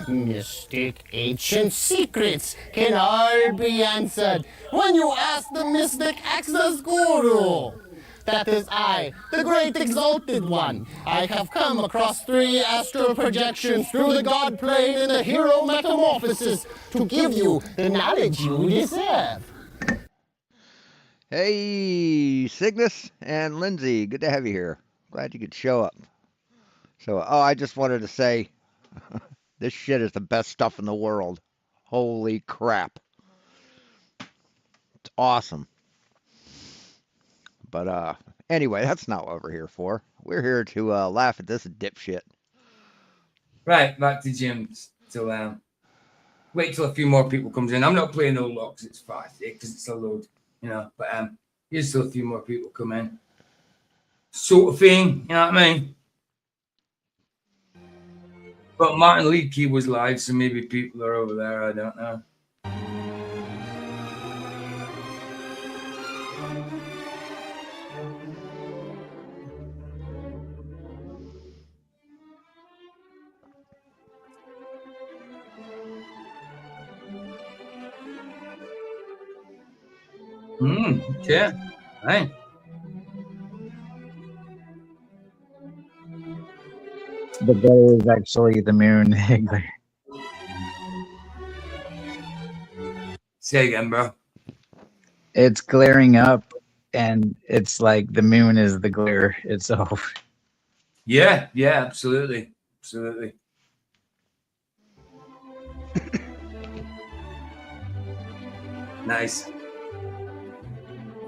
Mystic ancient secrets can all be answered when you ask the mystic access guru. That is I, the great exalted one. I have come across 3 astral projections through the god plane in the hero metamorphosis to give you the knowledge you deserve. Hey, Cygnus and Lindsay, good to have you here. Glad you could show up. So, I just wanted to say this shit is the best stuff in the world. Holy crap. It's awesome. But anyway, that's not what we're here for. We're here to laugh at this dipshit. Right, back to Jim. So wait till a few more people comes in. I'm not playing no locks. It's fast because it's a load, you know. But here's till a few more people come in. Sort of thing, you know what I mean? But Martin Leakey was live, so maybe people are over there. I don't know. Yeah, right. The glare is actually the moon. Say again, bro. It's glaring up, and it's like the moon is the glare itself. Yeah, absolutely. Nice.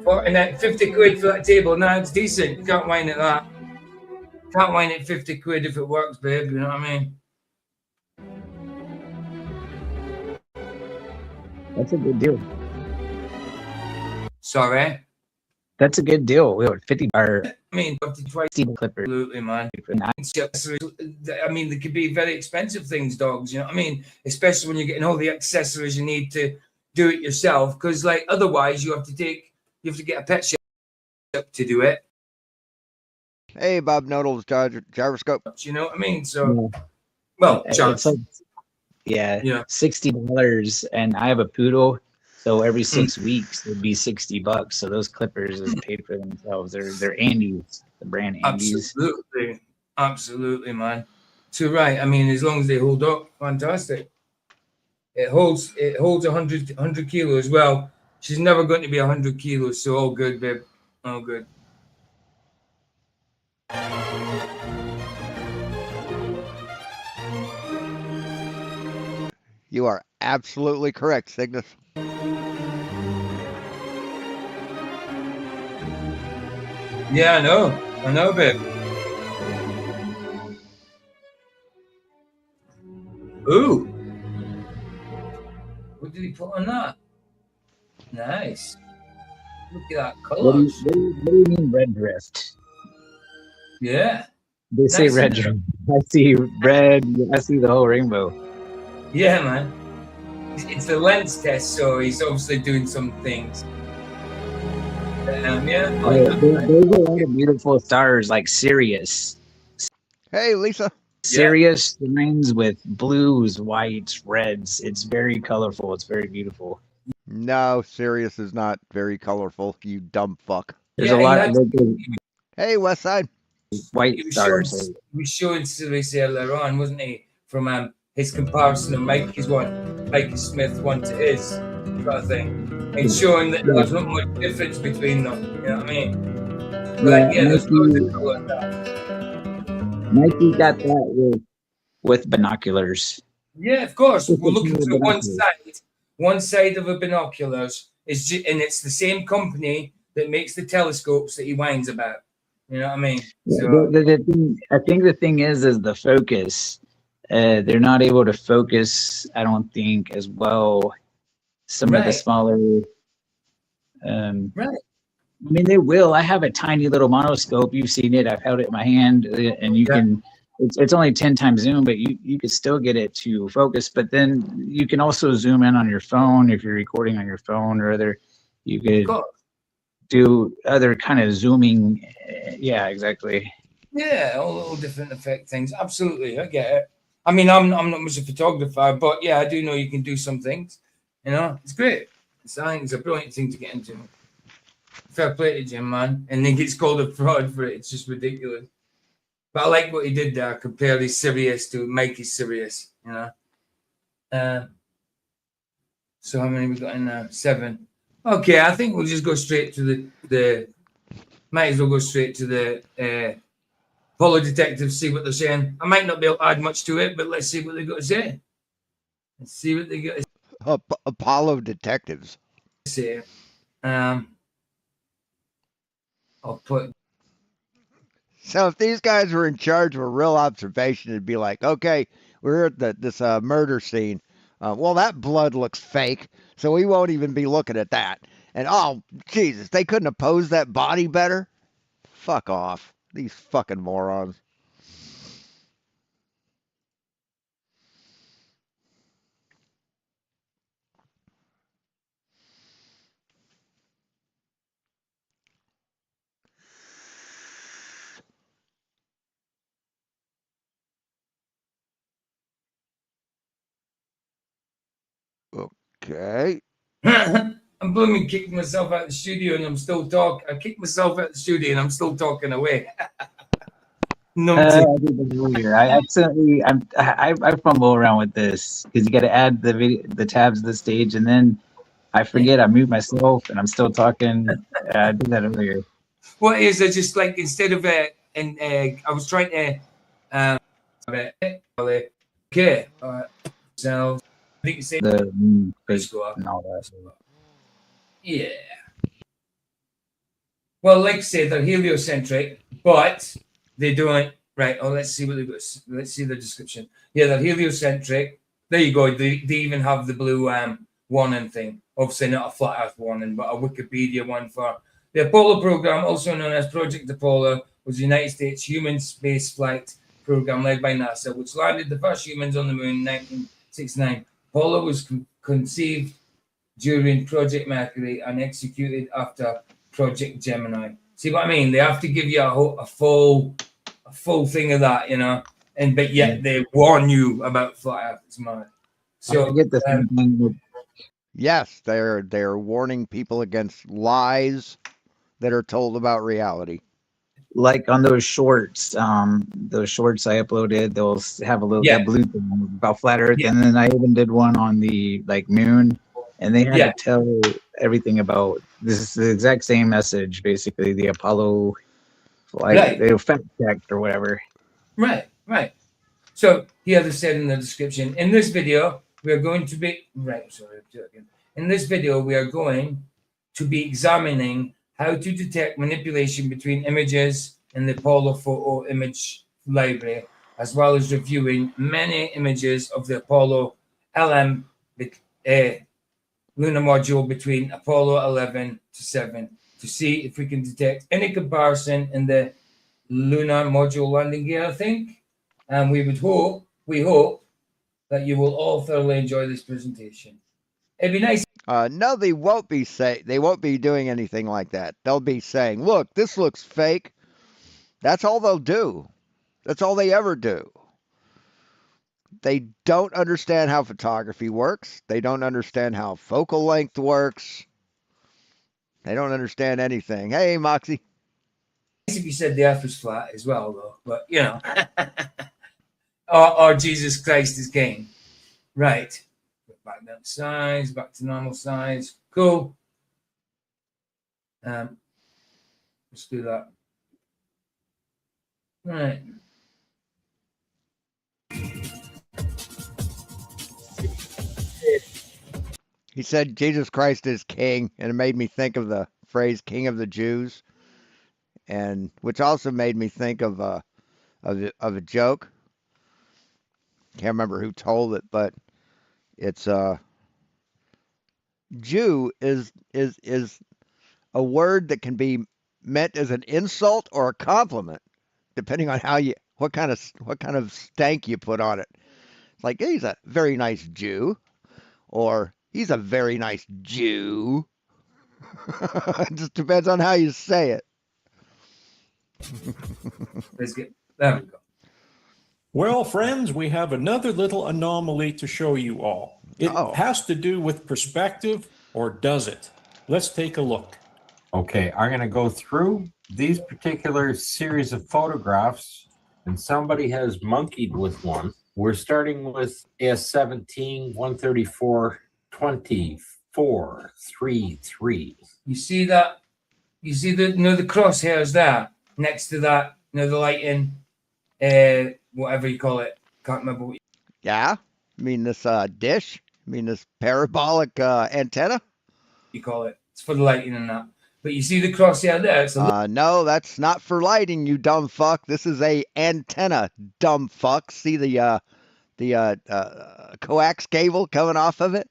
50 quid for that table. No, it's decent. You can't whine at that. Can't whine at 50 quid if it works, babe. You know what I mean? That's a good deal. Sorry. That's a good deal. We have 50 or I mean, twice. Clippers. Absolutely, man. I mean, they could be very expensive things, dogs. You know what I mean? Especially when you're getting all the accessories you need to do it yourself. Because, like, otherwise, you have to get a pet shop to do it. Hey, Bob Noodles, gyroscope. You know what I mean? So, well, it's like, yeah, $60, and I have a poodle. So every 6 weeks it'd be $60. So those clippers is paid for themselves. They're Andes, the brand Andes. Absolutely, man. So right, I mean, as long as they hold up, fantastic. It holds 100 kilos. Well, she's never going to be 100 kilos, so all good, babe. All good. You are absolutely correct, Cygnus. Yeah, I know, babe. Ooh. What did he put on that? Nice. Look at that color. What do you mean red drift? Yeah. They say red drift. I see red. I see the whole rainbow. Yeah, man. It's a lens test, so he's obviously doing some things. Yeah. There's a lot of beautiful stars like Sirius. Hey, Lisa. Sirius lines with blues, whites, reds. It's very colorful. It's very beautiful. No, Sirius is not very colorful, you dumb fuck. There's a lot of Hey, Westside. White stars. He was showing Sirius earlier on, wasn't he? From his comparison of Mikey Smith one to his kind of thing. And showing that there's not much difference between them. You know what I mean? Like, there's loads of color in that. Nike got that with binoculars. Yeah, of course. We're looking through one side of a binoculars and it's the same company that makes the telescopes that he whines about. You know what I mean? So, I think the thing is the focus. They're not able to focus, I don't think, as well. Some of the smaller. Right. I mean, they will. I have a tiny little monoscope. You've seen it. I've held it in my hand, and you can. It's only 10 times zoom, but you could still get it to focus. But then you can also zoom in on your phone if you're recording on your phone, or other. You could do other kind of zooming. Yeah, exactly. Yeah, all little different effect things. Absolutely, I get it. I mean, I'm not much a photographer, but yeah, I do know you can do some things. You know, it's great. I think it's a brilliant thing to get into. Fair play to Jim, man. And then gets called a fraud for it. It's just ridiculous. But I like what he did there. Compare his serious to Mikey's serious. You know. So how many we got in there? 7. Okay, I think we'll just go straight to the. Might as well go straight to the Apollo detectives. See what they're saying. I might not be able to add much to it, but let's see what they got to say. Let's see what they got to Apollo detectives. say. I'll put. So if these guys were in charge of a real observation, it'd be like, okay, we're at this murder scene. Well, that blood looks fake, so we won't even be looking at that. And oh, Jesus, they couldn't have posed that body better? Fuck off. These fucking morons. Okay. I'm blooming kicking myself out of the studio and I'm still talking. I kicked myself out of the studio and I'm still talking away. No, I did this earlier. I accidentally, I fumble around with this because you got to add the tabs to the stage, and then I forget I mute myself and I'm still talking. I did that earlier. what is it? Just like instead of I was trying to okay. So I think you say The let's fake go up. and all that. Yeah. Well, like I say, they're heliocentric, but they don't. Right. Oh, let's see what they got. Let's see the description. Yeah, they're heliocentric. There you go. They even have the blue warning thing. Obviously, not a flat Earth warning, but a Wikipedia one for the Apollo program, also known as Project Apollo, was the United States human space flight program led by NASA, which landed the first humans on the moon in 1969. Apollo was conceived during Project Mercury and executed after Project Gemini. See what I mean? They have to give you a full thing of that, you know, and but yet they warn you about flat Earth. It's mad. So I get the same thing with, Yes, they're warning people against lies that are told about reality. like on those shorts I uploaded. They'll have a little Yeah. that blue thing about flat Earth, Yeah. and then I even did one on the like moon, and they had Yeah. to tell everything about this is the exact same message, basically the Apollo, like Right. they fact checked or whatever. Right. So here they said in the description, in this video, we are going to be In this video, we are going to be examining how to detect manipulation between images in the Apollo photo image library, as well as reviewing many images of the Apollo LM lunar module between Apollo 11 to 7 to see if we can detect any comparison in the lunar module landing gear, I think. And we hope that you will all thoroughly enjoy this presentation. It'd be nice. No, they won't be doing anything like that. They'll be saying, "Look, this looks fake." That's all they'll do. That's all they ever do. They don't understand how photography works. They don't understand how focal length works. They don't understand anything. Hey, Moxie. If you said the Earth was flat as well, though, but you know, or Jesus Christ is King, right? Back down to size, back to normal size. Cool. Let's do that. Right. He said Jesus Christ is king, and it made me think of the phrase "King of the Jews," and which also made me think of a joke. Can't remember who told it, but it's Jew is a word that can be meant as an insult or a compliment, depending on what kind of stank you put on it. It's like he's a very nice Jew, or he's a very nice Jew. It just depends on how you say it. Let's get there. We go. Well, friends, we have another little anomaly to show you all. It has to do with perspective, or does it? Let's take a look. Okay, I'm going to go through these particular series of photographs, and somebody has monkeyed with one. We're starting with S17 134 24 33. You see that? You see the the crosshairs there next to that, the lighting, whatever you call it. Can't remember what Yeah? I mean this dish? I mean this parabolic antenna? you call it. It's for the lighting and that. But you see the crosshair there? It's a No, that's not for lighting, you dumb fuck. This is a antenna, dumb fuck. See the coax cable coming off of it?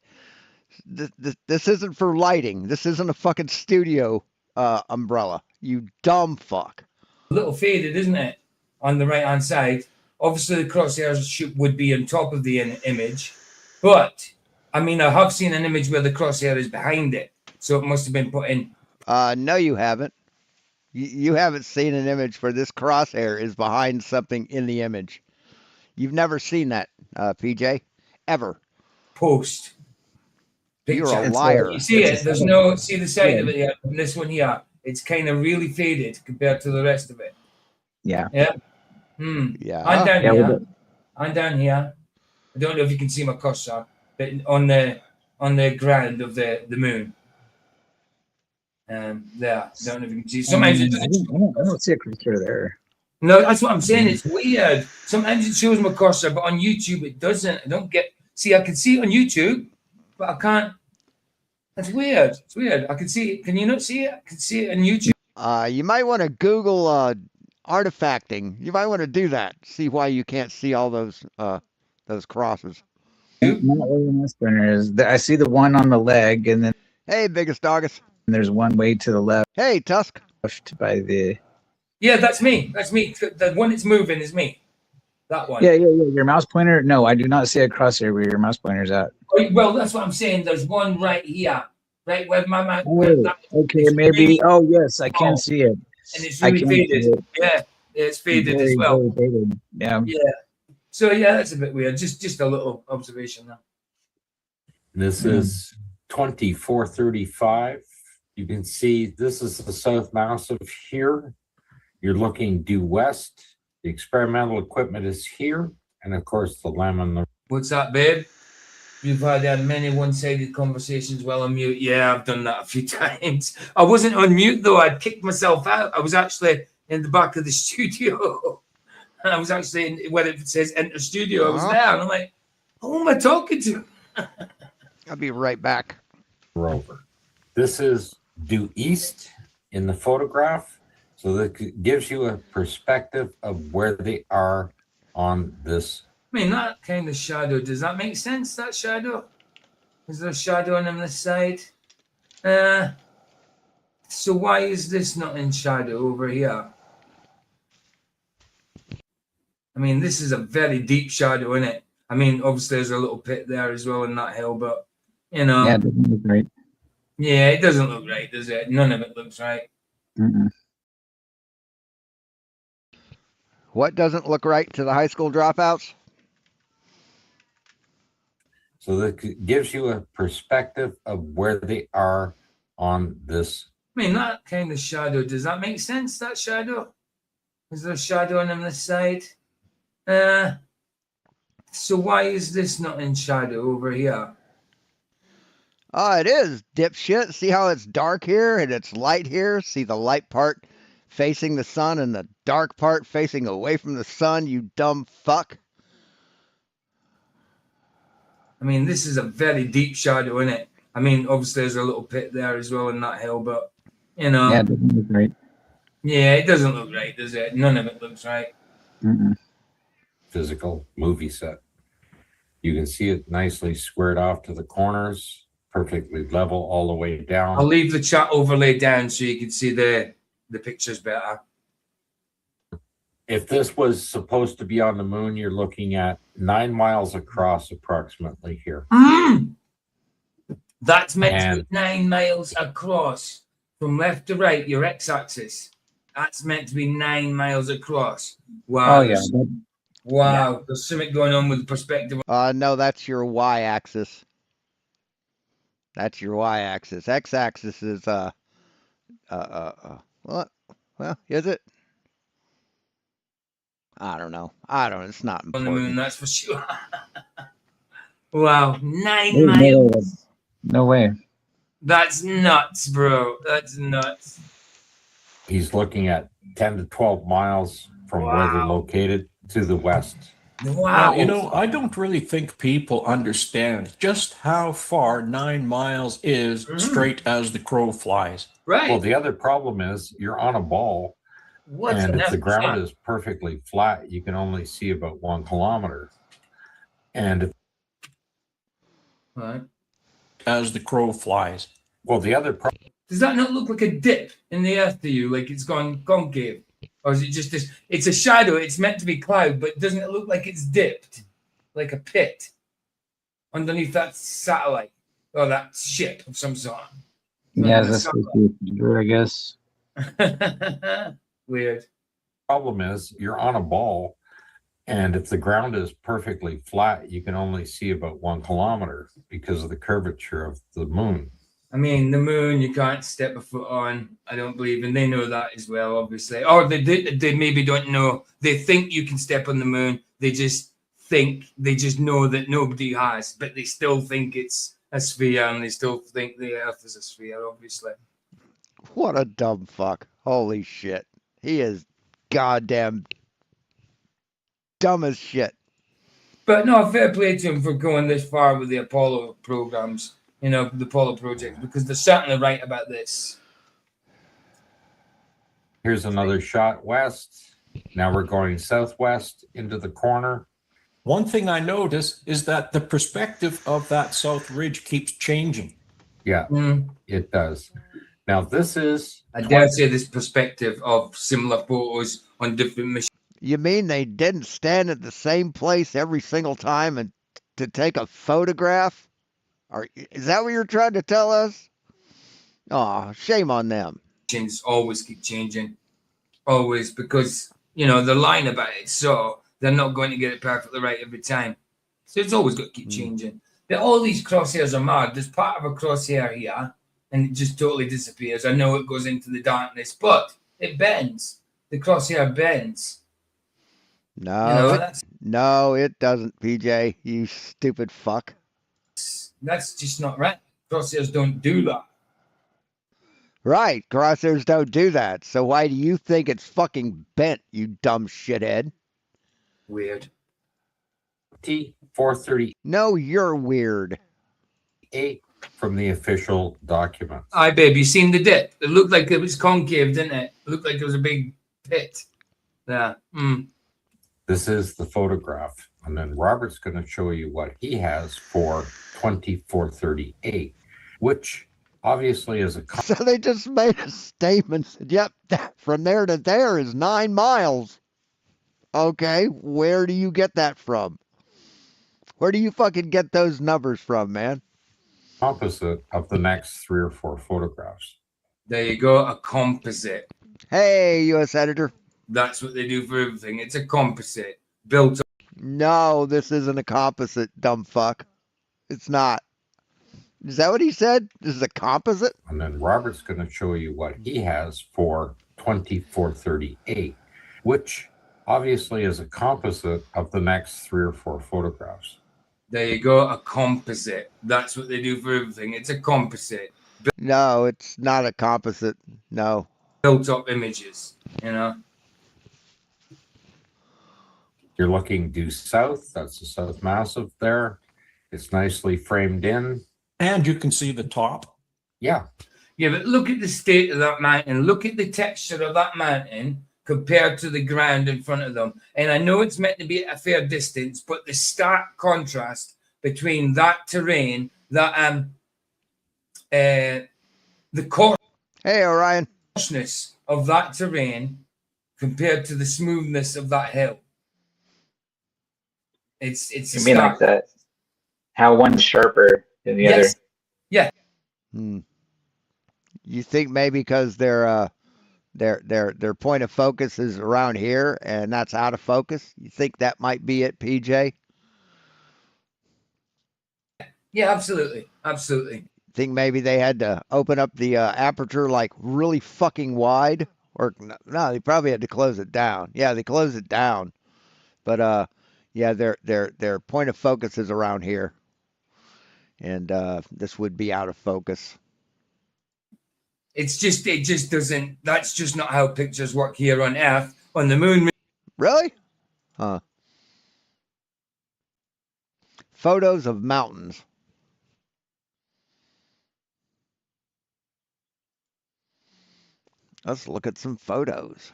This isn't for lighting. This isn't a fucking studio umbrella. You dumb fuck. little faded, isn't it? On the right hand side. Obviously, the crosshairs would be on top of the image. But, I mean, I have seen an image where the crosshair is behind it. So it must have been put in. No, you haven't. You haven't seen an image where this crosshair is behind something in the image. You've never seen that, PJ, ever. Post. You're a Picture. liar. You see it? There's no, see the side of it here? And this one here, it's kind of really faded compared to the rest of it. Yeah. Yeah. Yeah. And down Yeah, here. And down here. I don't know if you can see my cursor, but on the ground of the moon. There. Don't know if you can see. Sometimes it doesn't. I don't see a cursor there. No, that's what I'm saying. It's weird. Sometimes it shows my cursor, but on YouTube it doesn't. I don't get. See, I can see it on YouTube, but I can't. That's weird. It's weird. I can see it. Can you not see it? I can see it on YouTube. You might want to Google artifacting. You might want to do that. See why you can't see all those crosses. Not where the mouse pointer is. I see the one on the leg, and then Hey, biggest doggus. there's one way to the left Hey, Tusk. by the. Yeah, that's me. That's me. The one that's moving is me. That one. Yeah. Your mouse pointer? No, I do not see a crosshair where your mouse pointer's at. Well, that's what I'm saying. There's one right here, right where my mouth. Okay, maybe. Oh, yes, I can see it. And it's really faded. Yeah, it's faded as well. Very faded. Yeah. Yeah. So yeah, that's a bit weird. Just a little observation there. This is 2435. You can see this is the South Massive here. You're looking due west. The experimental equipment is here. And of course, the lemon. What's that, babe? You've had many one-sided conversations while on mute. Yeah, I've done that a few times. I wasn't on mute, though. I'd kicked myself out. I was actually in the back of the studio. And I was actually, where it says enter studio, I was there. And I'm like, who am I talking to? I'll be right back. Rover. This is due east in the photograph. So that gives you a perspective of where they are on this. I mean, that kind of shadow, does that make sense, that shadow? Is there a shadow on this side? So why is this not in shadow over here? I mean, this is a very deep shadow, isn't it? I mean, obviously there's a little pit there as well in that hill, but, you know. Yeah, it doesn't look right. Yeah, it doesn't look right, does it? None of it looks right. Mm-mm. What doesn't look right to the high school dropouts? So that gives you a perspective of where they are on this. I mean, that kind of shadow, does that make sense, that shadow? Is there a shadow on this side? So why is this not in shadow over here? Oh, it is, dipshit. See how it's dark here and it's light here? See the light part facing the sun and the dark part facing away from the sun, you dumb fuck? I mean, this is a very deep shadow, isn't it? I mean, obviously there's a little pit there as well in that hill, but, you know. Yeah, it doesn't look right. Yeah, it doesn't look right, does it? None of it looks right. Mm-mm. Physical movie set. You can see it nicely squared off to the corners, perfectly level all the way down. I'll leave the chat overlay down so you can see the pictures better. If this was supposed to be on the moon, you're looking at 9 miles across approximately here. That's meant to be 9 miles across from left to right, your x-axis. That's meant to be 9 miles across. Wow. Oh, yeah. Wow, there's something going on with the perspective. No, that's your y-axis. That's your y-axis. X-axis is what? Well, is it? I don't know. It's not On the important. moon, that's for sure. Wow, 9 No way. miles. No way. That's nuts, bro. That's nuts. He's looking at 10 to 12 miles from where they're located to the west. Wow. You know, I don't really think people understand just how far 9 miles is straight as the crow flies. Right. Well, the other problem is you're on a ball, and if the ground is perfectly flat, you can only see about 1 kilometer. And right. As the crow flies. Well, the other problem. Does that not look like a dip in the earth to you? Like it's gone concave? Or is it just this? It's a shadow. It's meant to be cloud, but doesn't it look like it's dipped? Like a pit underneath that satellite or that ship of some sort? Yeah, that's I guess. Weird. Problem is you're on a ball, and if the ground is perfectly flat, you can only see about 1 kilometer because of the curvature of the moon. I mean, the moon, you can't step a foot on, I don't believe, and they know that as well, obviously. Or they maybe don't know. They think you can step on the moon. They just know that nobody has, but they still think it's a sphere, and they still think the Earth is a sphere, obviously. What a dumb fuck. Holy shit. He is goddamn dumb as shit. But no, fair play to him for going this far with the Apollo programs. You know, the Apollo project, because they're certainly right about this. Here's another shot west. Now we're going southwest into the corner. One thing I notice is that the perspective of that south ridge keeps changing. Yeah, it does. Now this is... I dare say this perspective of similar photos on different machines. You mean they didn't stand at the same place every single time and to take a photograph? Is that what you're trying to tell us? Oh, shame on them. Always keep changing. Always, because, you know, they're lying about it. So they're not going to get it perfectly right every time. So it's always got to keep changing. But all these crosshairs are mad. There's part of a crosshair here, and it just totally disappears. I know it goes into the darkness, but it bends. The crosshair bends. No, it doesn't, PJ. You stupid fuck. That's just not right. Crosshairs don't do that. Right, crosshairs don't do that. So why do you think it's fucking bent, you dumb shithead? Weird. T438 No, you're weird. From the official document. Aye, babe, you seen the dip? It looked like it was concave, didn't it? It looked like it was a big pit. Yeah. This is the photograph. And then Robert's going to show you what he has for 2438, which obviously is a... So they just made a statement. Said, yep, from there to there is 9 miles. Okay, where do you get that from? Where do you fucking get those numbers from, man? Opposite of the next 3 or 4 photographs. There you go, a composite. Hey, U.S. Editor. That's what they do for everything. It's a composite built up. No, this isn't a composite, dumb fuck. It's not. Is that what he said? This is a composite? And then Robert's going to show you what he has for 2438, which obviously is a composite of the next 3 or 4 photographs. There you go, a composite. That's what they do for everything. It's a composite. No, it's not a composite. No. Built up images, you know. You're looking due south. That's the South Massive there. It's nicely framed in. And you can see the top. Yeah. Yeah, but look at the state of that mountain. Look at the texture of that mountain compared to the ground in front of them. And I know it's meant to be at a fair distance, but the stark contrast between that terrain, that the Hey, Orion. coarseness of that terrain compared to the smoothness of that hill. It's You mean like that? How one's sharper than the other? Yeah. You think maybe because they're their point of focus is around here, and that's out of focus. You think that might be it, PJ? Yeah, absolutely, absolutely. Think maybe they had to open up the aperture like really fucking wide, or no, they probably had to close it down. Yeah, they closed it down, but yeah, their point of focus is around here, and this would be out of focus. It just doesn't. That's just not how pictures work here on Earth. On the moon. Really? Huh. Photos of mountains. Let's look at some photos.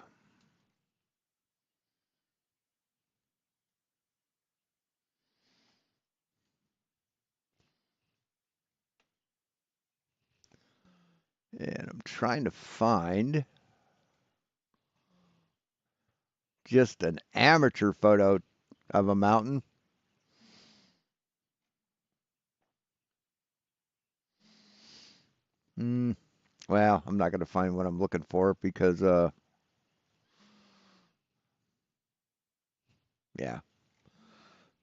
And I'm trying to find just an amateur photo of a mountain. Well, I'm not going to find what I'm looking for because, yeah,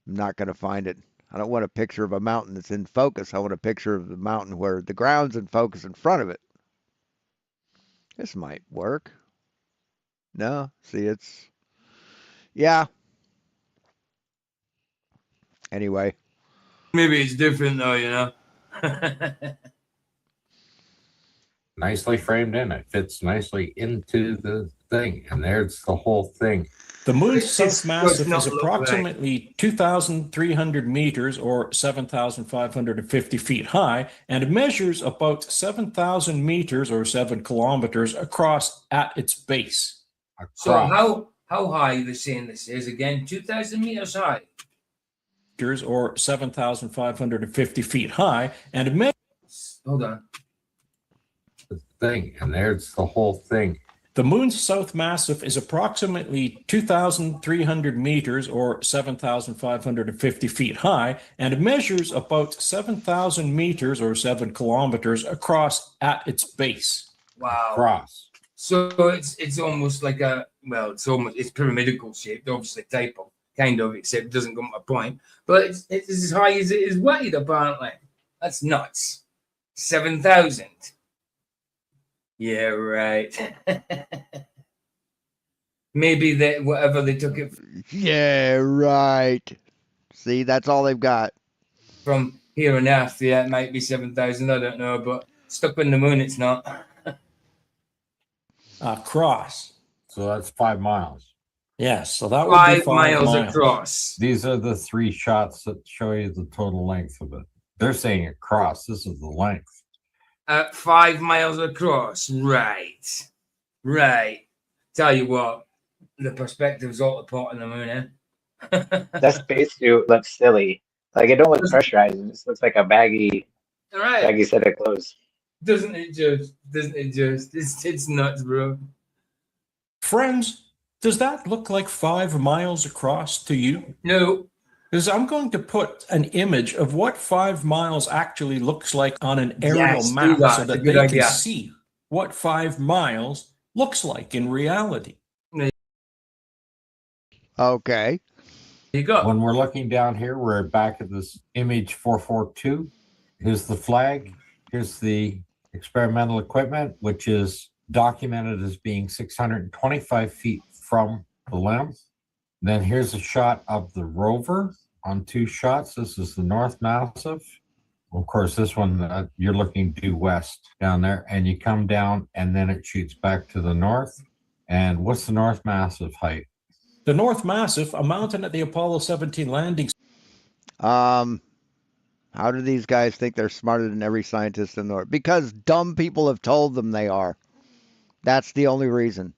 I'm not going to find it. I don't want a picture of a mountain that's in focus. I want a picture of the mountain where the ground's in focus in front of it. This might work. No, see, yeah. Anyway. Maybe it's different though, you know. Nicely framed in. It fits nicely into the thing. And there's the whole thing. The moon's south massive is approximately 2,300 meters or 7,550 feet high and measures about 7,000 meters or 7 kilometers across at its base. So how high are they saying this is again? 2,000 meters high. Or 7,550 feet high and hold on. The thing, and there's the whole thing. The moon's south massive is approximately 2,300 meters or 7,550 feet high and measures about 7,000 meters or 7 kilometers across at its base. Wow. Across. So it's almost like it's pyramidical shaped, obviously type of kind of, except it doesn't come to a point. But it's as high as it is wide, apparently. That's nuts. 7,000. Yeah, right. Maybe that whatever they took it. Yeah, right. See, that's all they've got. From here on Earth, yeah, it might be 7,000. I don't know, but stuck on the moon, it's not. Across. So that's 5 miles. Yes, so that would be 5 miles across. These are the 3 shots that show you the total length of it. They're saying across. This is the length. 5 miles across. Right. Tell you what, the perspective's all the pot on the moon, eh? That spacesuit looks silly. Like, it don't look pressurized. It just looks like a baggy set of clothes. Doesn't it just? It's nuts, bro. Friends, does that look like 5 miles across to you? No. Because I'm going to put an image of what 5 miles actually looks like on an aerial map so that they can see what 5 miles looks like in reality. Okay. There you go. When we're looking down here, we're back at this image 442. Here's the flag. Here's the experimental equipment, which is documented as being 625 feet from the limb. Then here's a shot of the rover on 2 shots. This is the North Massive. Of course, this one, you're looking due west down there, and you come down, and then it shoots back to the north. And what's the North Massive height? The North Massive, a mountain at the Apollo 17 landing. How do these guys think they're smarter than every scientist in the world? Because dumb people have told them they are. That's the only reason.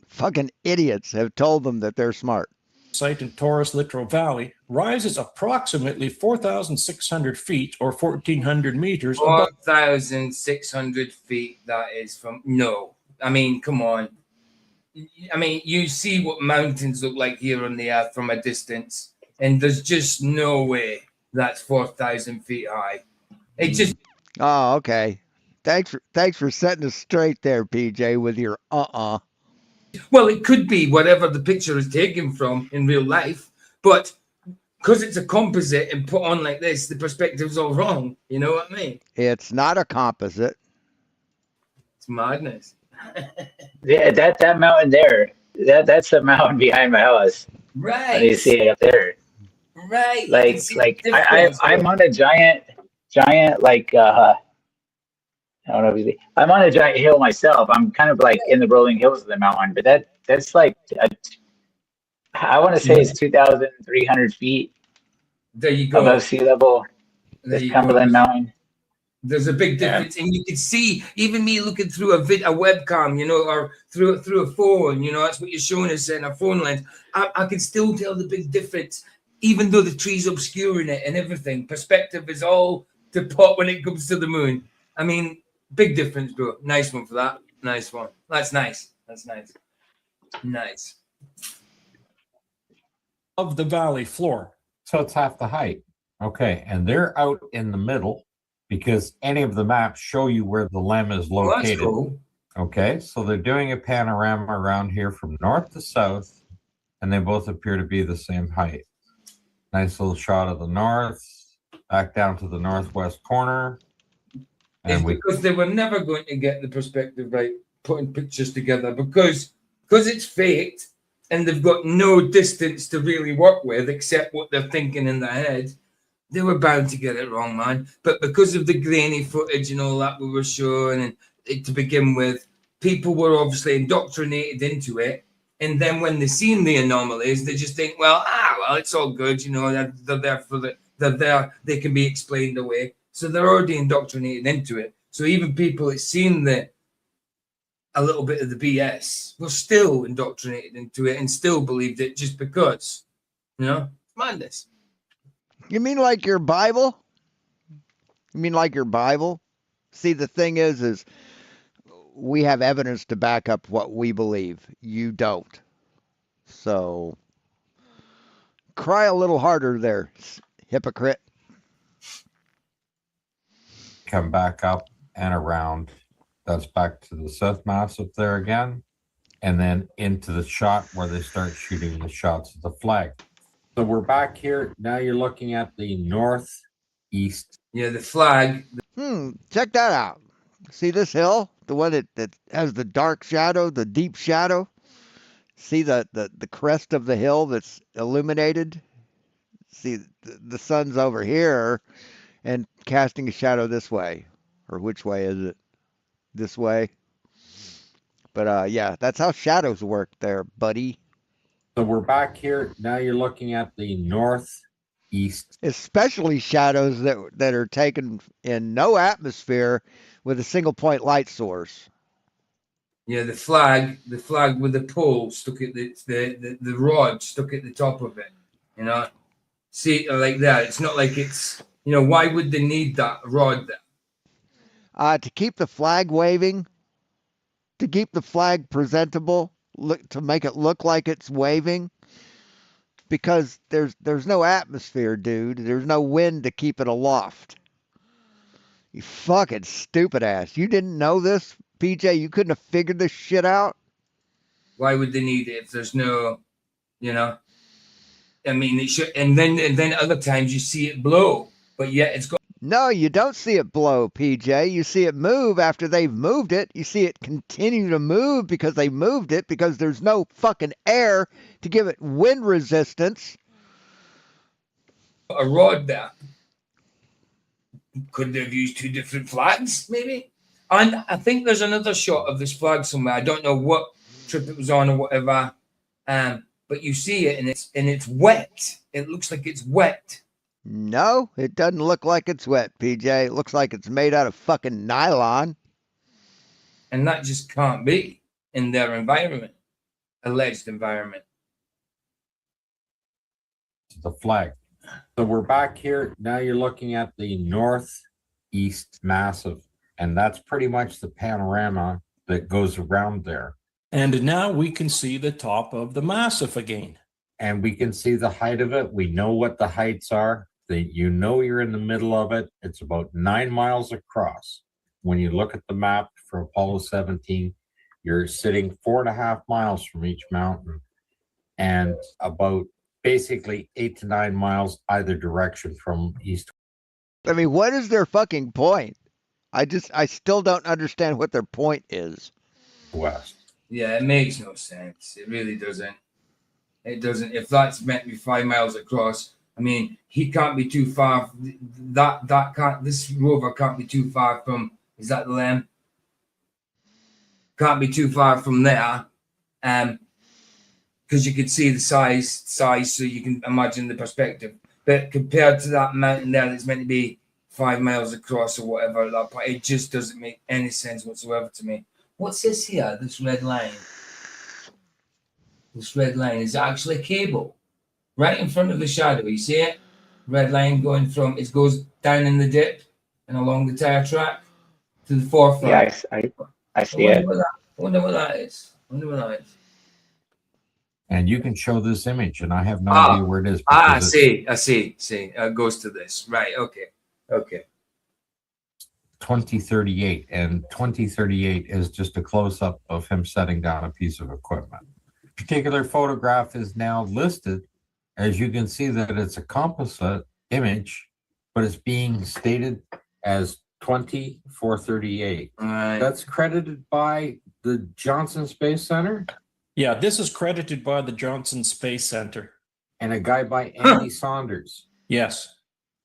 Fucking idiots have told them that they're smart. Site in Taurus Littoral Valley rises approximately 4,600 feet or 1,400 meters. 4,600 feet, that is from... No. I mean, come on. I mean, you see what mountains look like here on the Earth from a distance, and there's just no way that's 4,000 feet high. It just... Oh, okay. Thanks for setting us straight there, PJ, with your Well, it could be whatever the picture is taken from in real life, but because it's a composite and put on like this, the perspective's all wrong. You know what I mean? It's not a composite. It's madness. Yeah, that mountain there, that's the mountain behind my house. Right. And you see it up there. Right. I'm on a giant like I don't know if you see. I'm on a giant hill myself. I'm kind of like in the rolling hills of the mountain, but that's like I want to say it's 2,300 feet There you go. above sea level. This Cumberland Mountain. There's a big difference, and you can see even me looking through a webcam, you know, or through a phone. You know, that's what you're showing us in a phone lens. I can still tell the big difference, even though the tree's obscuring it and everything. Perspective is all to pot when it comes to the moon. I mean, big difference, bro. Nice one for that. Nice one. That's nice. That's nice. Nice. Of the valley floor. So it's half the height. Okay, and they're out in the middle because any of the maps show you where the lem is located. Well, that's cool. Okay, so they're doing a panorama around here from north to south, and they both appear to be the same height. Nice little shot of the north, back down to the northwest corner. And because they were never going to get the perspective right, putting pictures together, because it's faked and they've got no distance to really work with except what they're thinking in their head. They were bound to get it wrong, man. But because of the grainy footage and all that we were showing, and to begin with, people were obviously indoctrinated into it. And then when they seen the anomalies, they just think, well, it's all good, you know. They're there. They can be explained away. So they're already indoctrinated into it. So even people that seen a little bit of the BS were still indoctrinated into it and still believed it just because, you know, it's madness. You mean like your Bible? You mean like your Bible? See, the thing is we have evidence to back up what we believe. You don't. So cry a little harder there, hypocrite. Come back up and around. That's back to the South Massive there again. And then into the shot where they start shooting the shots of the flag. So we're back here. Now you're looking at the northeast. Yeah, the flag. Check that out. See this hill? The one that has the dark shadow, the deep shadow? See the crest of the hill that's illuminated? See, the sun's over here and casting a shadow this way. Or which way is it? This way? But yeah, that's how shadows work there, buddy. So we're back here. Now you're looking at the northeast. Especially shadows that are taken in no atmosphere with a single point light source. Yeah, the flag with the pole stuck at the rod stuck at the top of it. You know, see, like that. It's not like it's, you know, why would they need that rod there? To keep the flag waving, to keep the flag presentable, to make it look like it's waving, because there's no atmosphere, dude. There's no wind to keep it aloft. You fucking stupid ass. You didn't know this, PJ? You couldn't have figured this shit out? Why would they need it if there's no, you know? I mean, it should, and then other times you see it blow, but yet it's got. No, you don't see it blow, PJ. You see it move after they've moved it. You see it continue to move because they moved it, because there's no fucking air to give it wind resistance. A rod there. Could they have used two different flags, maybe? And I think there's another shot of this flag somewhere. I don't know what trip it was on or whatever. But you see it and it's wet. It looks like it's wet. No, it doesn't look like it's wet, PJ. It looks like it's made out of fucking nylon. And that just can't be in their environment, alleged environment. The flag. So we're back here. Now you're looking at the northeast massive. And that's pretty much the panorama that goes around there. And now we can see the top of the massif again. And we can see the height of it. We know what the heights are. You know you're in the middle of it. It's about 9 miles across. when you look at the map for Apollo 17, you're sitting 4.5 miles from each mountain and about basically 8 to 9 miles either direction from east I mean, what is their fucking point? I still don't understand what their point is. to west. Yeah, it makes no sense. It really doesn't. It doesn't. If that's meant to be 5 miles across, I mean, he can't be too far. This rover can't be too far from. Is that the LEM? Can't be too far from there, because you could see the size, so you can imagine the perspective. But compared to that mountain there, that's meant to be 5 miles across or whatever, that point, it just doesn't make any sense whatsoever to me. What's this here? This red line. This red line is actually a cable, right in front of the shadow. You see it? Red line going from it goes down in the dip and along the tire track to the forefront. Yeah, I see it. I wonder what that is. And you can show this image, and I have no idea where it is. I because see. It goes to this. Right. Okay. 2038, and 2038 is just a close-up of him setting down a piece of equipment. Particular photograph is now listed. As you can see that it's a composite image, but it's being stated as 2438. Right. That's credited by the Johnson Space Center Yeah, this is credited by the Johnson Space Center. and a guy by Andy Saunders. Yes.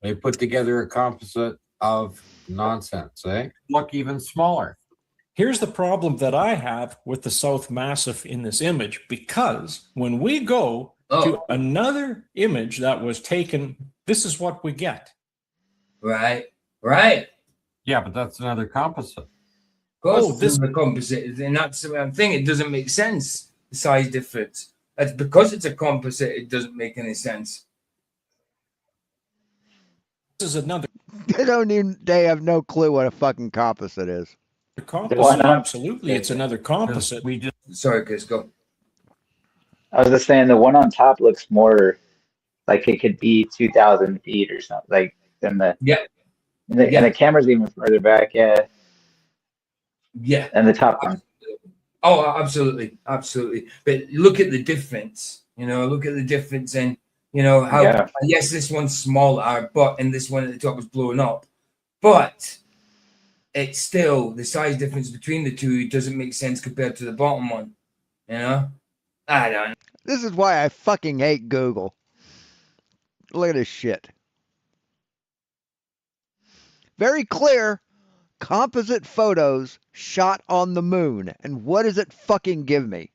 They put together a composite of nonsense, eh? Look even smaller. Here's the problem that I have with the South Massif in this image, because when we go to another image that was taken, this is what we get. Right. Yeah, but that's another composite. Of course, Oh, this is the composite, and that's the thing. It doesn't make sense. The size difference. That's because it's a composite. It doesn't make any sense. This is another They have no clue what a fucking composite is. composite. Why not? Absolutely, it's another composite. We just Sorry, Chris. Go. I was just saying the one on top looks more like it could be 2,000 feet or something, like than the and the camera's even further back, Yeah. and the top one. Oh, absolutely. But look at the difference. Look at the difference in how. Yeah. Yes, this one's smaller, and this one at the top is blown up, but it's still the size difference between the two doesn't make sense compared to the bottom one. I don't. This is why I fucking hate Google. Look at this shit. Very clear composite photos shot on the moon. And what does it fucking give me?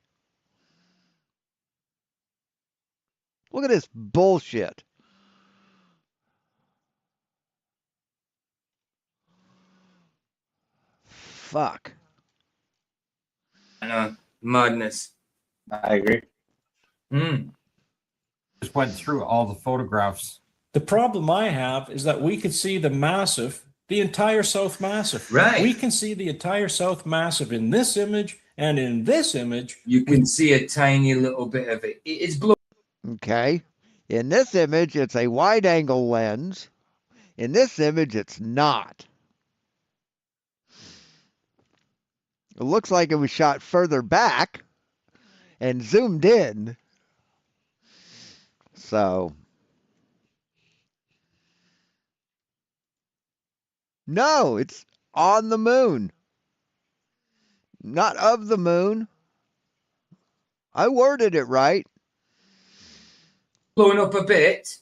Look at this bullshit. Fuck. I know. Madness. I agree. just went through all the photographs. The problem I have is that we can see the massif, the entire South Massif. Right. We can see the entire South Massif in this image, and in this image, You can see a tiny little bit of it. It's blue. Okay. In this image, it's a wide angle lens. In this image, it's not. It looks like it was shot further back and zoomed in. So, no, it's on the moon, not of the moon. I worded it right. Blown up a bit,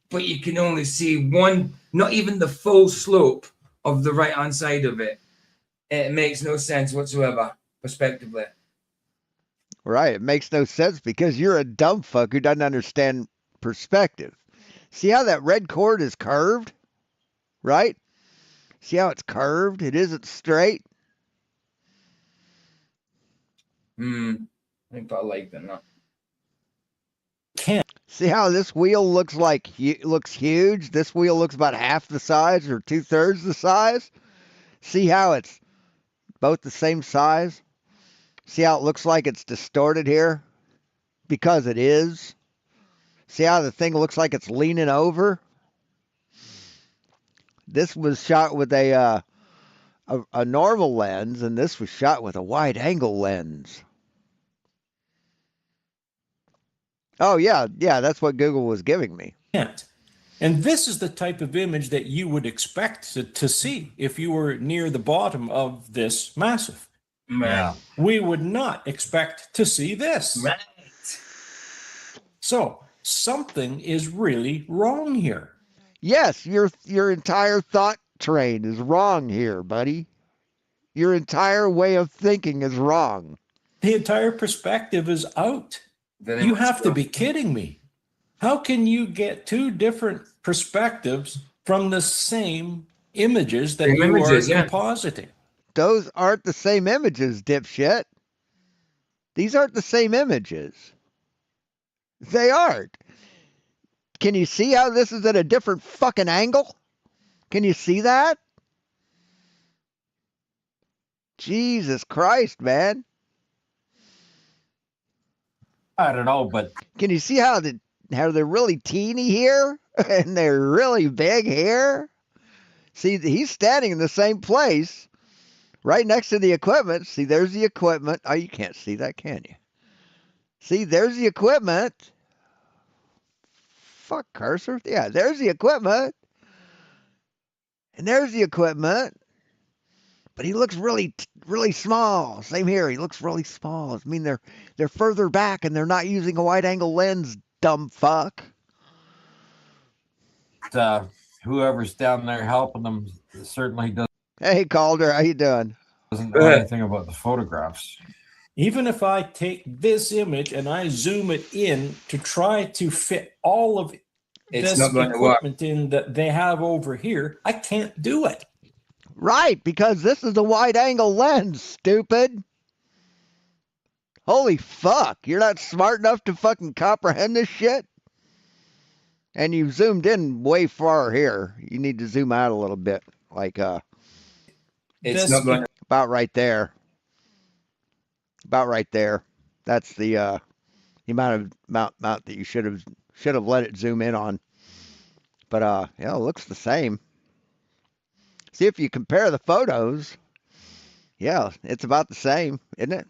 but you can only see one, not even the full slope of the right hand side of it. It makes no sense whatsoever, prospectively. Right. It makes no sense because you're a dumb fuck who doesn't understand perspective. See how that red cord is curved? Right? See how it's curved? It isn't straight. I think I like that. No. See how this wheel looks looks huge? This wheel looks about half the size or 2/3 the size. See how it's both the same size? See how it looks like it's distorted here? Because it is. See how the thing looks like it's leaning over? This was shot with a a normal lens, and this was shot with a wide angle lens. Oh, yeah, that's what Google was giving me. And this is the type of image that you would expect to see if you were near the bottom of this massif. Yeah. We would not expect to see this. Right. So something is really wrong here. Yes, your entire thought train is wrong here, buddy. Your entire way of thinking is wrong. The entire perspective is out. Very You much have to so. be kidding me. How can you get two different perspectives from the same images that Same you images, are yeah. compositing? Those aren't the same images, dipshit. These aren't the same images. They aren't. Can you see how this is at a different fucking angle? Can you see that? Jesus Christ, man. I don't know, but Can you see how they're really teeny here and they're really big here? See, he's standing in the same place, right next to the equipment. See, there's the equipment. Oh, you can't see that, can you? See, there's the equipment. Fuck cursor. Yeah, there's the equipment. And there's the equipment. But he looks really small. Same here. He looks really small. I mean, they're further back and they're not using a wide angle lens, dumb fuck. whoever's down there helping them certainly Hey, Calder, how you doing? doesn't know anything about the photographs. Even if I take this image and I zoom it in to try to fit all of It's this not going to work. equipment in that they have over here, I can't do it. Right, because this is a wide angle lens, stupid. Holy fuck, you're not smart enough to fucking comprehend this shit? And you zoomed in way far here. You need to zoom out a little bit, like It's This not going to about right there. About right there. That's the amount that you should have let it zoom in on. But yeah, it looks the same. See, if you compare the photos, yeah, it's about the same, isn't it?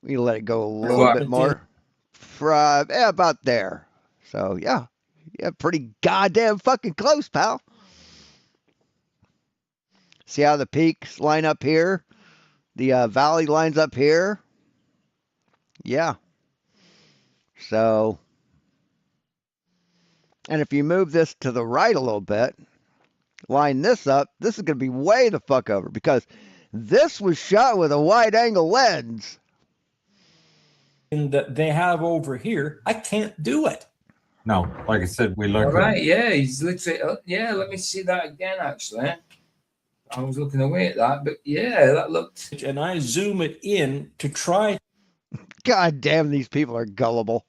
We let it go a little bit more. Yeah, about there. So yeah, pretty goddamn fucking close, pal. See how the peaks line up here? The valley lines up here. Yeah. So, and if you move this to the right a little bit, line this up, this is going to be way the fuck over because this was shot with a wide angle lens. in that they have over here, I can't do it. No, like I said, we All look right, yeah, he's literally. Yeah, let me see that again. Actually, I was looking away at that, but yeah, that looked. And I zoom it in to try God damn, these people are gullible.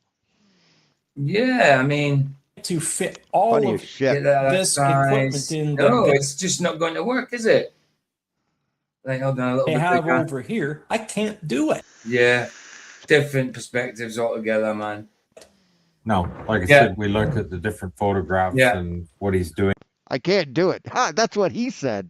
Yeah, I mean, to fit all Funny of as shit. this equipment in No, that it's just not going to work, is it? Like, hold on a little they bit have bigger. over here. I can't do it. Yeah, different perspectives altogether, man. No, like I Yeah. said, we look at the different photographs Yeah. and what he's doing, I can't do it. Ha, that's what he said.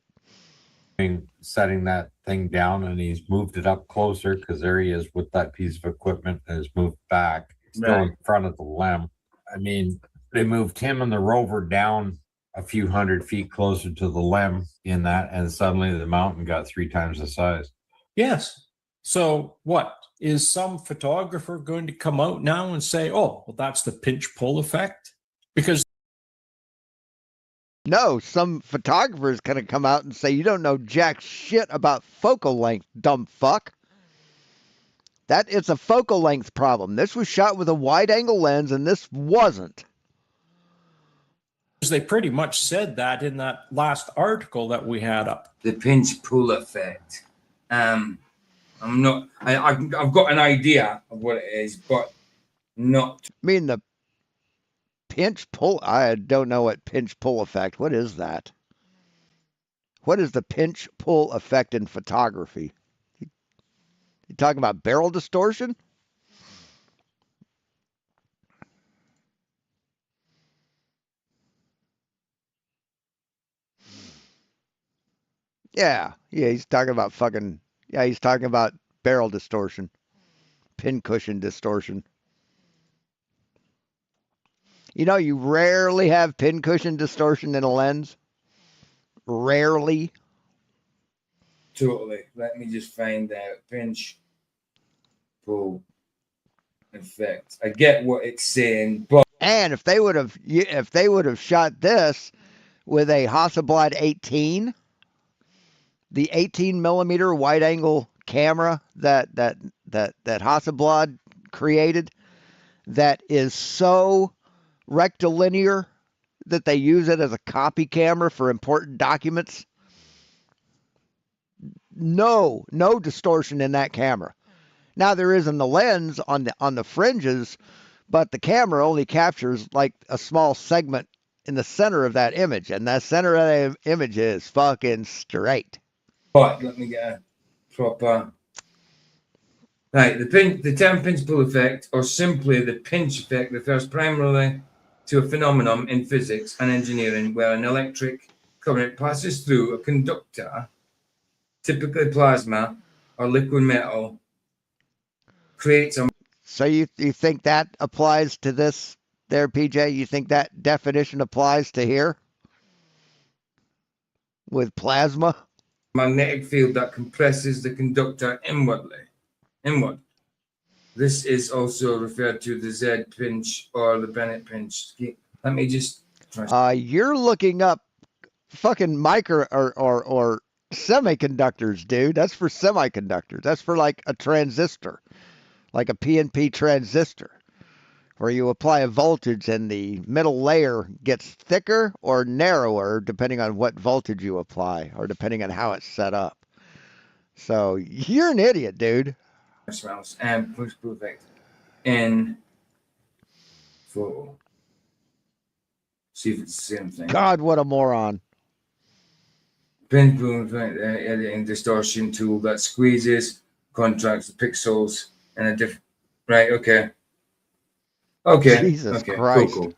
setting that thing down, and he's moved it up closer because there he is with that piece of equipment and has moved back, still Right. in front of the LEM. I mean, they moved him and the rover down a few hundred feet closer to the LEM in that, and suddenly the mountain got 3 times the size. Yes. So what? Is some photographer going to come out now and say, oh, well, that's the pinch pull effect? Because No, some photographer is going to come out and say, you don't know jack shit about focal length, dumb fuck. That it's a focal length problem. This was shot with a wide angle lens and this wasn't. they pretty much said that in that last article that we had up. The pinch pull effect. I'm not. I've got an idea of what it is, but not. I mean, the pinch pull, I don't know what pinch pull effect. What is that? What is the pinch pull effect in photography? You talking about barrel distortion? Yeah, he's talking about fucking. Yeah, he's talking about barrel distortion, pincushion distortion. You know, you rarely have pincushion distortion in a lens. Rarely. Totally. Let me just find out. Pinch pull effect. I get what it's saying, but And if they would have shot this with a Hasselblad 18, the 18 millimeter wide angle camera that Hasselblad created, that is so rectilinear that they use it as a copy camera for important documents. No distortion in that camera. Now there is in the lens on the fringes, but the camera only captures like a small segment in the center of that image, and that center of that image is fucking straight. let me get a proper. Right, the term pinch pull effect, or simply the pinch effect, refers primarily to a phenomenon in physics and engineering where an electric current passes through a conductor, typically plasma or liquid metal, creates a. So you think that applies to this there, PJ? You think that definition applies to here with plasma? Magnetic field that compresses the conductor inward. This is also referred to the Z pinch or the Bennett pinch. Let me just try. You're looking up fucking micro or semiconductors, dude. That's for semiconductors. That's for like a transistor, like a PNP transistor, where you apply a voltage and the middle layer gets thicker or narrower depending on what voltage you apply or depending on how it's set up. So you're an idiot, dude. Smells and push pull effect in photo. See if it's the same thing. God, what a moron. Pinch pull effect, editing distortion tool that squeezes, contracts the pixels in a different. Right. Okay. Jesus okay. Christ. Cool.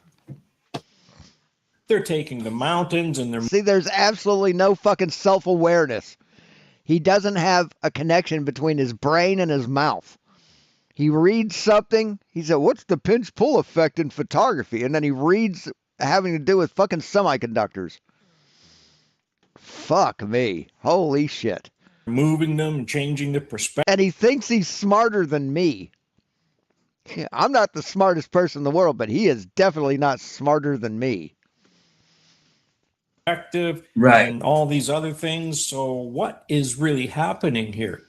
They're taking the mountains and they're See, there's absolutely no fucking self-awareness. He doesn't have a connection between his brain and his mouth. He reads something. He said, what's the pinch pull effect in photography? And then he reads having to do with fucking semiconductors. Fuck me. Holy shit. moving them, changing the perspective. And he thinks he's smarter than me. I'm not the smartest person in the world, but he is definitely not smarter than me. Right. And all these other things. So what is really happening here?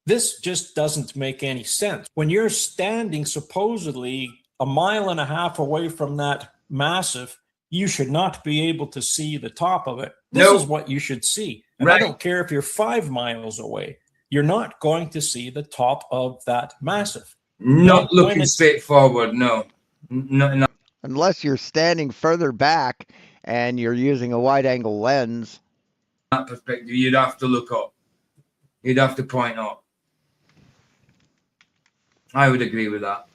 This just doesn't make any sense. When you're standing supposedly a mile and a half away from that massive, you should not be able to see the top of it. This is what you should see. And I don't care if you're 5 miles away. You're not going to see the top of that massive. Not looking straight forward, no. No. Unless you're standing further back and you're using a wide-angle lens. That perspective, you'd have to look up. You'd have to point up. I would agree with that.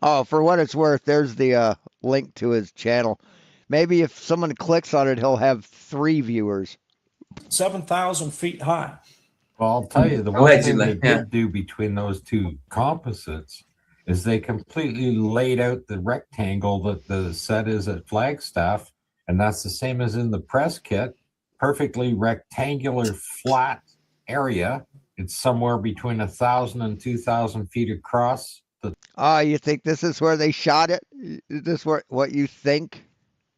Oh, for what it's worth, there's the link to his channel. Maybe if someone clicks on it, he'll have 3 viewers. 7,000 feet high. Well, I'll tell you, the one thing they did do between those two composites is they completely laid out the rectangle that the set is at Flagstaff, and that's the same as in the press kit. Perfectly rectangular, flat area. It's somewhere between 1,000 and 2,000 feet across. You think this is where they shot it? Is this what you think?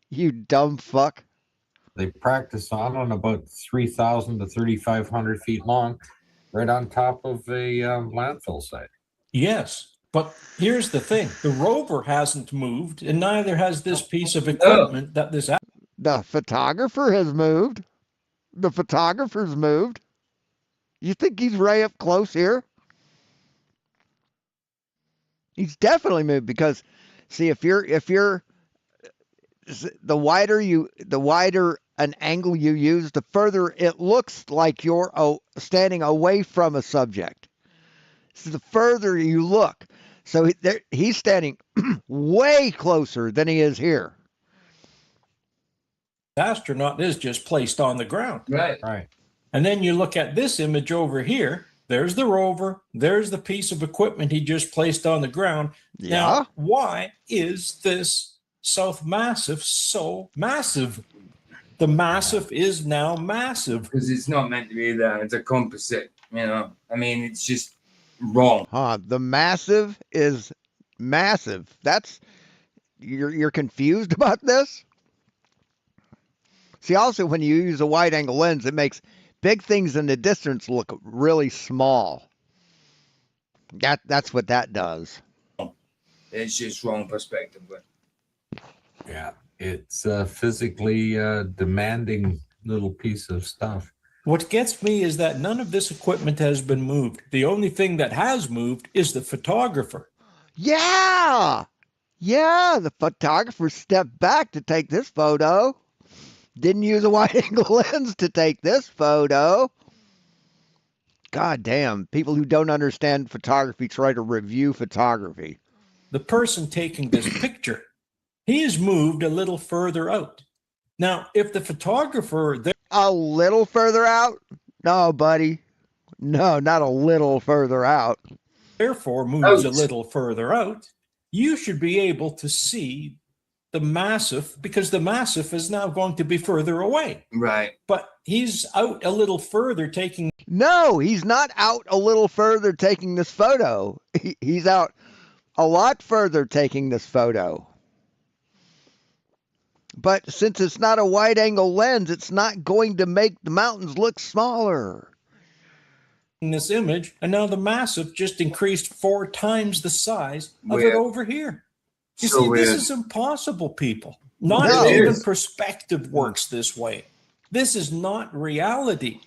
You dumb fuck. They practiced on about 3,000 to 3,500 feet long, right on top of a landfill site. Yes, but here's the thing. The rover hasn't moved, and neither has this piece of equipment that this... The photographer has moved. The photographer's moved. You think he's right up close here? He's definitely moved because, see, if you're the wider an angle you use, the further it looks like you're standing away from a subject. So the further you look, so he's standing way closer than he is here. astronaut is just placed on the ground. Right. Right. And then you look at this image over here. There's the rover. There's the piece of equipment he just placed on the ground. Yeah. Now, why is this South Massif so massive? The massif is now massive. Because it's not meant to be there. It's a composite, you know. I mean, it's just wrong. The massive is massive. That's you're confused about this? See, also when you use a wide angle lens, it makes big things in the distance look really small. That's what that does. It's just wrong perspective. But Yeah. It's a physically demanding little piece of stuff. What gets me is that none of this equipment has been moved. The only thing that has moved is the photographer. Yeah. Yeah, the photographer stepped back to take this photo. Didn't use a wide angle lens to take this photo. God damn, people who don't understand photography try to review photography. The person taking this picture, he is moved a little further out. Now, if the photographer A little further out? No, buddy. No, not a little further out. therefore moves a little further out, you should be able to see the massif, because the massif is now going to be further away. right. But he's out a little further taking. No, he's not out a little further taking this photo. He's out a lot further taking this photo. But since it's not a wide angle lens, it's not going to make the mountains look smaller. This image, and now the massif just increased 4 times the size of Weird. it over here. You So see, weird. this is impossible, people. Not No. even perspective works this way. This is not reality.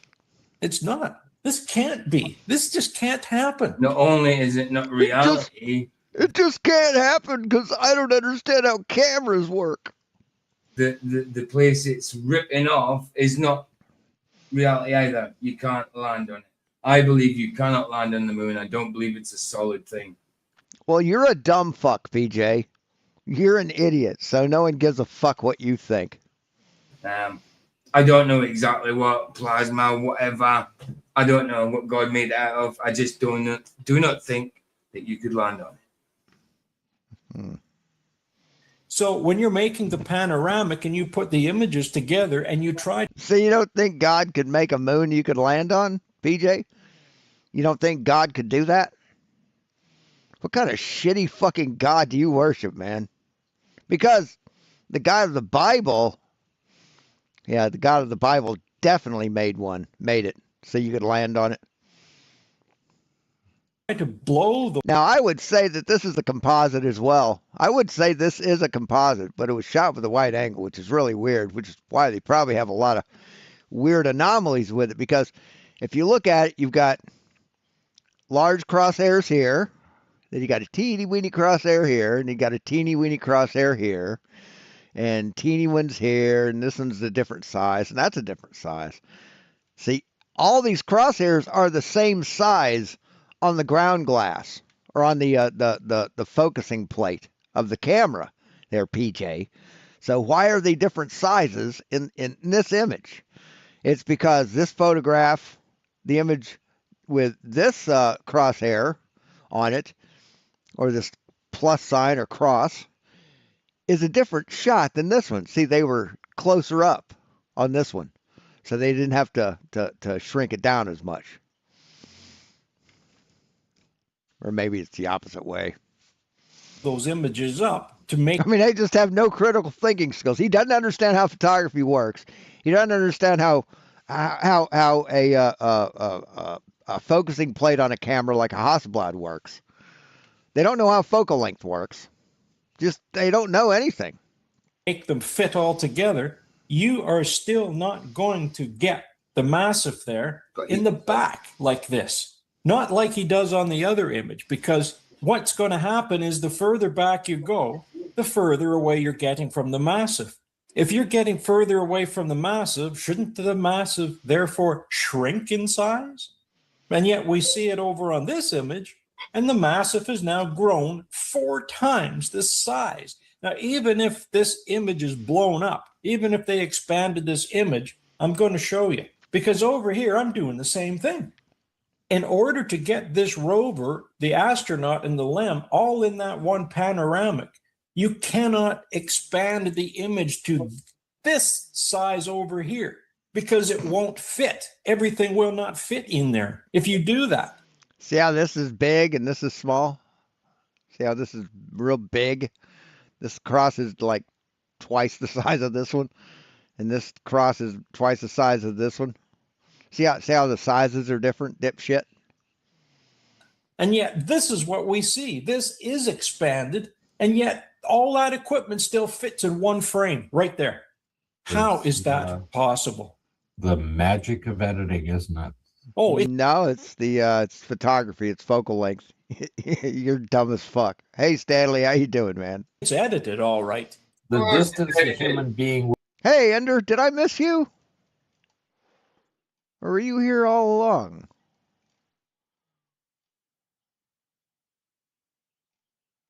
It's not. This can't be. This just can't happen. Not only is it not reality, It just can't happen because I don't understand how cameras work. the place it's ripping off is not reality either. You can't land on it. I believe you cannot land on the moon. I don't believe it's a solid thing. Well, you're a dumb fuck, PJ. You're an idiot, so no one gives a fuck what you think. I don't know exactly what plasma, whatever. I don't know what God made it out of. I just do not think that you could land on it. So when you're making the panoramic and you put the images together and you try. So you don't think God could make a moon you could land on, PJ? You don't think God could do that? What kind of shitty fucking God do you worship, man? Because the God of the Bible, yeah, the God of the Bible definitely made it so you could land on it. To blow the Now, I would say that this is a composite as well. I would say this is a composite, but it was shot with a wide angle, which is really weird, which is why they probably have a lot of weird anomalies with it. Because if you look at it, you've got large crosshairs here, then you got a teeny weeny crosshair here, and you got a teeny weeny crosshair here, and teeny ones here, and this one's a different size, and that's a different size. See, all these crosshairs are the same size on the ground glass or on the focusing plate of the camera there, PJ. So why are they different sizes in this image? It's because this photograph, the image with this crosshair on it, or this plus sign or cross, is a different shot than this one. See, they were closer up on this one, so they didn't have to shrink it down as much. Or maybe it's the opposite way. those images up to make. I mean, they just have no critical thinking skills. He doesn't understand how photography works. He doesn't understand how a focusing plate on a camera like a Hasselblad works. They don't know how focal length works. Just they don't know anything. Make them fit all together, you are still not going to get the massif there in the back like this. Not like he does on the other image, because what's going to happen is the further back you go, the further away you're getting from the massif. If you're getting further away from the massif, shouldn't the massif therefore shrink in size? And yet we see it over on this image, and the massif has now grown 4 times the size. Now, even if this image is blown up, even if they expanded this image, I'm going to show you. Because over here, I'm doing the same thing. In order to get this rover, the astronaut, and the LEM all in that one panoramic, you cannot expand the image to this size over here because it won't fit. Everything will not fit in there if you do that. See how this is big and this is small? See how this is real big? This cross is like twice the size of this one, and this cross is twice the size of this one. See how the sizes are different, dipshit? And yet this is what we see. This is expanded, and yet all that equipment still fits in one frame right there. How is that possible? The magic of editing, isn't it? Oh, No, it's it's photography. It's focal length. You're dumb as fuck. Hey, Stanley, how you doing, man? it's edited all right. The distance a human being Hey, Ender, did I miss you? Or were you here all along?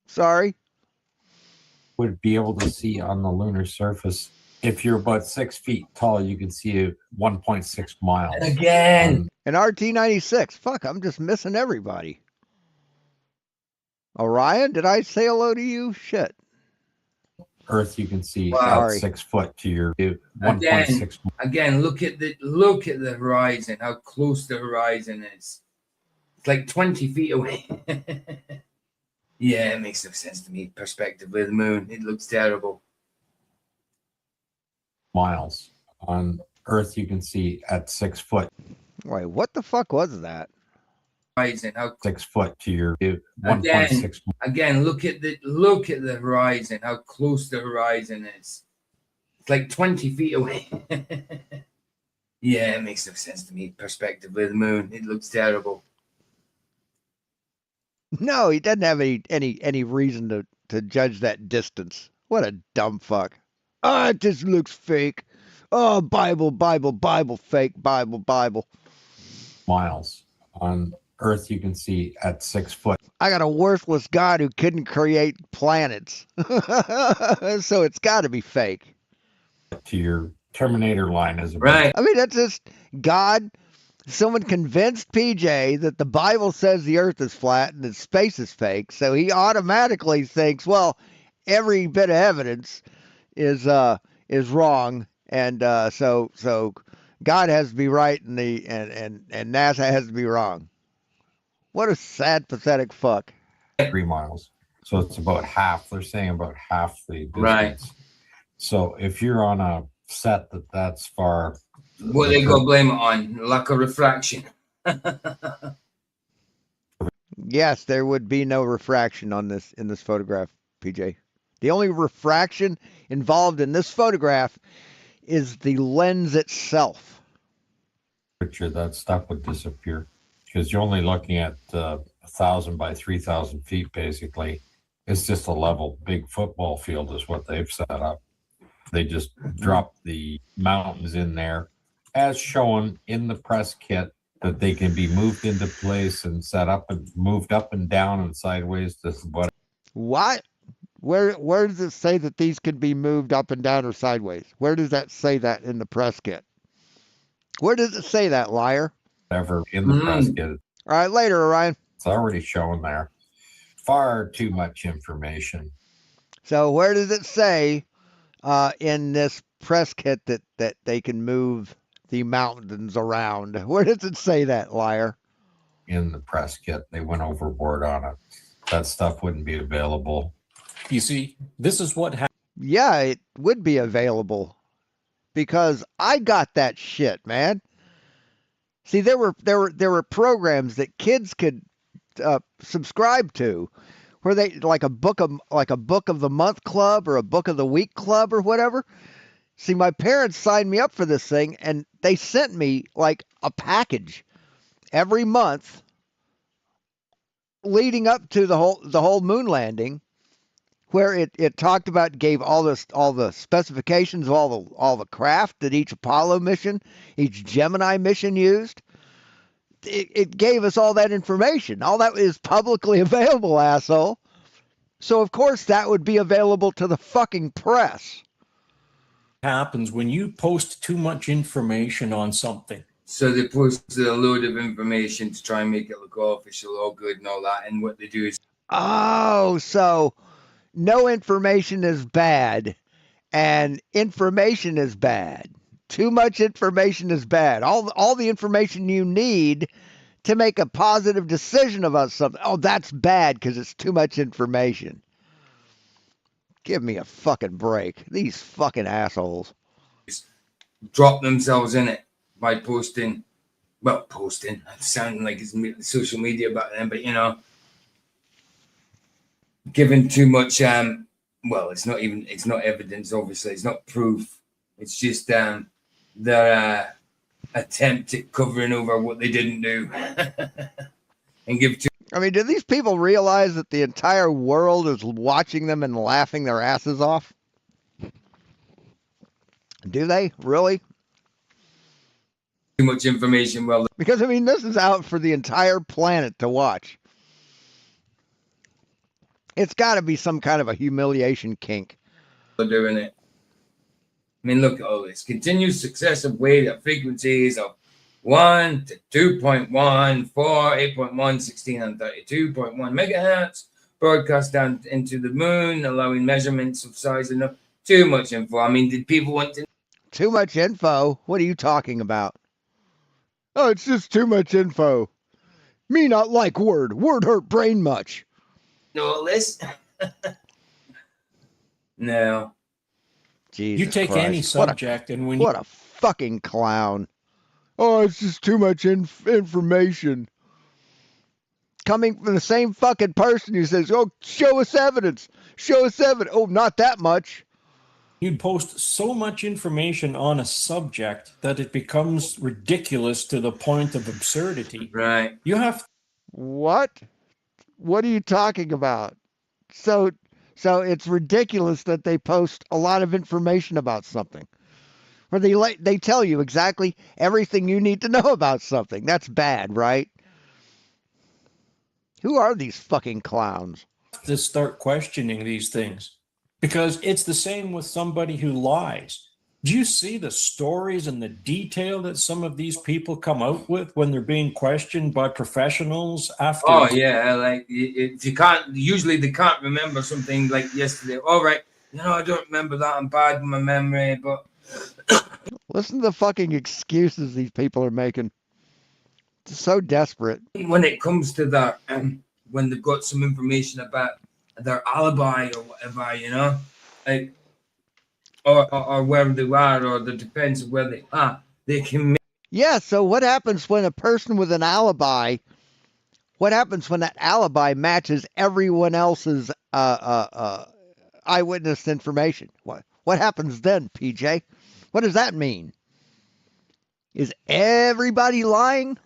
Sorry. would be able to see on the lunar surface. If you're about 6 feet tall, you can see 1.6 miles. Again. An RT-96. Fuck, I'm just missing everybody. Orion, did I say hello to you? Shit. Earth, you can see Wow. about Sorry. 6 foot to your Again. 1.6. Again, look at the horizon, how close the horizon is. It's like 20 feet away. Yeah, it makes no sense to me. Perspective of the moon, it looks terrible. miles. On Earth, you can see at 6 foot. Wait, what the fuck was that? Horizon, how 6 foot to your 1.6. again, look at the horizon, how close the horizon is. It's like 20 feet away. Yeah, it makes no sense to me. Perspective of the moon, it looks terrible. No, he doesn't have any reason to judge that distance. What a dumb fuck. Oh, it just looks fake. Oh, Bible, fake, Bible. miles. On Earth, you can see at 6 foot. I got a worthless God who couldn't create planets. So it's got to be fake. To your Terminator line is about Right. I mean, that's just God. Someone convinced PJ that the Bible says the earth is flat and that space is fake. So he automatically thinks, well, every bit of evidence is wrong. And so God has to be right and and NASA has to be wrong. What a sad, pathetic fuck. 3 miles. So it's about half. They're saying about half the distance. Right. So if you're on a set that's far, What they go blame it on? Lack of refraction. Yes, there would be no refraction in this photograph, PJ. The only refraction involved in this photograph is the lens itself. picture, that stuff would disappear because you're only looking at 1,000 by 3,000 feet. Basically, it's just a level big football field is what they've set up. They just drop the mountains in there, as shown in the press kit, that they can be moved into place and set up and moved up and down and sideways. This is what What? Where does it say that these can be moved up and down or sideways? Where does that say that in the press kit? Where does it say that, liar? ever in the press kit. All right, later, Orion. It's already shown there. Far too much information. So where does it say in this press kit that they can move the mountains around? Where does it say that, liar? In the press kit, they went overboard on it. That stuff wouldn't be available. You see, this is what happens. Yeah, it would be available because I got that shit, man. See, there were programs that kids could subscribe to, where they like a book of the month club or a book of the week club or whatever. See, my parents signed me up for this thing, and they sent me like a package every month leading up to the whole moon landing, where it talked about, gave all the specifications of all the craft that each Apollo mission, each Gemini mission used. It gave us all that information. All that is publicly available, asshole. So of course that would be available to the fucking press. Happens when you post too much information on something. So they posted a load of information to try and make it look all official, all good and all that. And what they do is Oh, so no information is bad and information is bad. Too much information is bad. All the information you need to make a positive decision about something. Oh, that's bad because it's too much information. Give me a fucking break. These fucking assholes. drop themselves in it by posting. Well, posting. I'm sounding like it's social media back then, but you know, giving too much. Well, it's not evidence. Obviously, it's not proof. It's just their attempt at covering over what they didn't do, and give too. I mean, do these people realize that the entire world is watching them and laughing their asses off? Do they really? Too much information. Well, Because, I mean, this is out for the entire planet to watch. It's got to be some kind of a humiliation kink. they're doing it. I mean, look at all this. Continuous successive wave at frequencies of 1 to 2.1, 4, 8.1, 16, and 32.1 megahertz. Broadcast down into the moon, allowing measurements of size enough. Too much info. I mean, did people want to Too much info? What are you talking about? Oh, it's just too much info. Me not like word. Word hurt brain much. know all this? No. Jesus You take Christ. any subject, and when you What a fucking clown. Oh, it's just too much information. Coming from the same fucking person who says, oh, show us evidence. Show us evidence. Oh, not that much. you'd post so much information on a subject that it becomes ridiculous to the point of absurdity. Right. You have What? What are you talking about? So it's ridiculous that they post a lot of information about something. Where they tell you exactly everything you need to know about something. That's bad, right? Who are these fucking clowns? to start questioning these things because it's the same with somebody who lies. Do you see the stories and the detail that some of these people come out with when they're being questioned by professionals after? Oh yeah, like if you can't, usually they can't remember something like yesterday. All right, I don't remember that. I'm bad with my memory, but Listen to the fucking excuses these people are making. It's so desperate. when it comes to that, when they've got some information about their alibi or whatever, like or where they are, or the depends of where they are, they can. Yeah, so what happens when a person with an alibi, what happens when that alibi matches everyone else's eyewitness information? What happens then, PJ? What does that mean? Is everybody lying?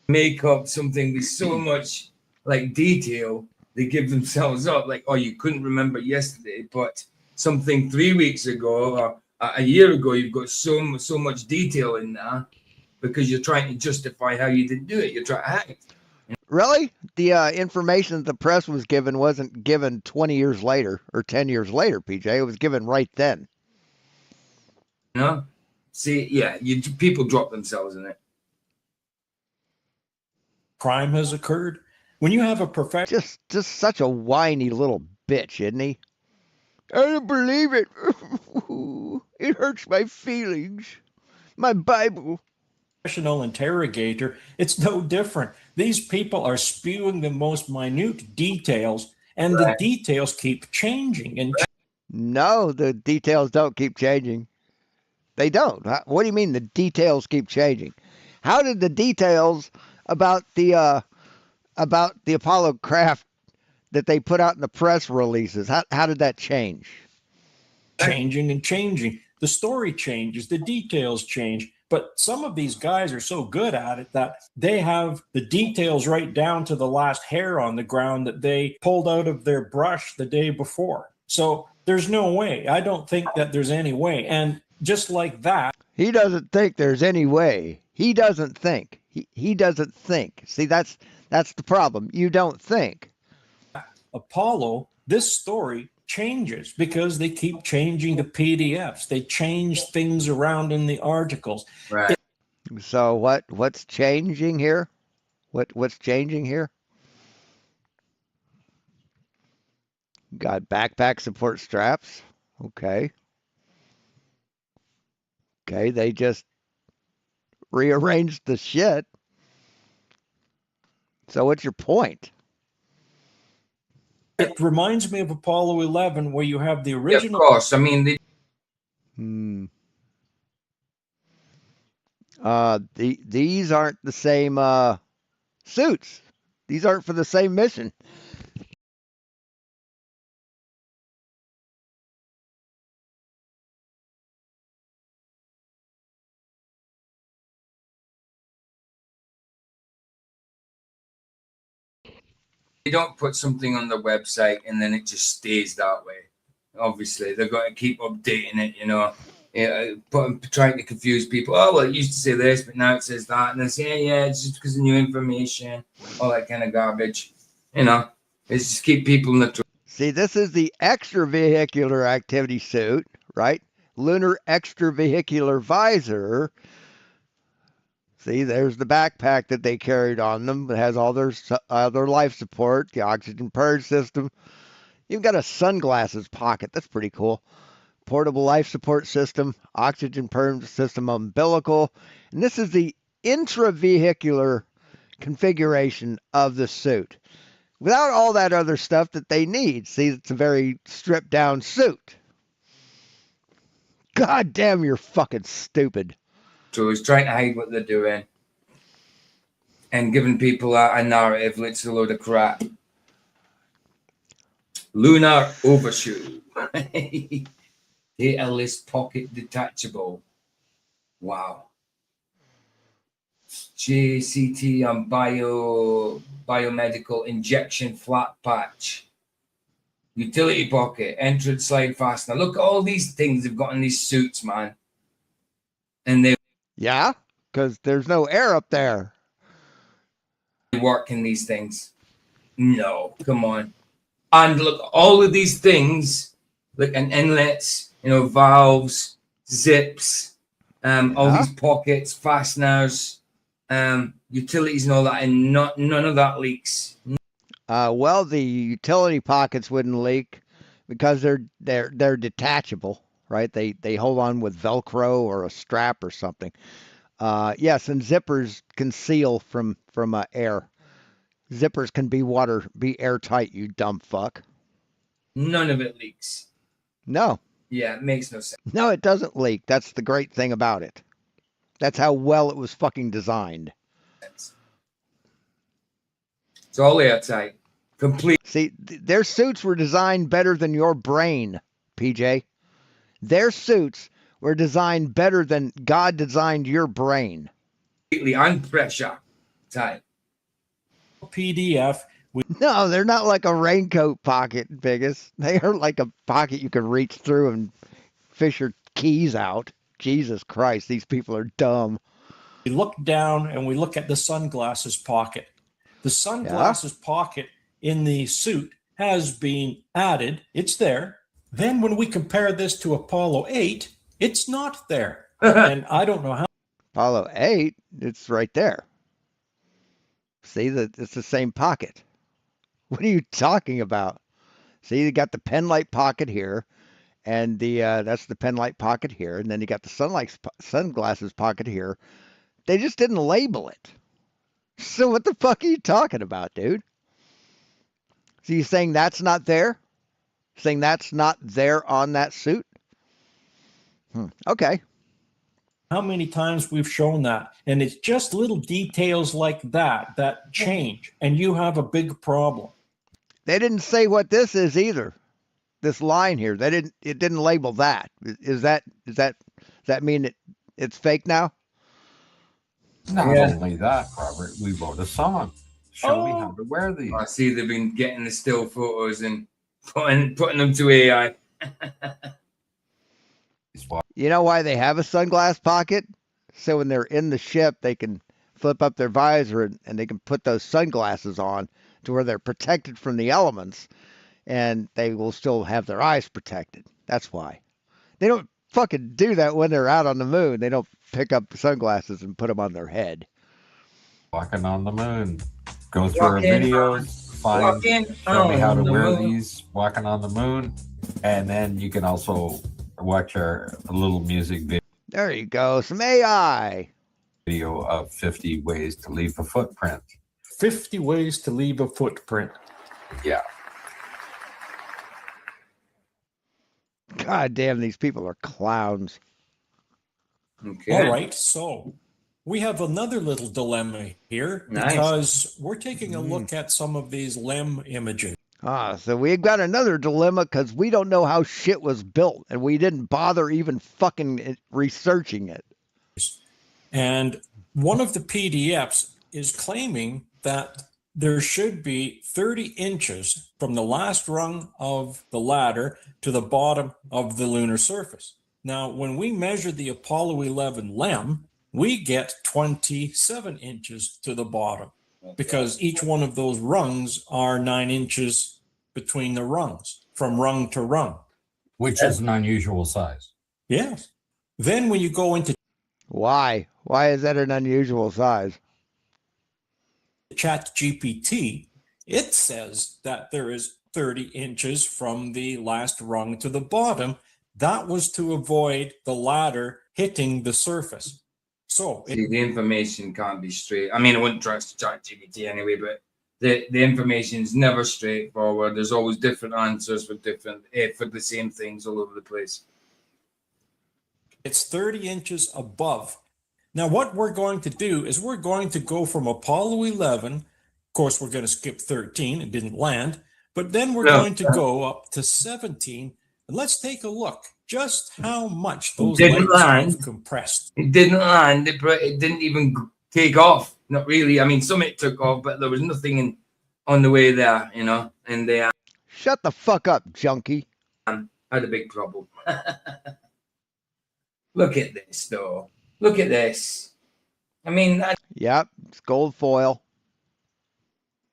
Make up something with so much like detail, they give themselves up. Like, oh, you couldn't remember yesterday, but something 3 weeks ago or a year ago, you've got so much detail in there because you're trying to justify how you didn't do it. You're trying to hack it. Really? The information that the press was given wasn't given 20 years later or 10 years later, PJ. It was given right then. See, yeah, people drop themselves in it. Crime has occurred. When you have a professional, Just such a whiny little bitch, isn't he? I don't believe it. It hurts my feelings. My Bible. interrogator, it's no different. These people are spewing the most minute details, and the details keep changing. And No, the details don't keep changing. They don't. What do you mean the details keep changing? How did the details about the Apollo craft that they put out in the press releases, how did that change? changing and changing. The story changes, the details change. But some of these guys are so good at it that they have the details right down to the last hair on the ground that they pulled out of their brush the day before. So there's no way. I don't think that there's any way. And just like that, He doesn't think there's any way. He doesn't think. He doesn't think. See, that's the problem. You don't think. Apollo this story changes because they keep changing the PDFs. They change things around in the articles. Right. So what's changing here? What's changing here? Got backpack support straps. Okay. Okay, they just rearranged the shit. So what's your point? It reminds me of Apollo 11, where you have the Yeah, of original. course. I mean, they These aren't the same suits. These aren't for the same mission. don't put something on the website and then it just stays that way. Obviously, they've got to keep updating it, you know. Yeah, trying to confuse people. Oh, well, it used to say this, but now it says that. And they say, yeah, it's just because of new information, all that kind of garbage. You know, it's just keep people in the truth. See, this is the extravehicular activity suit, right? Lunar extravehicular visor. See, there's the backpack that they carried on them. It has all their life support, the oxygen purge system. You've got a sunglasses pocket. That's pretty cool. Portable life support system, oxygen purge system umbilical. And this is the intravehicular configuration of the suit. Without all that other stuff that they need. See, it's a very stripped down suit. God damn, you're fucking stupid. So it's trying to hide what they're doing and giving people a narrative. It's a load of crap. Lunar overshoe. Data list pocket detachable. Wow. JCT on biomedical injection flat patch. Utility pocket, entrance slide fastener. Look at all these things they've got in these suits, man. And they Yeah, because there's no air up there. work in these things. No, come on. And look, all of these things, like an inlets, you know, valves, zips, all these pockets, fasteners, utilities and all that, and none of that leaks. Well, the utility pockets wouldn't leak because they're detachable, right? They hold on with Velcro or a strap or something. Yes, and zippers can seal from air. Zippers can be airtight, you dumb fuck. None of it leaks. No. Yeah, it makes no sense. No, it doesn't leak. That's the great thing about it. That's how well it was fucking designed. It's all airtight. Complete. See, their suits were designed better than your brain, PJ. Their suits were designed better than God designed your brain. Completely unpressure tight. PDF. No, they're not like a raincoat pocket, Biggest. They are like a pocket you can reach through and fish your keys out. Jesus Christ, these people are dumb. We look down and we look at the sunglasses pocket. The sunglasses pocket in the suit has been added. It's there. Then when we compare this to Apollo 8, it's not there. And I don't know how. Apollo 8, it's right there. See, that it's the same pocket. What are you talking about? See, you got the pen light pocket here, and that's the pen light pocket here, and then you got the sunglasses pocket here. They just didn't label it. So what the fuck are you talking about, dude? So you saying that's not there? Saying that's not there on that suit? Okay. How many times we've shown that, and it's just little details like that change, and you have a big problem. They didn't say what this is either. This line here, it didn't label that. Does that mean it's fake now? Not only that, Robert, we wrote a song. Show me how to wear these. I see they've been getting the still photos and putting them to AI. You know why they have a sunglass pocket? So when they're in the ship, they can flip up their visor and they can put those sunglasses on to where they're protected from the elements. and they will still have their eyes protected. That's why. They don't fucking do that when they're out on the moon. They don't pick up sunglasses and put them on their head. Walking on the moon. Go through our Walking videos, find, show me how to on the wear moon. these, walking on the moon. And then you can also watch our little music There you go. Some AI. video of 50 ways to leave a footprint. 50 ways to leave a footprint. Yeah. God damn, these people are clowns. Okay. All right, so we have another little dilemma here Nice. because we're taking a look at some of these LEM images. So we've got another dilemma because we don't know how shit was built, and we didn't bother even fucking researching it. And one of the PDFs is claiming that there should be 30 inches from the last rung of the ladder to the bottom of the lunar surface. Now, when we measure the Apollo 11 LEM, we get 27 inches to the bottom because each one of those rungs are 9 inches between the rungs, from rung to rung. Which is an unusual size. Yes. Then when you go into Why? Why is that an unusual size? ChatGPT, it says that there is 30 inches from the last rung to the bottom. That was to avoid the ladder hitting the surface. So See, the information can't be straight. I mean, I wouldn't trust ChatGPT anyway, but the information is never straightforward. There's always different answers for for the same things all over the place. it's 30 inches above. Now, what we're going to do is we're going to go from Apollo 11. Of course, we're going to skip 13. It didn't land. But then we're going to go up to 17. And let's take a look just how much those Didn't legs land. have compressed. It didn't land. It didn't even take off. Not really. I mean, some it took off, but there was nothing on the way there, you know. And they Shut the fuck up, junkie. had a big problem. Look at this, though. Look at this. I mean, Yep, it's gold foil.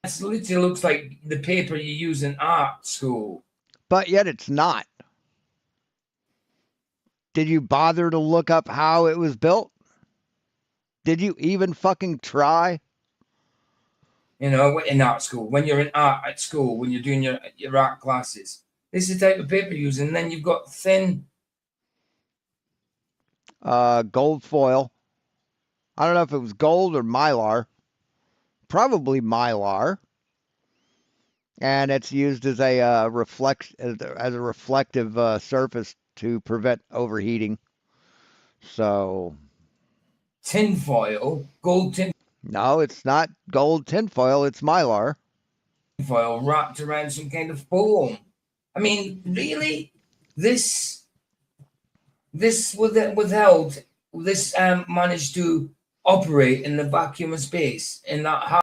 that literally looks like the paper you use in art school. But yet it's not. Did you bother to look up how it was built? Did you even fucking try? You know, in art school, when you're in art at school, when you're doing your art classes, this is the type of paper you use. And then you've got thin. Gold foil. I don't know if it was gold or mylar. Probably mylar. And it's used as a reflective surface to prevent overheating. So Tin foil, gold tin no, it's not gold tinfoil. It's mylar. foil wrapped around some kind of foam. I mean, really, this withheld. This managed to operate in the vacuum of space in that.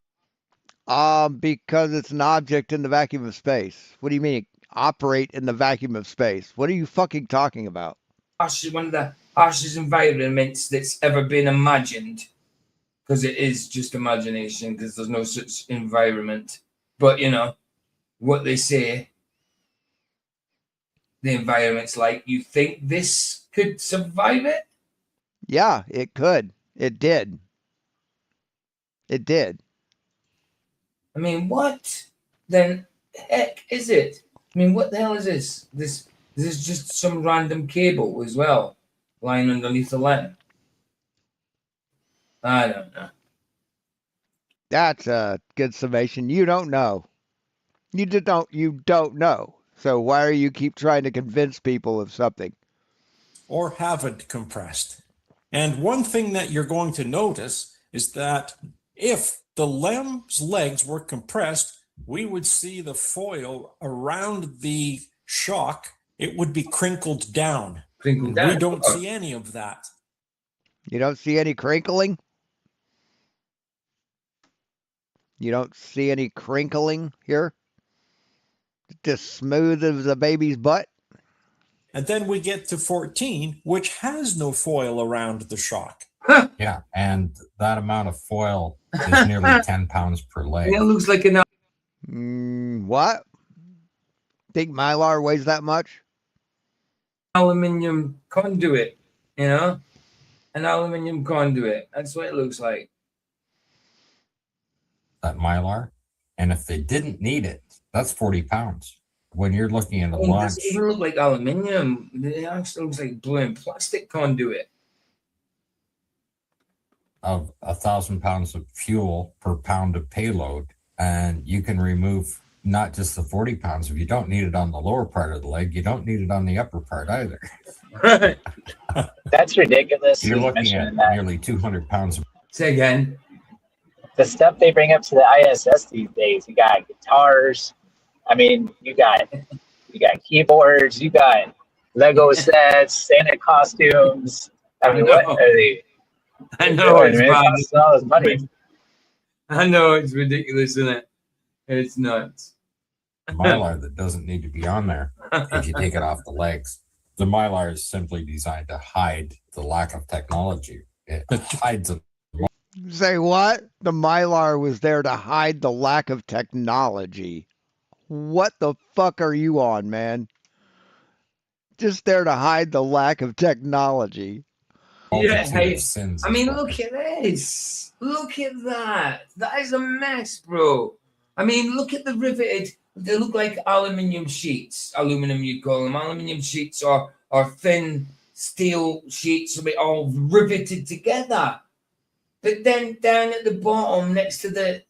Because it's an object in the vacuum of space. What do you mean operate in the vacuum of space? What are you fucking talking about? One of the harshest environments that's ever been imagined, because it is just imagination, because there's no such environment. But you know what they say, the environment's like. You think this could survive it? Yeah, it could. It did. It did. I mean, what then heck is it? I mean, what the hell is this? This is just some random cable as well, lying underneath the LEM. I don't know. That's a good summation. You don't know. You don't know. So why are you keep trying to convince people of something? Or haven't compressed. And one thing that you're going to notice is that if the LEM's legs were compressed, we would see the foil around the shock. It would be crinkled down. Crinkled down. We don't see any of that. You don't see any crinkling? You don't see any crinkling here? Just smooth as a baby's butt? And then we get to 14, which has no foil around the shock. Yeah, and that amount of foil is nearly 10 pounds per leg. It looks like an. What? Think Mylar weighs that much? Aluminium conduit, you know, an aluminium conduit. That's what it looks like. That Mylar. And if they didn't need it, that's 40 pounds. When you're looking at a It launch doesn't even look like aluminium. It actually looks like blue and plastic conduit. of 1,000 pounds of fuel per pound of payload, and you can remove not just the 40 pounds. If you don't need it on the lower part of the leg, you don't need it on the upper part either. Right. That's ridiculous. You're who's looking at mentioning that. nearly 200 pounds of Say again. The stuff they bring up to the ISS these days. You got guitars. I mean, you got keyboards. You got Lego sets, Santa costumes. I mean, what are they? I know doing, it's man? bad. Costing all this money. I know it's ridiculous, isn't it? It's nuts. Mylar that doesn't need to be on there if you take it off the legs. The Mylar is simply designed to hide the lack of technology. It hides it. Say what? The Mylar was there to hide the lack of technology. What the fuck are you on, man? Just there to hide the lack of technology. Yeah, multitude hey, of sins. I mean, look at this. Look at that. That is a mess, bro. I mean, look at the riveted. They look like aluminium sheets. Aluminum, you'd call them. Aluminium sheets or thin steel sheets, of it all riveted together. But then down at the bottom, next to the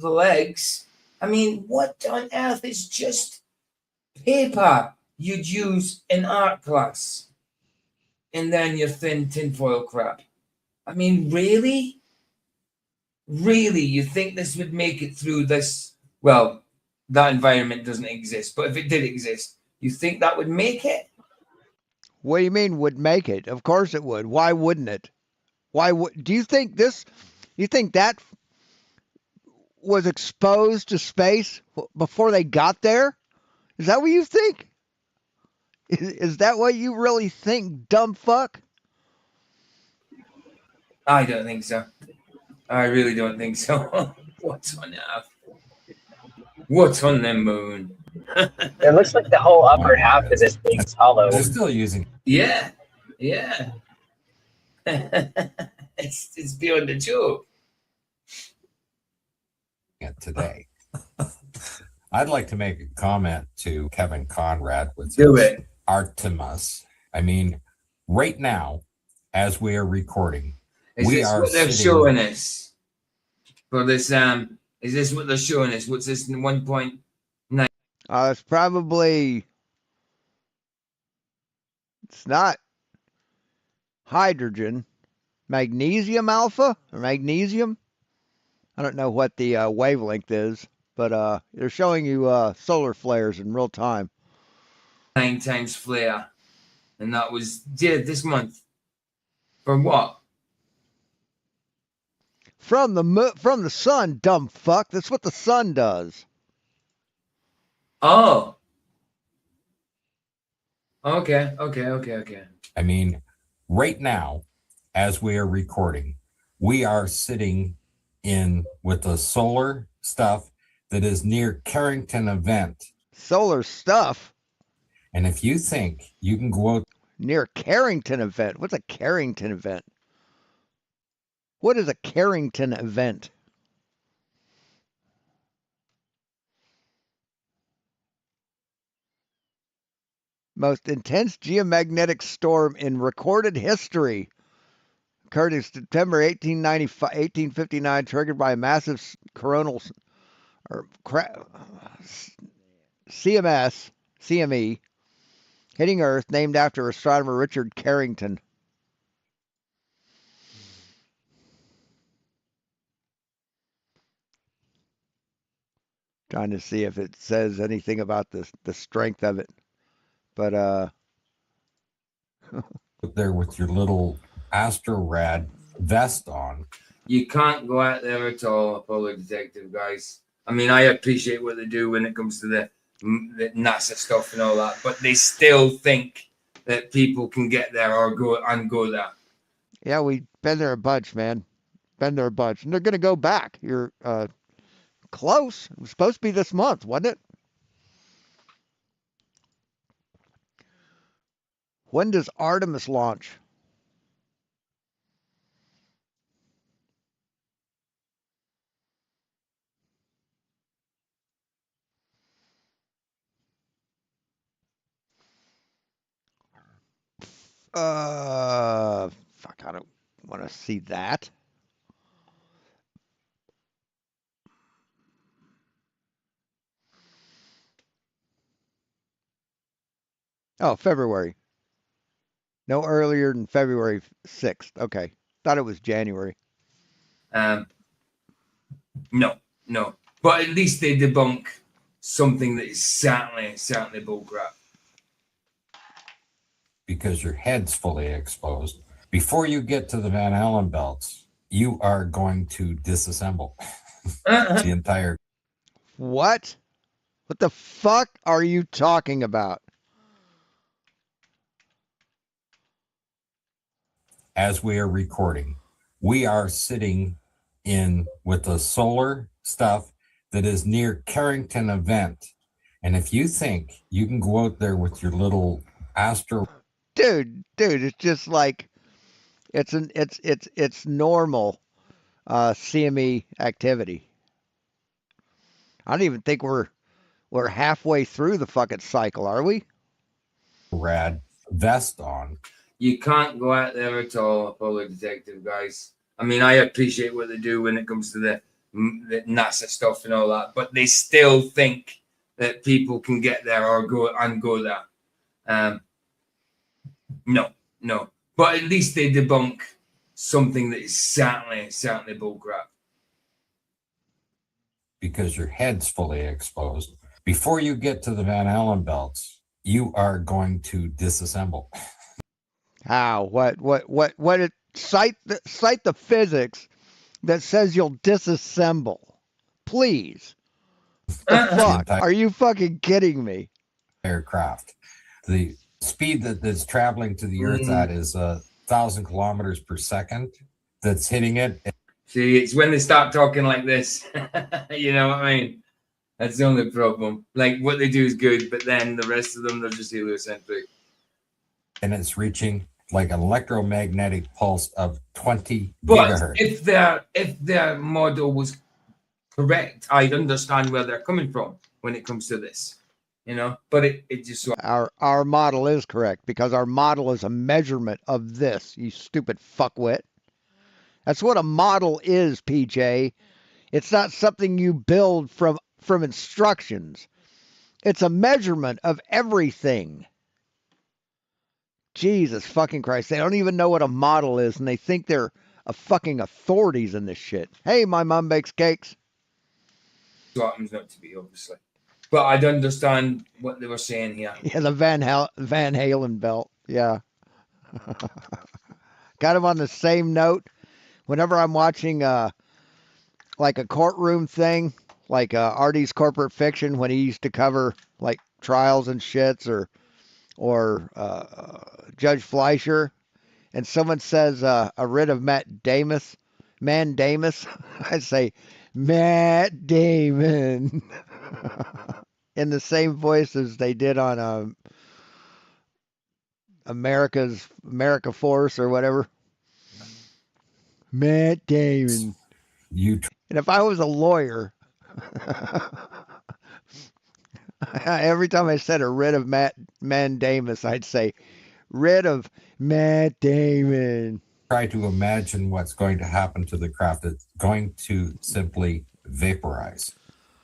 legs, I mean, what on earth is just paper you'd use in art class? And then your thin tinfoil crap. I mean, really? Really, you think this would make it through this? Well, that environment doesn't exist, but if it did exist, you think that would make it? What do you mean would make it? Of course it would. Why wouldn't it? Why would? Do you think this? You think that was exposed to space before they got there? Is that what you think? Is that what you really think, dumb fuck? I don't think so. I really don't think so. What's on Earth? What's on the moon? It looks like the whole upper half of this thing is hollow. They're still using Yeah, yeah. It's beyond a joke. it today. I'd like to make a comment to Kevin Conrad with Do his it. Artemis. I mean, right now, as we are recording, Is we this are what they're sitting- showing us for this? Is this what they're showing us? What's this in 1.9? It's probably. It's not hydrogen. Magnesium alpha or magnesium? I don't know what the wavelength is, but they're showing you solar flares in real time. 9 times flare, and that was this month. For what? From the sun, dumb fuck. That's what the sun does. Oh. Okay. I mean, right now, as we are recording, we are sitting in with the solar stuff that is near Carrington Event. Solar stuff And if you think you can go out near Carrington event. What's a Carrington event? What is a Carrington event? Most intense geomagnetic storm in recorded history. Occurred in September 1859, triggered by a massive coronal or CME, hitting Earth, named after astronomer Richard Carrington. Trying to see if it says anything about the strength of it, but there with your little Astrorad vest on. You can't go out there at all, Apollo Detective guys. I mean, I appreciate what they do when it comes to the NASA stuff and all that, but they still think that people can get there or go there. yeah, we've been there a bunch, man. Been there a bunch, and they're gonna go back. You're close. It was supposed to be this month, wasn't it? When does Artemis launch? Fuck, I don't want to see that. Oh, February. No earlier than February 6th. Okay. Thought it was January. No. But at least they debunk something that is certainly bullcrap. Because your head's fully exposed. Before you get to the Van Allen belts, you are going to disassemble the entire. What? What the fuck are you talking about? As we are recording, we are sitting in with the solar stuff that is near Carrington event. And if you think you can go out there with your little astro, Dude, it's just like it's normal CME activity. I don't even think we're halfway through the fucking cycle, are we? rad vest on, You can't go out there at all, Apollo Detective guys. I mean, I appreciate what they do when it comes to the NASA stuff and all that, but they still think that people can get there or go there. No. But at least they debunk something that is certainly bullcrap. because your head's fully exposed. Before you get to the Van Allen belts, you are going to disassemble. How? What? Cite the physics that says you'll disassemble, please. The fuck? Are you fucking kidding me? Aircraft. The speed that's traveling to the Earth at is 1,000 kilometers per second. That's hitting it. See, it's when they start talking like this. You know what I mean? That's the only problem. Like, what they do is good, but then the rest of them, they're just heliocentric. And it's reaching like an electromagnetic pulse of 20 But gigahertz. if their model was correct, I'd understand where they're coming from when it comes to this. You know, but it just our model is correct because our model is a measurement of this, you stupid fuckwit. That's what a model is, PJ. It's not something you build from instructions. It's a measurement of everything. Jesus fucking Christ. They don't even know what a model is, and they think they're fucking authorities in this shit. Hey, my mom bakes cakes. happens not to be, obviously. But I'd understand what they were saying here. Yeah, the Van Halen belt. Yeah. Got him on the same note. Whenever I'm watching like a courtroom thing, like Artie's Corporate Fiction, when he used to cover like trials and shits, or Judge Fleischer, and someone says a writ of mandamus, I say Matt Damon in the same voice as they did on America Force or whatever. Matt Damon. And if I was a lawyer, every time I said a writ of mandamus, I'd say writ of Matt Damon. Try to imagine what's going to happen to the craft. It's going to simply vaporize.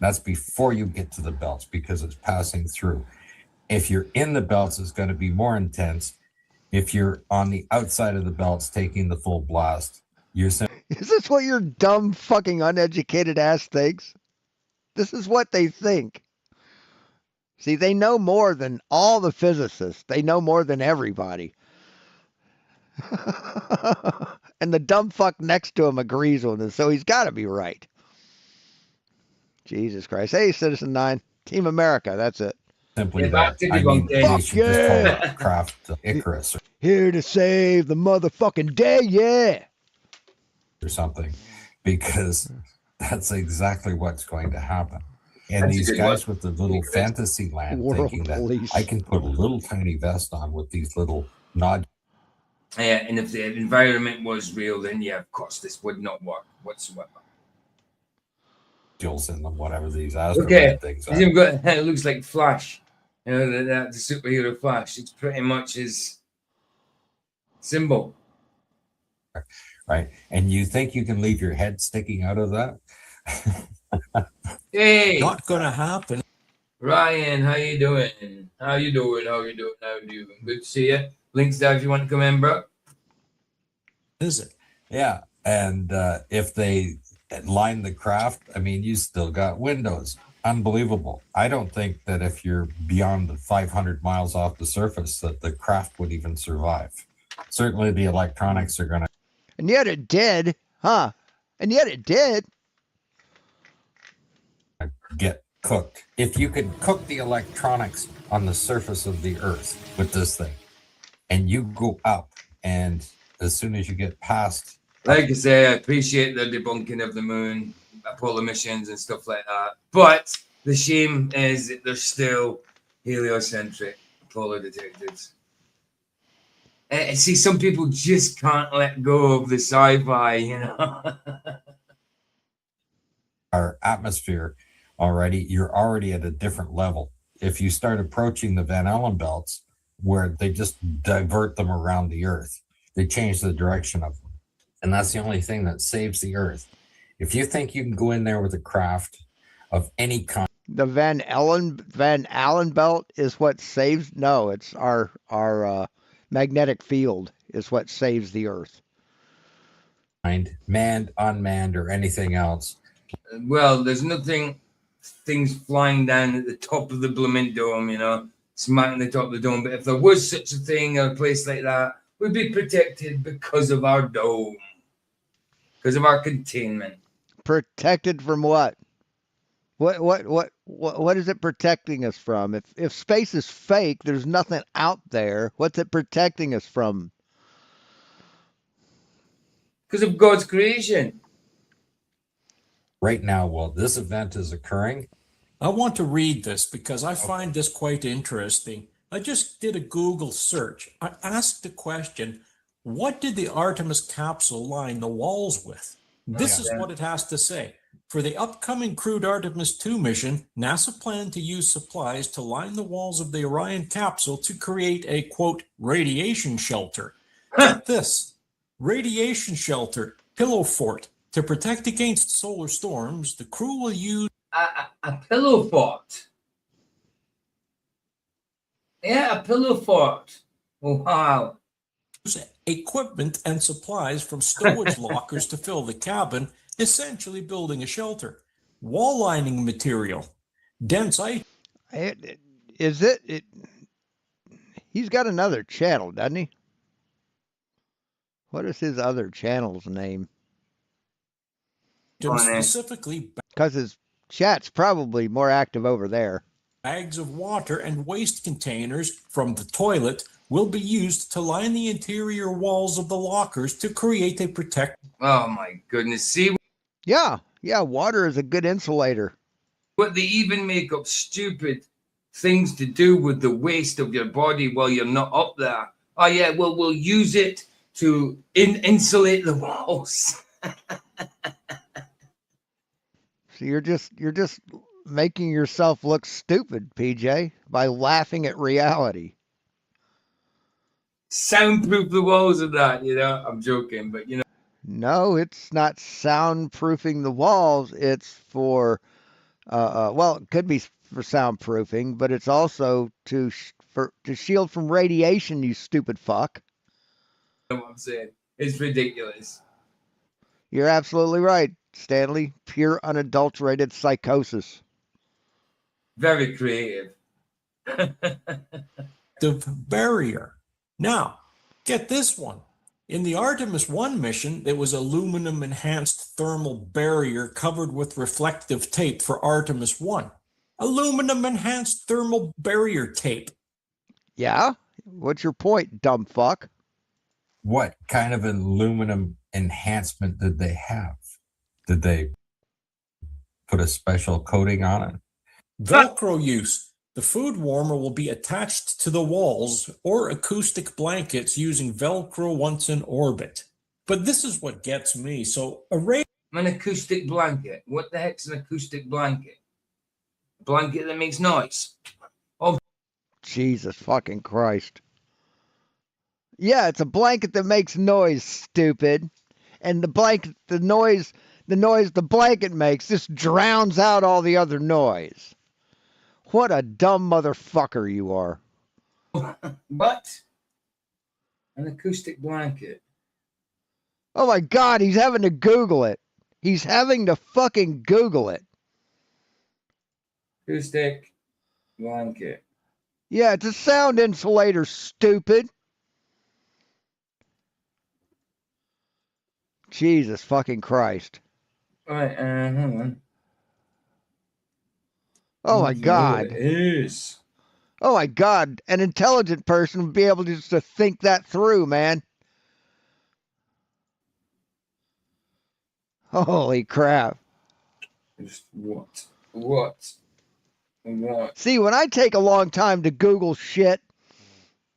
That's before you get to the belts because it's passing through. If you're in the belts, it's going to be more intense. If you're on the outside of the belts taking the full blast, is this what your dumb fucking uneducated ass thinks? This is what they think. See, they know more than all the physicists. They know more than everybody. And the dumb fuck next to him agrees with him, so he's got to be right. Jesus Christ. Hey, Citizen 9. Team America, that's it. Simply that. I mean, fuck yeah! Craft Icarus here to save the motherfucking day, yeah! Or something, because that's exactly what's going to happen. And that's these guys with the little fantasy land World thinking that police. I can put a little tiny vest on with these little Nod. And if the environment was real, then yeah, of course, this would not work whatsoever. Jules in them, whatever these Okay, asteroid things you've are. got it looks like Flash. You know that the superhero Flash. It's pretty much his symbol. Right. And you think you can leave your head sticking out of that? Hey, Not going to happen. Ryan, how you doing? How you doing? How you doing? How you doing? Good to see you. Links down if you want to come in, bro. Is it? Yeah. And if they line the craft, I mean, you still got windows. Unbelievable. I don't think that if you're beyond the 500 miles off the surface that the craft would even survive. Certainly the electronics are going to. And yet it did, huh? And yet it did. Get cooked. If you could cook the electronics on the surface of the earth with this thing, and you go up, and as soon as you get past, Like I say, I appreciate the debunking of the moon, Apollo missions, and stuff like that. But the shame is that they're still heliocentric Apollo detectives. See, some people just can't let go of the sci-fi, you know. our atmosphere already, you're already at a different level. If you start approaching the Van Allen belts, where they just divert them around the earth, they change the direction of them. And that's the only thing that saves the earth. If you think you can go in there with a craft of any kind, The Van Allen belt is what saves. No, it's our magnetic field is what saves the Earth. manned, unmanned, or anything else, Well, there's nothing, things flying down at the top of the blooming dome, you know, smacking the top of the dome. But if there was such a thing, a place like that, we'd be protected because of our dome, because of our containment. Protected from what? What is it protecting us from? If space is fake, there's nothing out there. What's it protecting us from? Because of God's creation. right now, while this event is occurring, I want to read this because I find this quite interesting. I just did a Google search. I asked the question, what did the Artemis capsule line the walls with? This is what it has to say. For the upcoming crewed Artemis 2 mission, NASA planned to use supplies to line the walls of the Orion capsule to create a, quote, radiation shelter. Get this, radiation shelter, pillow fort. To protect against solar storms, the crew will use A pillow fort. Yeah, a pillow fort. Wow. equipment and supplies from stowage lockers to fill the cabin, essentially building a shelter. Wall lining material, dense ice. He's got another channel, doesn't he? What is his other channel's name? Specifically, Because his chat's probably more active over there. bags of water and waste containers from the toilet will be used to line the interior walls of the lockers to create a protect. Oh my goodness. See Yeah, water is a good insulator. what they even make up stupid things to do with the waste of your body while you're not up there. Oh yeah, well we'll use it to insulate the walls. So you're just making yourself look stupid, PJ, by laughing at reality. Soundproof the walls of that, you know. I'm joking, but you know. No, it's not soundproofing the walls. It's for, well, it could be for soundproofing, but it's also to shield from radiation. You stupid fuck. What I'm saying. It's ridiculous. You're absolutely right, Stanley. Pure unadulterated psychosis. Very creative. The barrier. Now, get this one. In the Artemis 1 mission, there was aluminum enhanced thermal barrier covered with reflective tape for Artemis 1. Aluminum enhanced thermal barrier tape. Yeah? What's your point, dumb fuck? what kind of aluminum enhancement did they have? Did they put a special coating on it? Velcro use. The food warmer will be attached to the walls or acoustic blankets using Velcro once in orbit. But this is what gets me. So An acoustic blanket. What the heck's an acoustic blanket? A blanket that makes noise. Jesus fucking Christ. Yeah, it's a blanket that makes noise, stupid. And the noise the blanket makes just drowns out all the other noise. What a dumb motherfucker you are. What? An acoustic blanket. Oh my God, he's having to Google it. He's having to fucking Google it. Acoustic blanket. Yeah, it's a sound insulator, stupid. Jesus fucking Christ. All right, hang on. Oh my You know what God. it is. Oh my God. An intelligent person would be able just to think that through, man. Holy crap. Just what? See, when I take a long time to Google shit,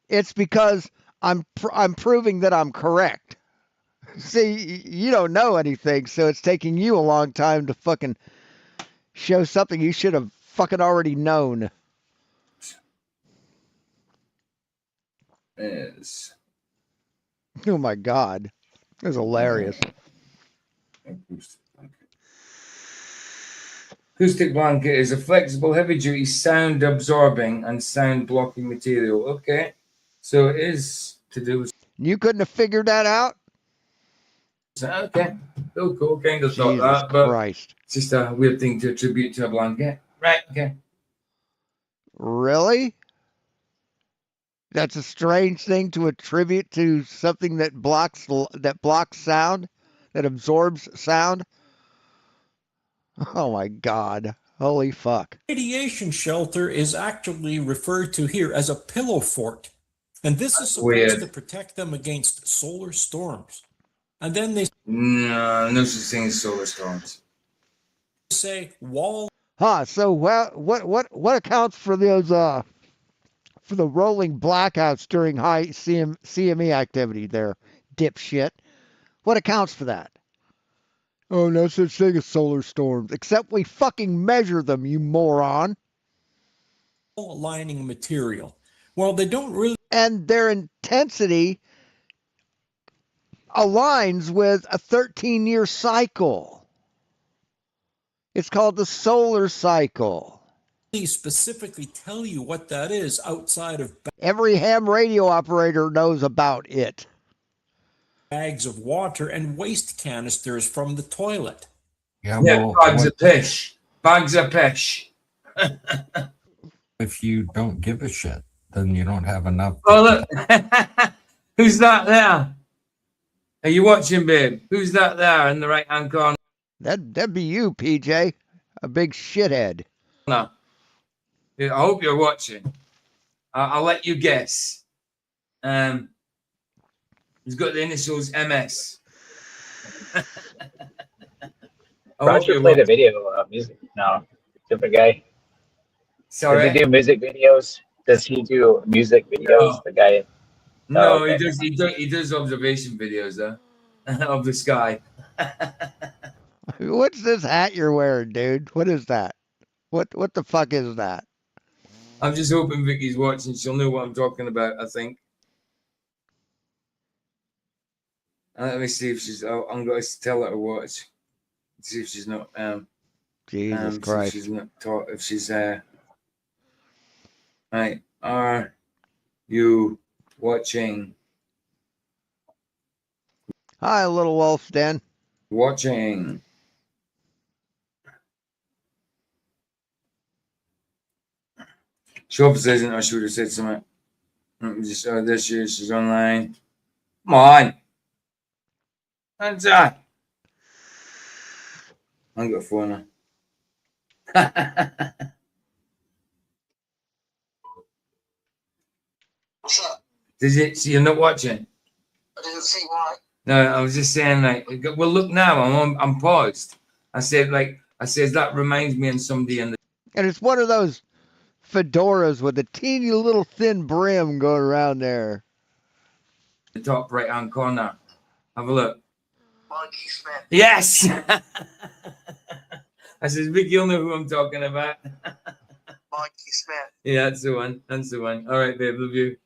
it's because I'm proving that I'm correct. See, you don't know anything, so it's taking you a long time to fucking show something you should have fucking already known. Is Oh my God. It was hilarious. acoustic blanket is a flexible, heavy-duty, sound-absorbing and sound-blocking material. Okay, so it is to do with. You couldn't have figured that out? Okay, cool. Kind of thought Jesus that, but Christ. it's just a weird thing to attribute to a blanket. Right? Okay. Really? That's a strange thing to attribute to something that blocks sound, that absorbs sound. Oh my God. Holy fuck. radiation shelter is actually referred to here as a pillow fort. And this is supposed Weird. to protect them against solar storms. And then they No such thing as solar storms. say wall Huh, so what accounts for those for the rolling blackouts during high CME activity there, dipshit? What accounts for that? Oh, no such thing as solar storms, except we fucking measure them, you moron. lining material. Well, they don't really And their intensity aligns with a 13-year cycle. It's called the solar cycle. specifically tell you what that is outside of Every ham radio operator knows about it. bags of water and waste canisters from the toilet. Yeah, Yeah, well, bags what of fish. Bags of fish. if you don't give a shit? Then you don't have enough. Oh, look. Who's that there? Are you watching, babe? Who's that there in the right-hand corner? That'd be you, PJ. A big shithead. I hope you're watching. I'll let you guess. He's got the initials MS. Roger played a video of music. No, different guy. Sorry. Does he do music videos? Does he do music videos? No. The guy. No, Oh, okay. he does observation videos though of the sky. What's this hat you're wearing, dude? What is that? What the fuck is that? I'm just hoping Vicky's watching. She'll know what I'm talking about, I think. Let me see if she's. I'm going to tell her to watch. See if she's not. Jesus If Christ. she's not taught. If she's right. Are you watching? Hi, little wolf den. Watching. She obviously isn't. I should have said something. Let me just. There she is. She's online. Come on. Hands up. I got a phone now. What's up? Did you see? You're not watching. I didn't see why. No, I was just saying. Like, well, look now. I'm paused. I said that reminds me of somebody in the. And it's one of those fedoras with a teeny little thin brim going around there. The top right hand corner. Have a look. Monkey Smith. Yes. I says, Vic, you'll know who I'm talking about. Monkey Smith. Yeah, that's the one. That's the one. All right, babe. Love you.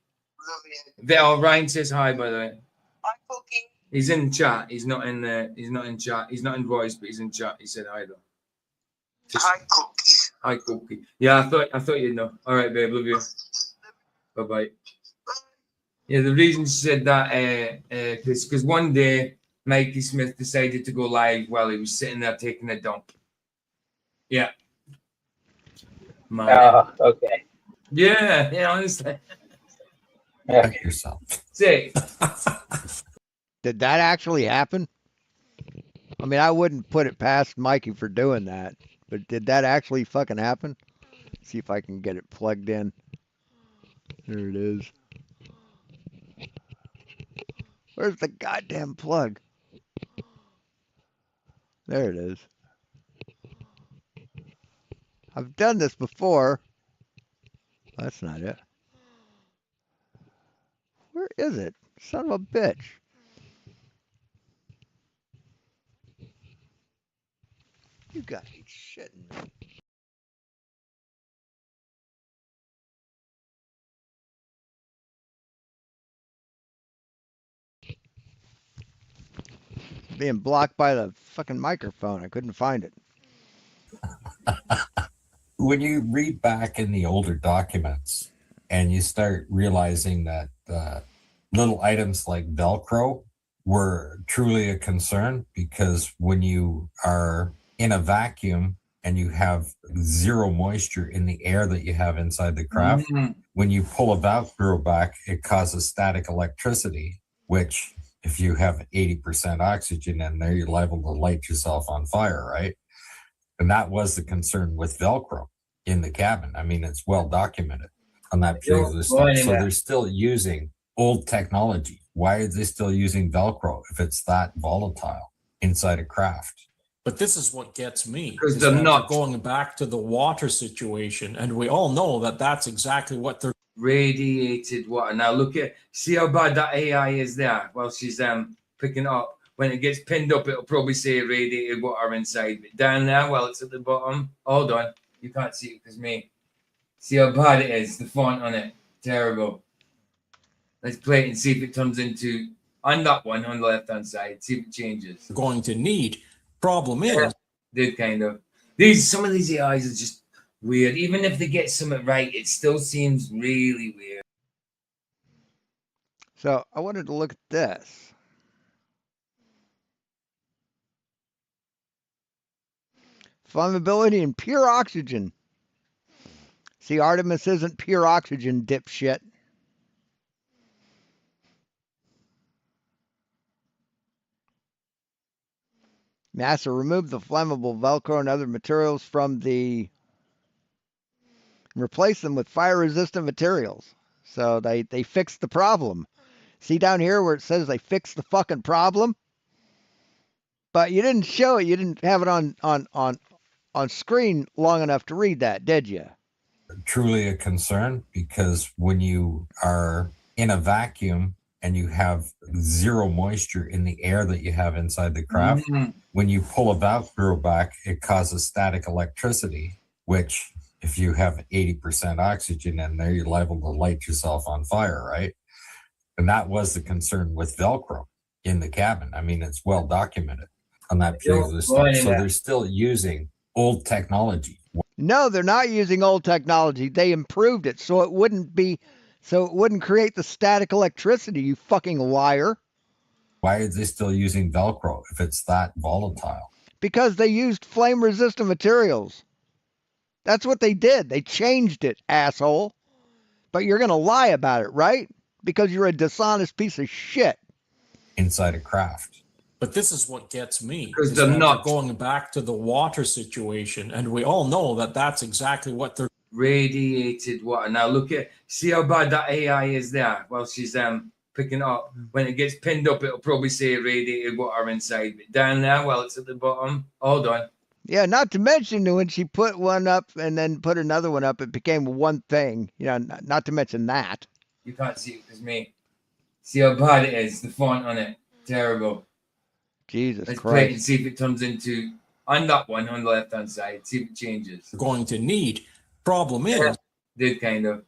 Love you. Oh, Ryan says hi, by the way. Hi, Cookie. He's in chat. He's not in chat. He's not in voice, but he's in chat. He said hi though. Hi, Cookie. Hi, Cookie. Yeah, I thought you'd know. All right, babe. Love you. Bye bye. Yeah, the reason she said that, because one day Mikey Smith decided to go live while he was sitting there taking a dump. Yeah. Man. Oh, okay. Yeah, honestly. Check yourself. See, Did that actually happen? I mean, I wouldn't put it past Mikey for doing that, but did that actually fucking happen? See if I can get it plugged in. There it is. Where's the goddamn plug? There it is. I've done this before. That's not it. Where is it? Son of a bitch. You gotta be shitting me. Being blocked by the fucking microphone. I couldn't find it. When you read back in the older documents and you start realizing that little items like Velcro were truly a concern, because when you are in a vacuum and you have zero moisture in the air that you have inside the craft, when you pull a Velcro back, it causes static electricity, which if you have 80% oxygen in there, you're liable to light yourself on fire, right? And that was the concern with Velcro in the cabin. I mean, it's well documented on that particular stuff. So they're still using old technology. Why are they still using Velcro if it's that volatile inside a craft? But this is what gets me. Because is they're that not going back to the water situation, and we all know that that's exactly what they're radiated water. Now look at, see how bad that AI is there while she's picking it up. When it gets pinned up, it'll probably say radiated water inside. But down there, well, it's at the bottom. Hold on, you can't see it because me. See how bad it is. The font on it, terrible. Let's play it and see if it turns into on that one on the left hand side. See if it changes. going to need. Problem is, Did kind of. Some of these AIs are just weird. Even if they get something right, it still seems really weird. So I wanted to look at this. Flammability and pure oxygen. See, Artemis isn't pure oxygen, dipshit. NASA removed the flammable Velcro and other materials from the and replaced them with fire-resistant materials. So they fixed the problem. See down here where it says they fixed the fucking problem? But you didn't show it. You didn't have it on screen long enough to read that, did you? Truly a concern, because when you are in a vacuum and you have zero moisture in the air that you have inside the craft, when you pull a Velcro back, it causes static electricity, which if you have 80% oxygen in there, you're liable to light yourself on fire, right? And that was the concern with Velcro in the cabin. I mean, it's well documented on that particular stuff. So they're still using old technology. No, they're not using old technology. They improved it so it wouldn't create the static electricity, you fucking liar. Why are they still using Velcro if it's that volatile? Because they used flame-resistant materials. That's what they did. They changed it, asshole. But you're going to lie about it, right? Because you're a dishonest piece of shit. Inside a craft. But this is what gets me. Because they're not going back to the water situation, and we all know that that's exactly what they're radiated water. Now look at, see how bad that AI is there while she's picking it up. When it gets pinned up, it'll probably say radiated water inside. But down there, well, it's at the bottom. Hold on, Yeah, not to mention that when she put one up and then put another one up, it became one thing. You know, not to mention that. You can't see it because me. See how bad it is. The font on it, terrible. Jesus Let's play it and Christ. see if it turns into on that one on the left hand side. See if it changes. Going to need. Problem is, Did kind of.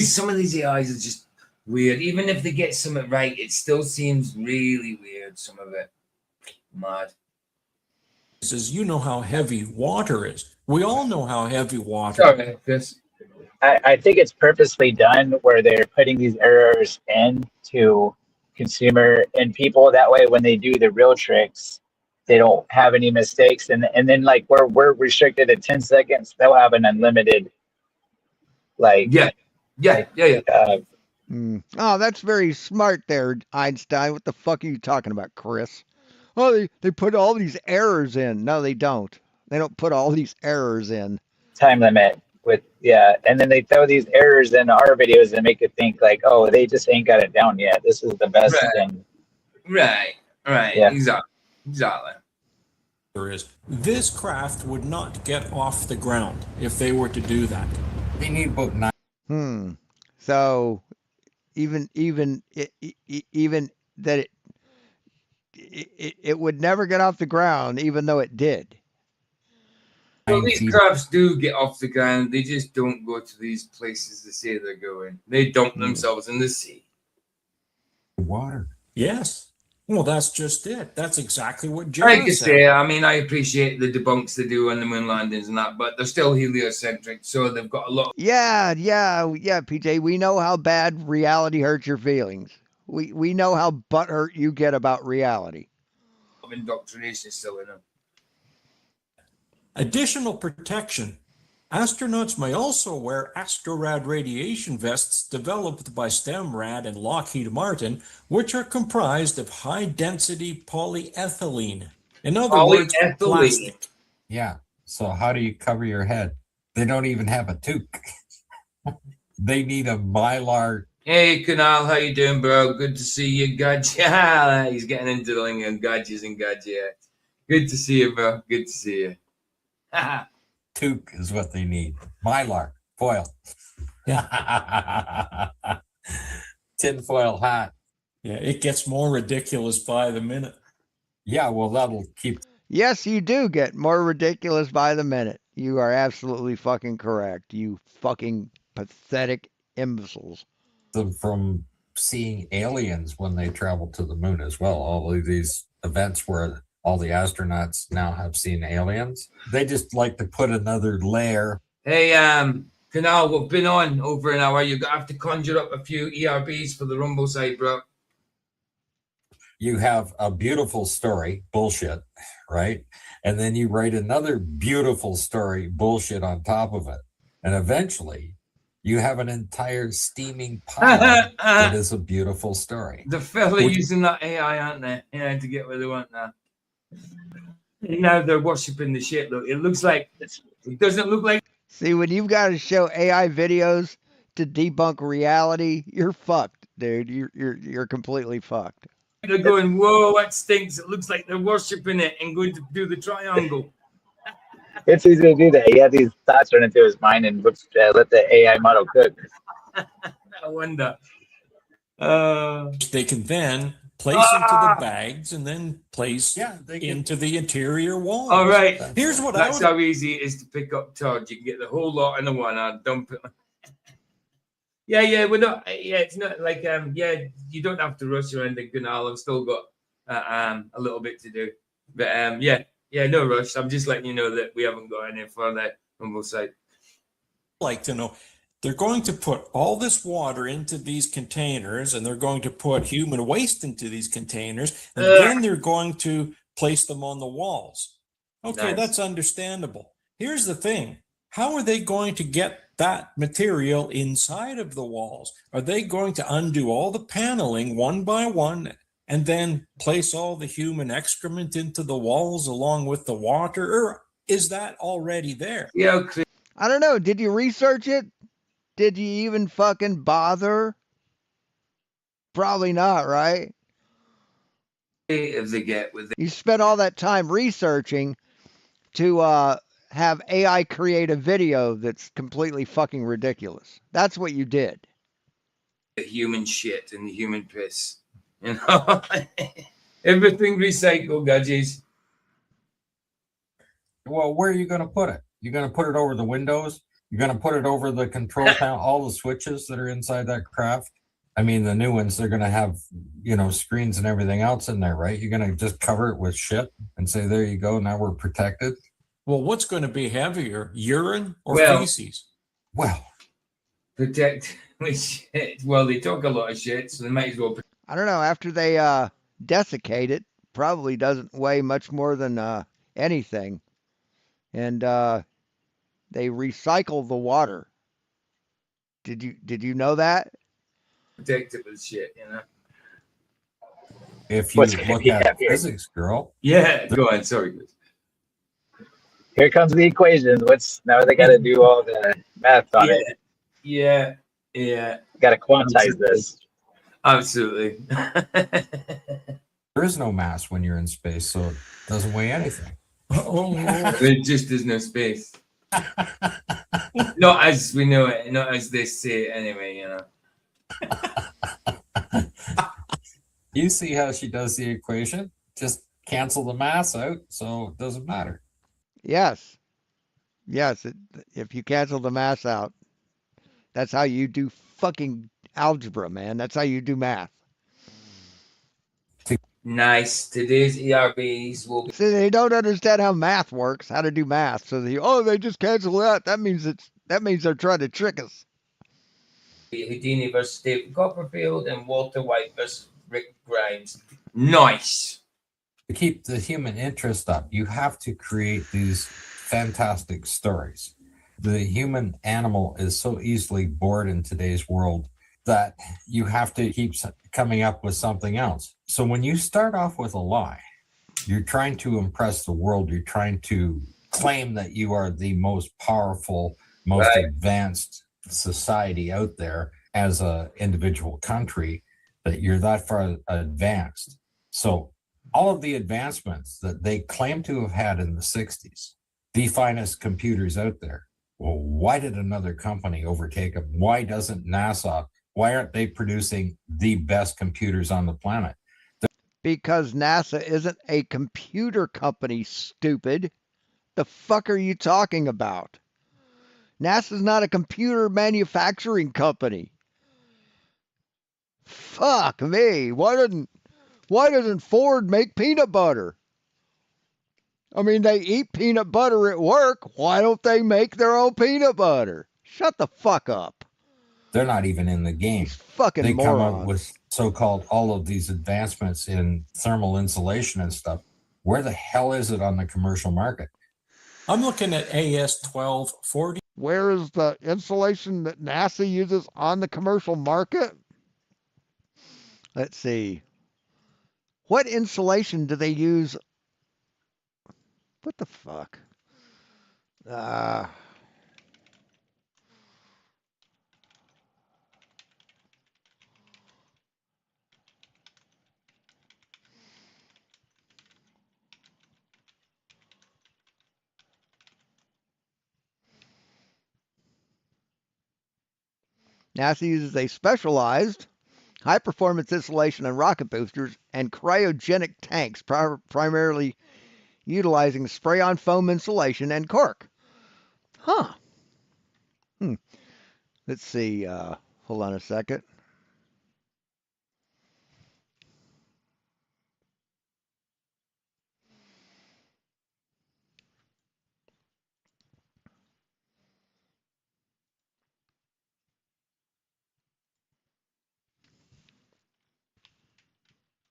Some of these AIs are just weird. Even if they get something right, it still seems really weird. Some of it, mad. is you know how heavy water is. We all know how heavy water. Sorry, Chris. I think it's purposely done where they're putting these errors into consumer and people. That way, when they do the real tricks, they don't have any mistakes. And then like we're restricted at 10 seconds, they'll have an unlimited like Yeah. Oh, that's very smart there, Einstein. What the fuck are you talking about, Chris? Oh, they put all these errors in. No, they don't. They don't put all these errors in. time limit with and then they throw these errors in our videos and make it think like, oh, they just ain't got it down yet. This is the best thing. Right. Yeah. Exactly. There is. This craft would not get off the ground if they were to do that. They need about 9. So even that it would never get off the ground, even though it did. Well, these crafts do get off the ground. They just don't go to these places they say they're going. They dump themselves in the sea. Water. Yes. Well, that's just it. That's exactly what I Jerry can said. say, I mean, I appreciate the debunks they do on the moon landings and that, but they're still heliocentric, so they've got a lot Yeah, PJ. We know how bad reality hurts your feelings. We know how butthurt you get about reality. of indoctrination still in them. Additional protection. Astronauts may also wear Astrorad radiation vests developed by STEMRAD and Lockheed Martin, which are comprised of high-density polyethylene. In other words, Polyethylene. plastic. Yeah. So how do you cover your head? They don't even have a toque. They need a Mylar. Hey, Kunal, how you doing, bro? Good to see you, Gadget. He's getting into the lingo and gadgets and gadget. Good to see you, bro. Good to see you. Toque is what they need. Mylar, foil. Tinfoil hat. Yeah, it gets more ridiculous by the minute. Yeah, well, that'll keep Yes, you do get more ridiculous by the minute. You are absolutely fucking correct. You fucking pathetic imbeciles. them from seeing aliens when they travel to the moon as well. All of these events where all the astronauts now have seen aliens. They just like to put another layer. Hey, Kunal, we've been on over an hour. You're going to have to conjure up a few ERBs for the Rumble site, bro. You have a beautiful story, bullshit, right? And then you write another beautiful story, bullshit on top of it. And eventually you have an entire steaming pile that is a beautiful story. The fella using that AI, aren't they? Yeah, to get where they want now. Now they're worshipping the shit. Look, it looks like it doesn't look like. See, when you've got to show AI videos to debunk reality, you're fucked, dude. You're completely fucked. They're going, whoa, that stinks. It looks like they're worshipping it and going to do the triangle. It's easy to do that. He had these thoughts run into his mind and let the AI model cook. I wonder. They can then place into the bags and then place into the interior walls. All right. Here's what That's how easy it is to pick up Todd. You can get the whole lot in the one and dump it. Yeah, we're not. Yeah, it's not like you don't have to rush around the Gunal. I've still got a little bit to do, but no rush. I'm just letting you know that we haven't got any for the Humble site. Like to know, they're going to put all this water into these containers, and they're going to put human waste into these containers, and then they're going to place them on the walls. Okay, Nice. That's understandable. Here's the thing: how are they going to get that material inside of the walls? Are they going to undo all the paneling one by one and then place all the human excrement into the walls along with the water? Or is that already there? Yeah, okay. I don't know. Did you research it? Did you even fucking bother? Probably not, right? If they get with You spent all that time researching to have AI create a video that's completely fucking ridiculous. That's what you did. The human shit and the human piss. You know, everything recycled, gadgets. Well, where are you going to put it? You're going to put it over the windows? You're going to put it over the control panel, all the switches that are inside that craft? I mean, the new ones, they're going to have, you know, screens and everything else in there, right? You're going to just cover it with shit and say, there you go, now we're protected. Well, what's going to be heavier, urine or Well- feces? Well, Protect with shit. Well, they talk a lot of shit, so they might as well. I don't know. After they desiccate it, probably doesn't weigh much more than anything. And they recycle the water. Did you know that? Protect it with shit, you know. if you What's look gonna be at happier? physics, girl, Yeah, go on. Sorry. Here comes the equations. Now they got to do all the math on it. Yeah. Got to quantize this. Absolutely. there is no mass when you're in space, so it doesn't weigh anything. Oh, There just is no space. Not as we know it, not as they say it anyway, you know. You see how she does the equation? Just cancel the mass out, so it doesn't matter. Yes. If you cancel the mass out, that's how you do fucking algebra, man. That's how you do math. Nice. Today's ERBs will be See, they don't understand how math works, how to do math. So they just cancel out. That means they're trying to trick us. Houdini versus David Copperfield and Walter White versus Rick Grimes. Nice. To keep the human interest up, you have to create these fantastic stories. The human animal is so easily bored in today's world that you have to keep coming up with something else. So when you start off with a lie, you're trying to impress the world. You're trying to claim that you are the most powerful, most advanced society out there as an individual country, that you're that far advanced. So all of the advancements that they claim to have had in the 60s, the finest computers out there, well, why did another company overtake them? Why doesn't NASA, why aren't they producing the best computers on the planet? Because NASA isn't a computer company, stupid. The fuck are you talking about? NASA's not a computer manufacturing company. Fuck me. Why doesn't Ford make peanut butter? I mean, they eat peanut butter at work. Why don't they make their own peanut butter? Shut the fuck up. They're not even in the game. These fucking They come morons. up with so-called all of these advancements in thermal insulation and stuff. Where the hell is it on the commercial market? I'm looking at AS 1240. Where is the insulation that NASA uses on the commercial market? Let's see. What insulation do they use? What the fuck? NASA uses a specialized high-performance insulation on rocket boosters and cryogenic tanks, primarily utilizing spray-on foam insulation and cork. Huh. Let's see. Hold on a second.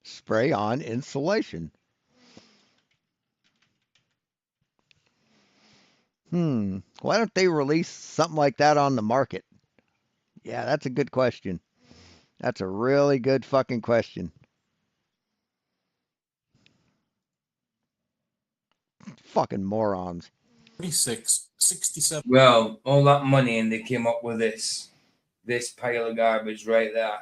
Spray-on insulation. Why don't they release something like that on the market? Yeah, that's a good question. That's a really good fucking question. Fucking morons. 46, 67. Well, all that money and they came up with this pile of garbage right there.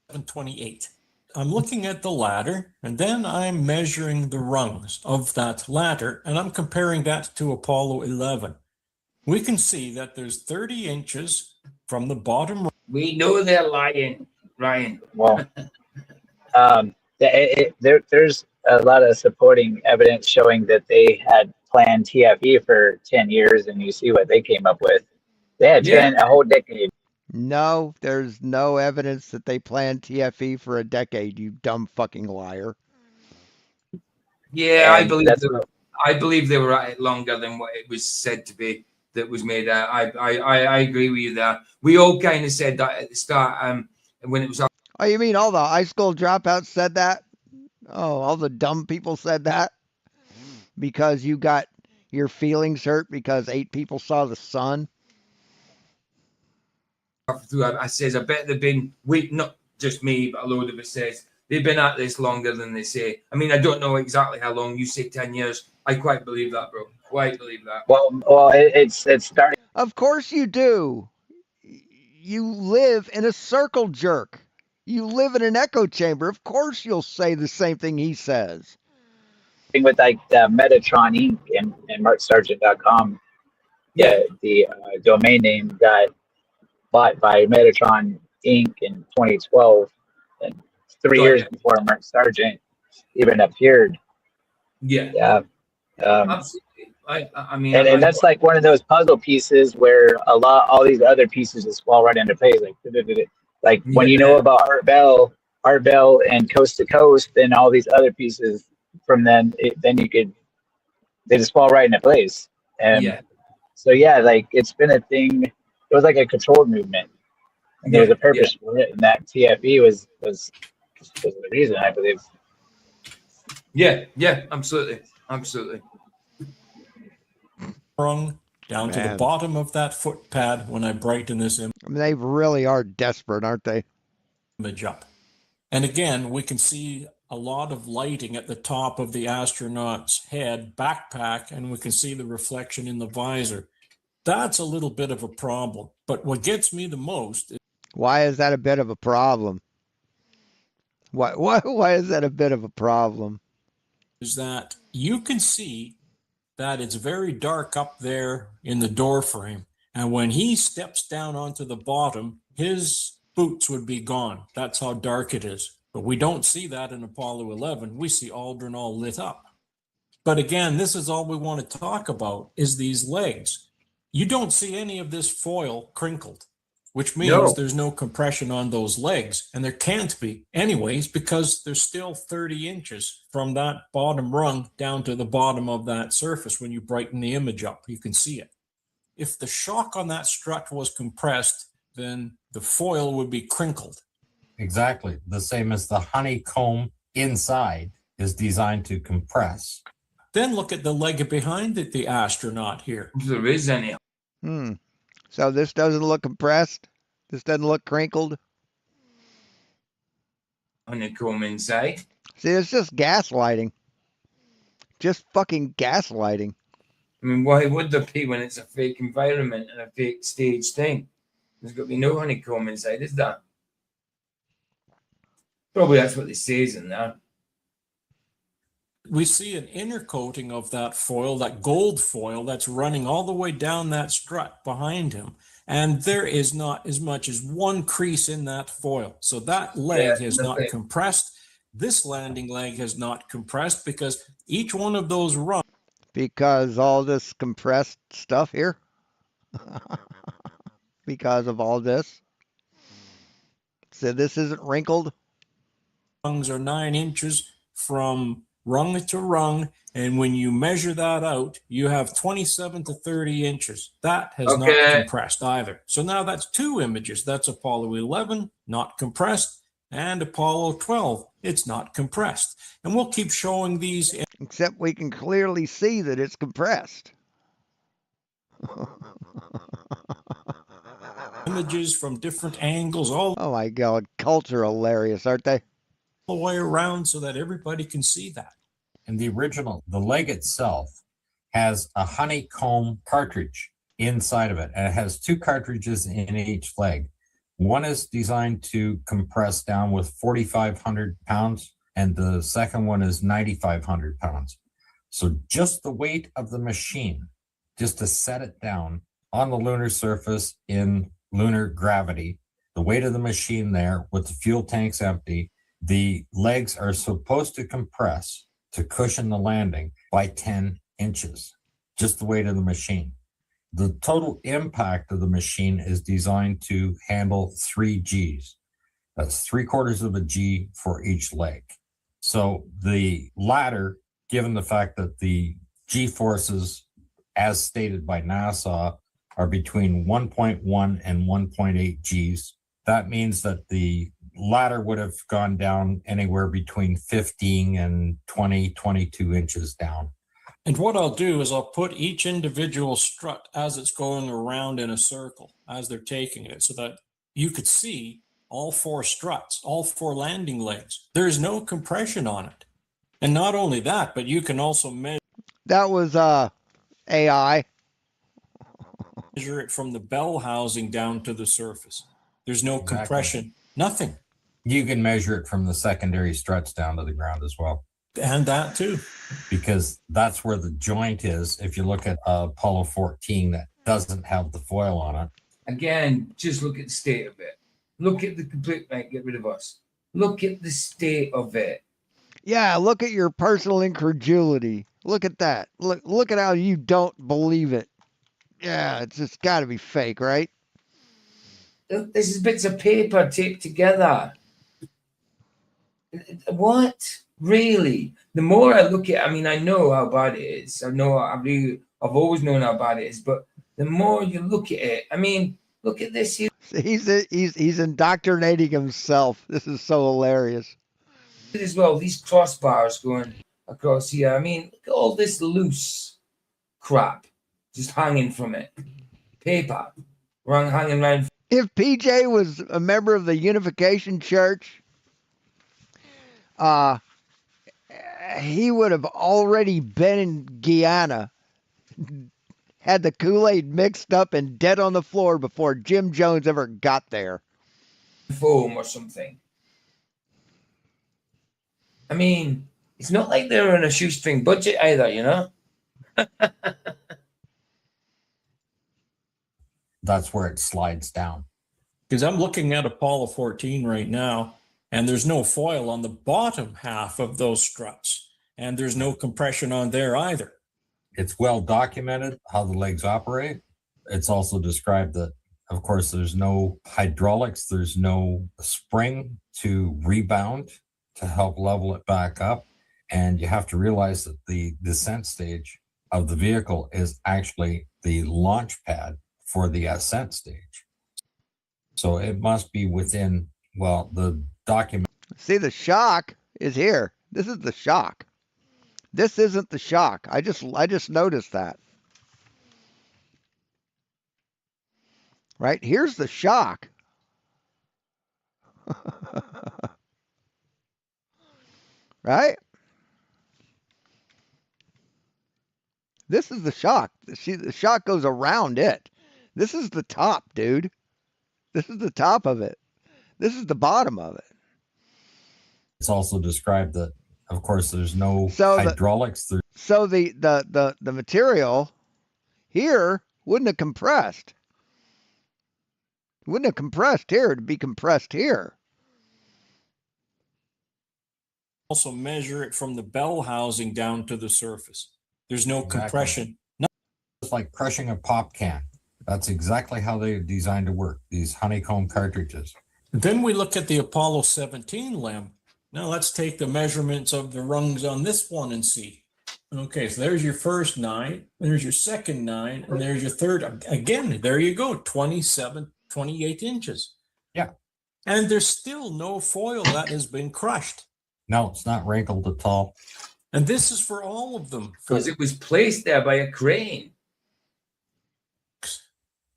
728. I'm looking at the ladder, and then I'm measuring the rungs of that ladder, and I'm comparing that to Apollo 11. We can see that there's 30 inches from the bottom. We know they're lying, Ryan. Well, there's a lot of supporting evidence showing that they had planned TFE for 10 years, and you see what they came up with. They had a whole decade. No, there's no evidence that they planned TFE for a decade, you dumb fucking liar. Yeah, And I believe they were at it longer than what it was said to be. That was made. I agree with you there. We all kind of said that at the start. When it was. Oh, you mean all the high school dropouts said that? Oh, all the dumb people said that? Because you got your feelings hurt because 8 people saw the sun? I says, I bet they've been, not just me, but a load of us says, they've been at this longer than they say. I mean, I don't know exactly how long. You say 10 years. I quite believe that, bro. Quite believe that. Well, it's starting. Of course you do. You live in a circle jerk. You live in an echo chamber. Of course you'll say the same thing he says. With like Metatron Inc. and MarkSargent.com. Yeah, the domain name got bought by Metatron Inc. in 2012, and 3 years before Mark Sargent even appeared. Yeah. Absolutely. I mean, and that's like one of those puzzle pieces where all these other pieces just fall right into place. Like when you know about Art Bell and Coast to Coast, then all these other pieces from then they just fall right into place. And so like it's been a thing. It was like a controlled movement, and there was a purpose for it, and that TFE was the reason, I believe. Yeah, absolutely. Rung down to the bottom of that footpad when I brighten this image. I mean, they really are desperate, aren't they? Image up. And again, we can see a lot of lighting at the top of the astronaut's head backpack, and we can see the reflection in the visor. That's a little bit of a problem. But what gets me the most is, why is that a bit of a problem? Why is that a bit of a problem? Is that you can see that it's very dark up there in the door frame. And when he steps down onto the bottom, his boots would be gone. That's how dark it is. But we don't see that in Apollo 11. We see Aldrin all lit up. But again, this is all we want to talk about is these legs. You don't see any of this foil crinkled, which means there's no compression on those legs. And there can't be anyways, because there's still 30 inches from that bottom rung down to the bottom of that surface. When you brighten the image up, you can see it. If the shock on that strut was compressed, then the foil would be crinkled. Exactly. The same as the honeycomb inside is designed to compress. Then look at the leg behind it, the astronaut here. If there is any. So this doesn't look compressed? This doesn't look crinkled? Honeycomb inside. See, it's just gaslighting. Just fucking gaslighting. I mean, why would there be when it's a fake environment and a fake stage thing? There's got to be no honeycomb inside, is there? Probably that's what they say in there. We see an inner coating of that foil, that gold foil that's running all the way down that strut behind him. And there is not as much as one crease in that foil. So that leg has not compressed. This landing leg has not compressed because each one of those rungs. Because all this compressed stuff here? Because of all this? So this isn't wrinkled? Rungs are 9 inches from rung to rung, and when you measure that out, you have 27 to 30 inches. That has not compressed either. So now that's 2 images. That's Apollo 11, not compressed, and Apollo 12, it's not compressed. And we'll keep showing these. Except we can clearly see that it's compressed. Images from different angles, all oh my God, cults are hilarious, aren't they? The way around so that everybody can see that. And the original, the leg itself has a honeycomb cartridge inside of it, and it has 2 cartridges in each leg. One is designed to compress down with 4,500 pounds, and the second one is 9,500 pounds. So just the weight of the machine, just to set it down on the lunar surface in lunar gravity, the weight of the machine there with the fuel tanks empty, the legs are supposed to compress to cushion the landing by 10 inches, just the weight of the machine. The total impact of the machine is designed to handle 3 Gs. That's 3/4 of a G for each leg. So the ladder, given the fact that the G forces, as stated by NASA, are between 1.1 and 1.8 Gs, that means that the ladder would have gone down anywhere between 15 and 20, 22 inches down. And what I'll do is I'll put each individual strut as it's going around in a circle as they're taking it so that you could see all 4 struts, all 4 landing legs. There's no compression on it. And not only that, but you can also That was AI. measure it from the bell housing down to the surface. There's no Exactly. compression, nothing. You can measure it from the secondary struts down to the ground as well, And that too. because that's where the joint is. If you look at Apollo 14, that doesn't have the foil on it. Again, just look at the state of it. Look at the complete, right, get rid of us. Look at the state of it. Yeah, look at your personal incredulity. Look at that. Look at how you don't believe it. Yeah, it's just got to be fake, right? Look, this is bits of paper taped together. What? Really? The more I look at, I mean, I know how bad it is. I've always known how bad it is. But the more you look at it, I mean, look at this here He's indoctrinating himself. This is so hilarious. as well. These crossbars going across here. I mean, look at all this loose crap just hanging from it. Paper hanging around. If PJ was a member of the Unification Church, he would have already been in Guyana, had the Kool-Aid mixed up and dead on the floor before Jim Jones ever got there. Foam or something. I mean, it's not like they're on a shoestring budget either, you know? That's where it slides down. Because I'm looking at Apollo 14 right now, and there's no foil on the bottom half of those struts, and there's no compression on there either. It's well documented how the legs operate. It's also described that, of course, there's no hydraulics, there's no spring to rebound to help level it back up. And you have to realize that the descent stage of the vehicle is actually the launch pad for the ascent stage. So it must be within, well, the document. See, the shock is here. This is the shock. This isn't the shock. I just noticed that. Right? Here's the shock. Right? This is the shock. See, the shock goes around it. This is the top, dude. This is the top of it. This is the bottom of it. It's also described that, of course, there's no So hydraulics. So the material here wouldn't have compressed. Wouldn't have compressed here to be compressed here. Also measure it from the bell housing down to the surface. There's no Exactly. compression. It's like crushing a pop can. That's exactly how they're designed to work, these honeycomb cartridges. Then we look at the Apollo 17 limb. Now let's take the measurements of the rungs on this one and see. Okay, so there's your first 9, there's your second 9, and there's your third. Again, there you go, 27, 28 inches. Yeah. And there's still no foil that has been crushed. No, it's not wrinkled at all. And this is for all of them. Because it was placed there by a crane.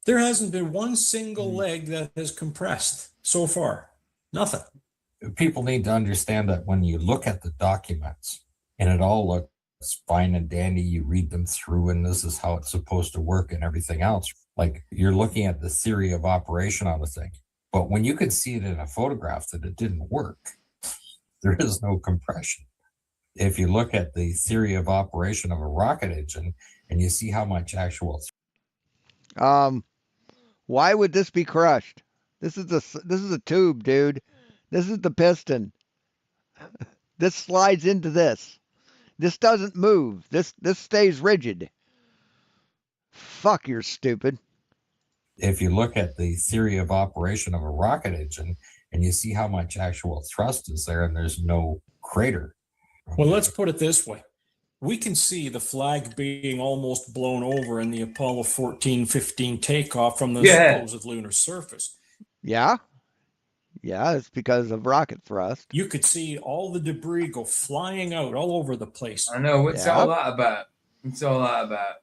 There hasn't been one single leg that has compressed so far. Nothing. People need to understand that when you look at the documents and it all looks fine and dandy, you read them through and this is how it's supposed to work and everything else. Like you're looking at the theory of operation on the thing. But when you could see it in a photograph that it didn't work, there is no compression. If you look at the theory of operation of a rocket engine and you see how much actual... Why would this be crushed? This is a tube, dude. This is the piston. This slides into this. This doesn't move. This stays rigid. Fuck, you're stupid. If you look at the theory of operation of a rocket engine and you see how much actual thrust is there and there's no crater. Well, let's put it this way. We can see the flag being almost blown over in the Apollo 14-15 takeoff from the supposed lunar surface. Yeah? Yeah, it's because of rocket thrust. You could see all the debris go flying out all over the place. I know. What's all that about? What's all that about?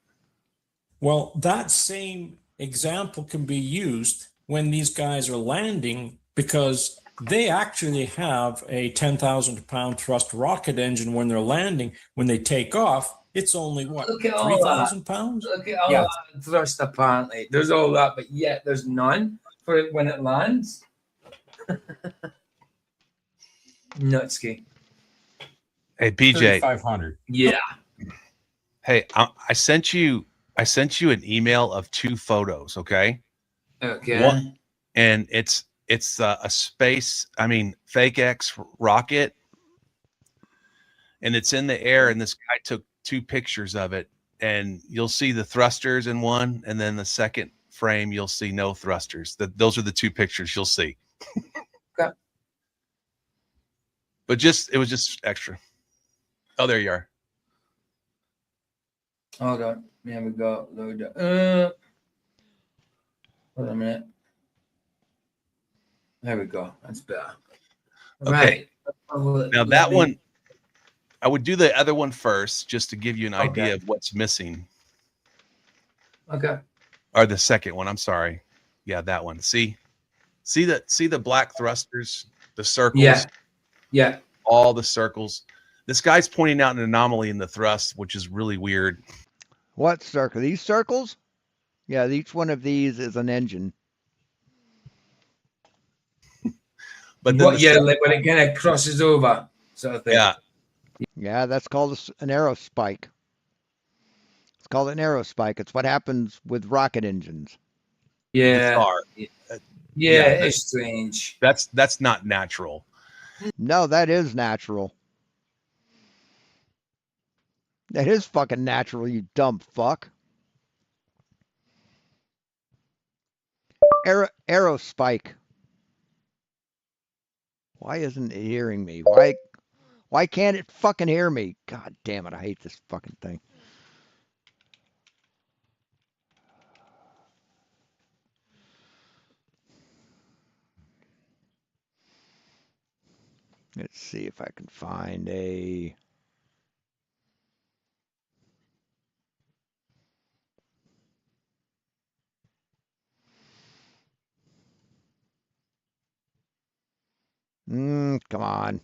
Well, that same example can be used when these guys are landing, because they actually have a 10,000-pound thrust rocket engine when they're landing. When they take off, it's only, what, 3,000 pounds? Look at all that thrust, apparently. There's all that, but yet there's none for it when it lands. Nutsky. Hey, PJ. 3,500. Yeah. Hey, I sent you an email of 2 photos, okay? Okay. One, and it's a fake X rocket, and it's in the air, and this guy took 2 pictures of it, and you'll see the thrusters in one, and then the second frame you'll see no thrusters. Those are the 2 pictures you'll see. Okay. But it was just extra. Oh, there you are. Hold on. Here we go. Load up. Hold on a minute. There we go. That's better. Okay. Right. Now that one, I would do the other one first, just to give you an idea of what's missing. Okay. Or the second one. I'm sorry. Yeah, that one. See the black thrusters, the circles. Yeah. Yeah. All the circles. This guy's pointing out an anomaly in the thrust, which is really weird. What circle? These circles? Yeah, each one of these is an engine. But like when it kind of crosses over, sort of thing. Yeah. Yeah, that's called an aerospike. It's called an aerospike. It's what happens with rocket engines. Yeah. Yeah, it's strange. That's not natural. No, that is natural. That is fucking natural, you dumb fuck. Aerospike. Why isn't it hearing me? Why can't it fucking hear me? God damn it, I hate this fucking thing. Let's see if I can find a... come on.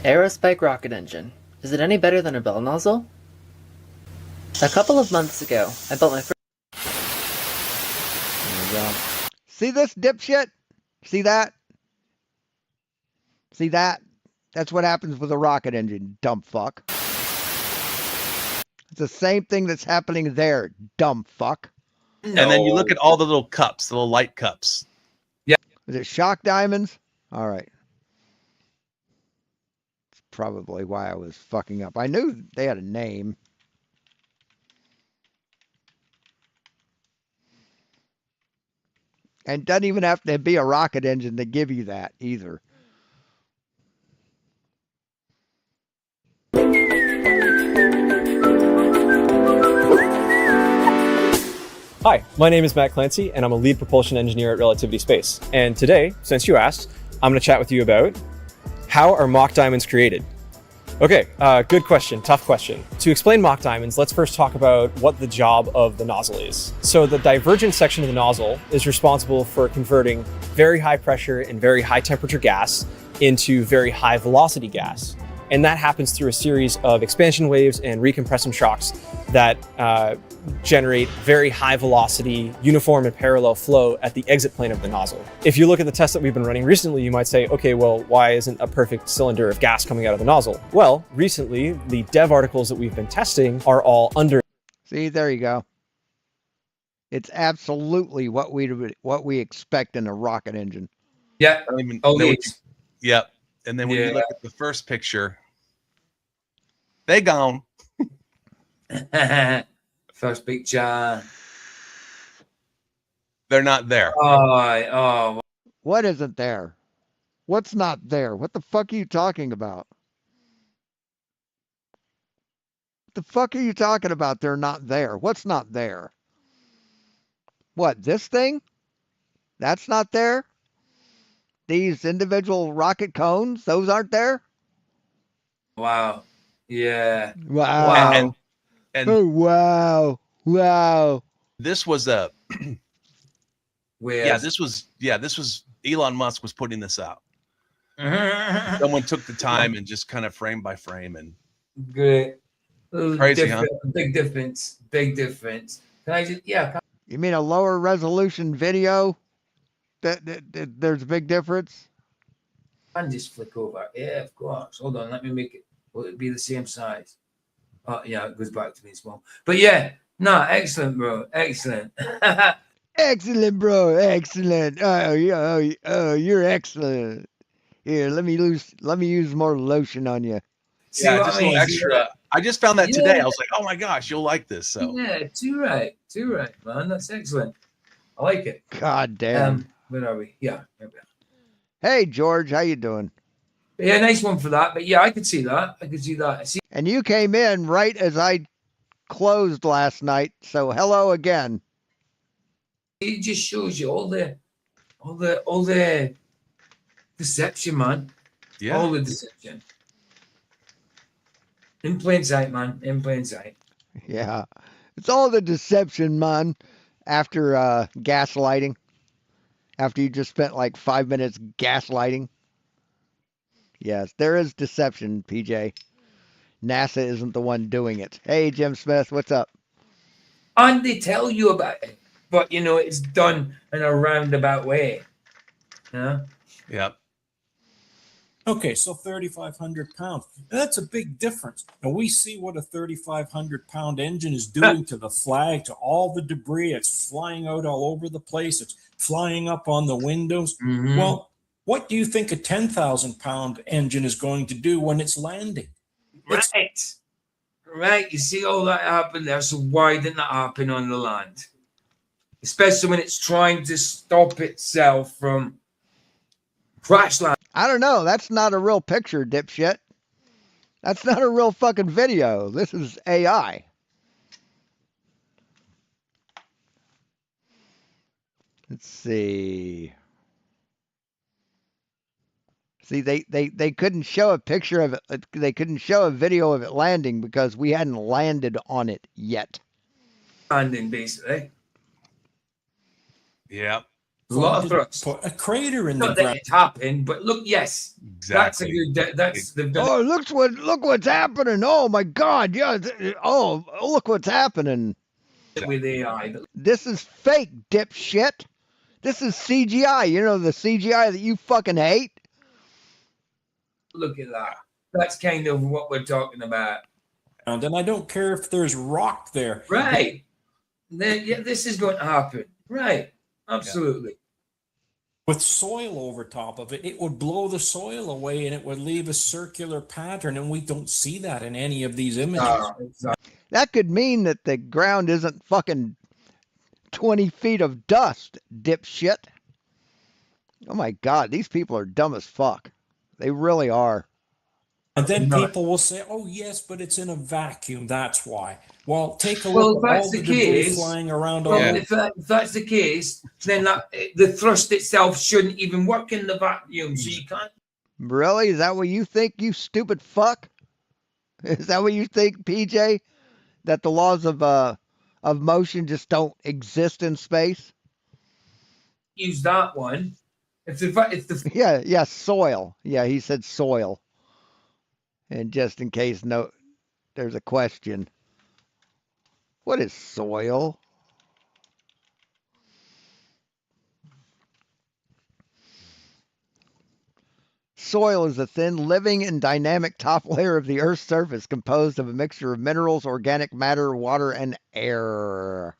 Aerospike rocket engine. Is it any better than a bell nozzle? A couple of months ago, I built my first... There we go. See this dipshit? See that? See that? That's what happens with a rocket engine, dumb fuck. It's the same thing that's happening there, dumb fuck. No. And then you look at all the little cups, the little light cups. Yeah. Is it shock diamonds? All right. That's probably why I was fucking up. I knew they had a name. And it doesn't even have to be a rocket engine to give you that either. Hi, my name is Matt Clancy, and I'm a lead propulsion engineer at Relativity Space. And today, since you asked, I'm going to chat with you about how are mock diamonds created? Okay, good question, tough question. To explain mock diamonds, let's first talk about what the job of the nozzle is. So the divergent section of the nozzle is responsible for converting very high pressure and very high temperature gas into very high velocity gas. And that happens through a series of expansion waves and recompression shocks that generate very high velocity, uniform and parallel flow at the exit plane of the nozzle. If you look at the tests that we've been running recently, you might say, okay, well, why isn't a perfect cylinder of gas coming out of the nozzle? Well, recently, the dev articles that we've been testing are all under. See, there you go. It's absolutely what we expect in a rocket engine. Yeah. I don't even Oh, know what it's Yep. And then when you look at the first picture, they gone. first picture. They're not there. Oh. What isn't there? What's not there? What the fuck are you talking about? What the fuck are you talking about? They're not there. What's not there? What, this thing? That's not there? These individual rocket cones, those aren't there? Wow. Yeah. Wow. And oh, wow. Wow. this was a Weird. this was Elon Musk was putting this out. Someone took the time and just kind of frame by frame and Great. Crazy, huh? Big difference. Big difference. Can I just You mean a lower resolution video? That there's a big difference? and just flick over. Yeah, of course. Hold on, let me make it. Will it be the same size? Oh yeah, it goes back to being small. But yeah, no, excellent, bro. Excellent. Excellent, bro. Excellent. Oh, you're excellent. Here, let me use more lotion on you. See what just I a little mean? extra. I just found that today. Yeah. I was like, oh my gosh, you'll like this. So Yeah, too right, man. That's excellent. I like it. God damn. Where are we? Yeah, there we are. Hey, George, how you doing? Yeah, nice one for that. But yeah, I could see that. See, And you came in right as I closed last night, so hello again. it just shows you all the deception, man. yeah. All the deception. In plain sight, man. In plain sight. Yeah. It's all the deception, man, after gaslighting. After you just spent like 5 minutes gaslighting. Yes, there is deception, PJ. NASA isn't the one doing it. Hey, Jim Smith, what's up? And they tell you about it, but you know it's done in a roundabout way. Yeah. Yep. Okay, so 3,500 pounds. That's a big difference. And we see what a 3,500 pound engine is doing to the flag, to all the debris. It's flying out all over the place. It's flying up on the windows. Mhm. Well, what do you think a 10,000 pound engine is going to do when it's landing? Right. You see all that happen there. So why didn't that happen on the land? Especially when it's trying to stop itself from crash land. I don't know. That's not a real picture, dipshit. That's not a real fucking video. This is AI. Let's see. See, they couldn't show a picture of it. They couldn't show a video of it landing because we hadn't landed on it yet. Landing, basically. Yep. A lot of thrust. Put a crater in the Not that ground. it happened, but look, yes. Exactly. That's the Oh, look what's happening. Oh my God. Yeah. Oh, look what's happening. with AI. But This is fake, dipshit. This is CGI. You know the CGI that you fucking hate? look at that. That's kind of what we're talking about. And I don't care if there's rock there. Right. Then, yeah, this is going to happen. Right. Absolutely. With soil over top of it, it would blow the soil away and it would leave a circular pattern. And we don't see that in any of these images. Exactly. That could mean that the ground isn't fucking 20 feet of dust, dipshit. Oh my God, these people are dumb as fuck. They really are. And then No. people will say, oh, yes, but it's in a vacuum. That's why. Well, take a Well, look if at that's all the the debris case, flying around. Well, all if that's the case, then the thrust itself shouldn't even work in the vacuum. So you can't. Really? Is that what you think, you stupid fuck? Is that what you think, PJ? That the laws of motion just don't exist in space? Use that one. If the Yeah, soil. Yeah, he said soil. And just in case there's a question. What is soil? Soil is a thin, living, and dynamic top layer of the Earth's surface composed of a mixture of minerals, organic matter, water, and air.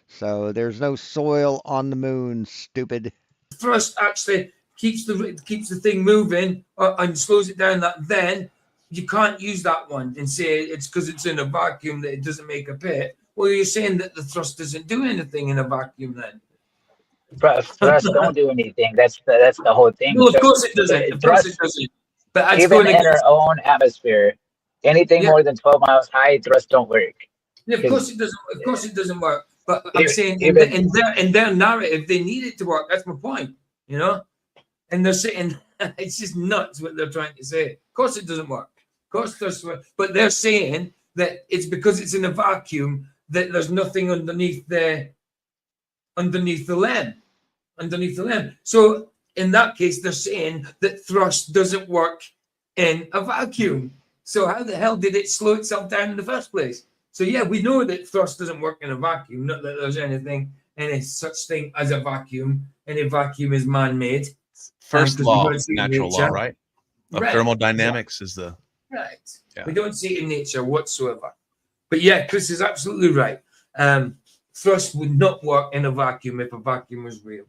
So there's no soil on the moon, stupid. thrust actually keeps the thing moving and slows it down, then you can't use that one and say it's because it's in a vacuum that it doesn't make a pit. Well, you're saying that the thrust doesn't do anything in a vacuum then. Thrust don't do anything. That's the whole thing. No, of course it doesn't. Of course it doesn't. But that's even going in our own atmosphere, anything more than 12 miles high, thrust don't work. Yeah, of course it doesn't. Of course it doesn't work. But I'm saying even, in their narrative, they need it to work. That's my point. You know, and they're saying it's just nuts what they're trying to say. Of course it doesn't work. Of course thrust works. But they're saying that it's because it's in a vacuum that there's nothing underneath the lem. So in that case, they're saying that thrust doesn't work in a vacuum. So how the hell did it slow itself down in the first place? So yeah, we know that thrust doesn't work in a vacuum, not that there's any such thing as a vacuum. Any vacuum is man-made. First law, natural law, right? Of Right. thermodynamics is the... Right. Yeah. We don't see it in nature whatsoever. But yeah, Chris is absolutely right. Thrust would not work in a vacuum if a vacuum was real.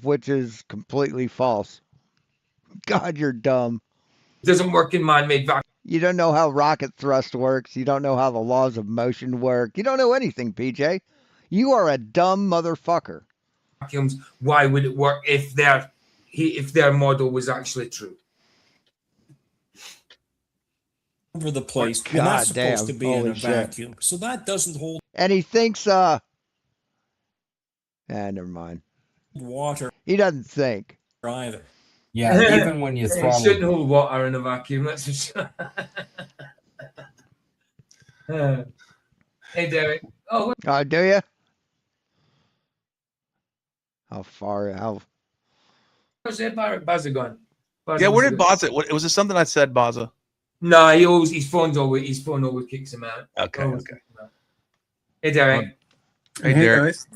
Which is completely false. God, you're dumb. It doesn't work in man-made vacuum. You don't know how rocket thrust works. You don't know how the laws of motion work. You don't know anything, PJ. You are a dumb motherfucker. Vacuums. Why would it work if their model was actually true? Over the place, God and that's supposed damn. to be in Holy a shit. vacuum. So that doesn't hold And he thinks, never mind. water He doesn't think. either. Yeah, even when you It throttle. shouldn't hold water in a vacuum. That's for sure. Hey, Derek. Oh, what? Do you? How? Where's Baza gone? Yeah, where did Baza? Was it something I said, Baza? No, his phone always kicks him out. Okay, Always okay. kicks him out. Hey, Derek. Hey, Derek. Guys.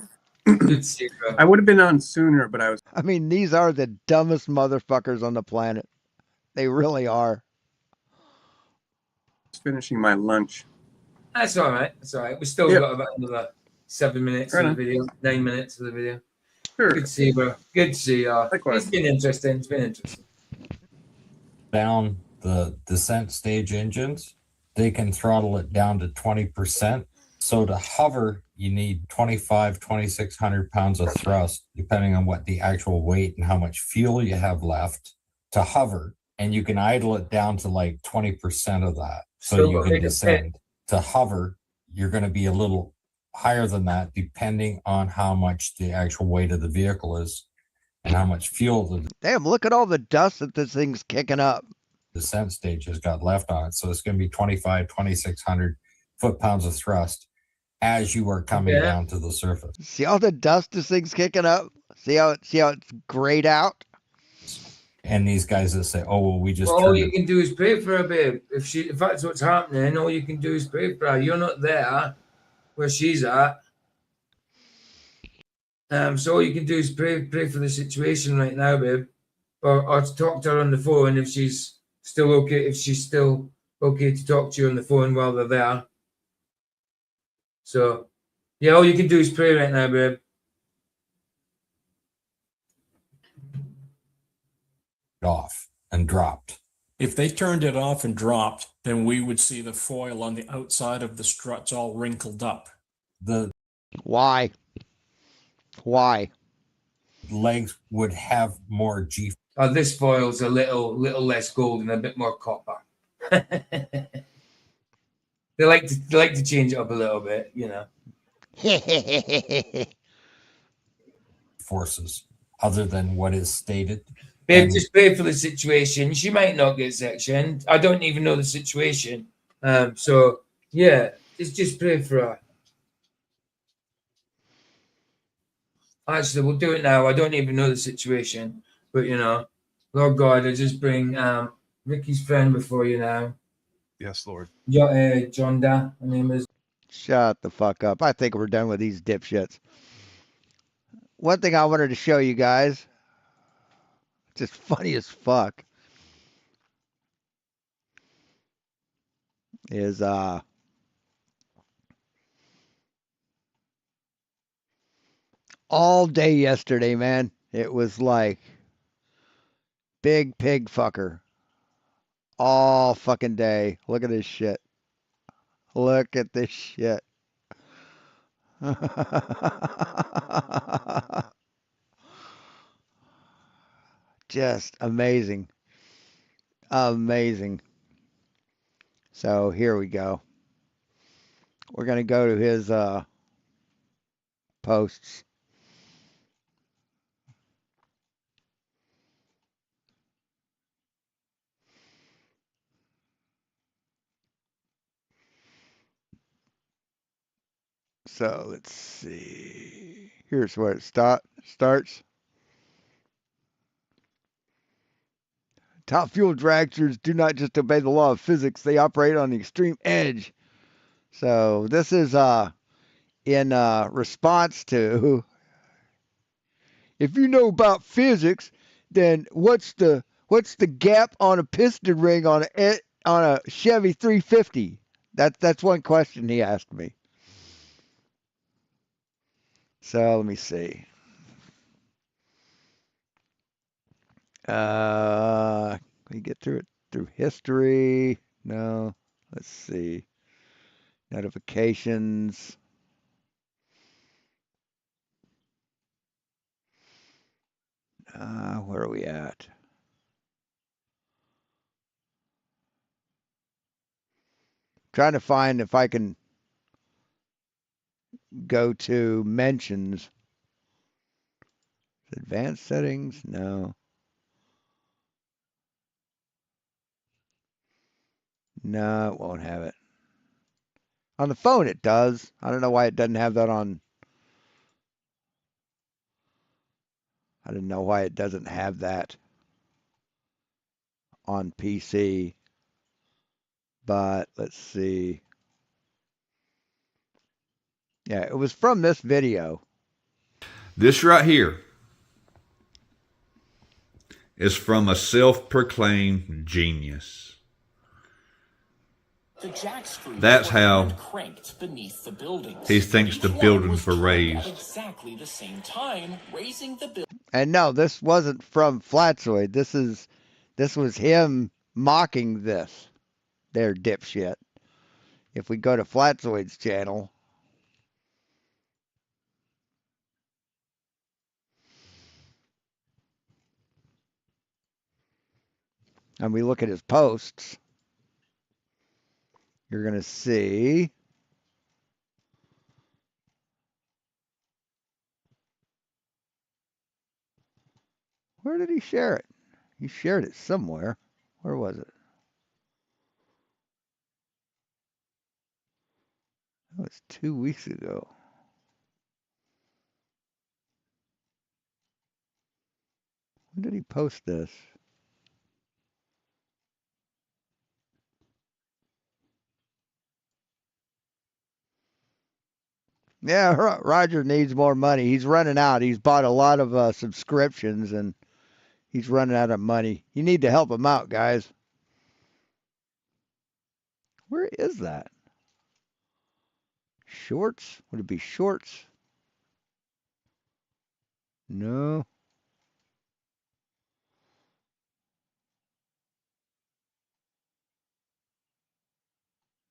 Good to see you, bro. I would have been on sooner, but I was I mean, these are the dumbest motherfuckers on the planet. They really are. finishing my lunch. That's all right. That's all right. We still got about another 7 minutes of the video, 9 minutes of the video. Sure. Good to see you, bro. Good to see you. Likewise. It's been interesting. It's been interesting. Down the descent stage engines, they can throttle it down to 20%. So to hover, you need 2,600 pounds of thrust, depending on what the actual weight and how much fuel you have left to hover. And you can idle it down to like 20% of that. So you can descend. To hover, you're going to be a little higher than that, depending on how much the actual weight of the vehicle is and how much fuel the Damn, look at all the dust that this thing's kicking up. descent stage has got left on it. So it's going to be 2,600 foot-pounds of thrust as you are coming down to the surface. See all the dust this thing's kicking up? See how it's grayed out? And these guys that say, "Oh, well, we just All turned you it." can do is pray for her, babe. If that's what's happening, all you can do is pray for her. You're not there where she's at. So all you can do is pray for the situation right now, babe. Or to talk to her on the phone if she's still okay, to talk to you on the phone while they're there. So yeah, all you can do is pray right now, babe. Off and dropped. If they turned it off and dropped, then we would see the foil on the outside of the struts all wrinkled up. The Why? legs would have more G. This foil's a little less gold and a bit more copper. They like to change it up a little bit, you know. forces other than what is stated. Babe, And just pray for the situation. She might not get sectioned. I don't even know the situation. So yeah, just pray for her. Actually, we'll do it now. I don't even know the situation, but you know, Lord God, I just bring Ricky's friend before you now. Yes, Lord. Jonda, her name is. Shut the fuck up. I think we're done with these dipshits. One thing I wanted to show you guys, just funny as fuck, is all day yesterday, man. It was like big pig fucker. All fucking day. Look at this shit. Look at this shit. Just amazing. Amazing. So here we go. We're going to go to his posts. So let's see. Here's where it starts. Top fuel dragsters do not just obey the law of physics, they operate on the extreme edge. So this is in response to, if you know about physics, then what's the gap on a piston ring on a Chevy 350? That's one question he asked me. So let me see. We get through it through history. No. Let's see. Notifications. Where are we at? Trying to find if I can go to mentions. Advanced settings? No. No, it won't have it. On the phone it does. I don't know why it doesn't have that on. I don't know why it doesn't have that on PC. But let's see. Yeah, it was from this video. This right here is from a self-proclaimed genius. That's how he thinks the buildings were raised. And no, this wasn't from Flatzoid. This was him mocking this. There, dipshit. If we go to Flatzoid's channel, and we look at his posts, you're going to see where did he share it? He shared it somewhere. Where was it? That was 2 weeks ago. When did he post this? Yeah, Roger needs more money. He's running out. He's bought a lot of subscriptions and he's running out of money. You need to help him out, guys. Where is that? Shorts? Would it be shorts? No.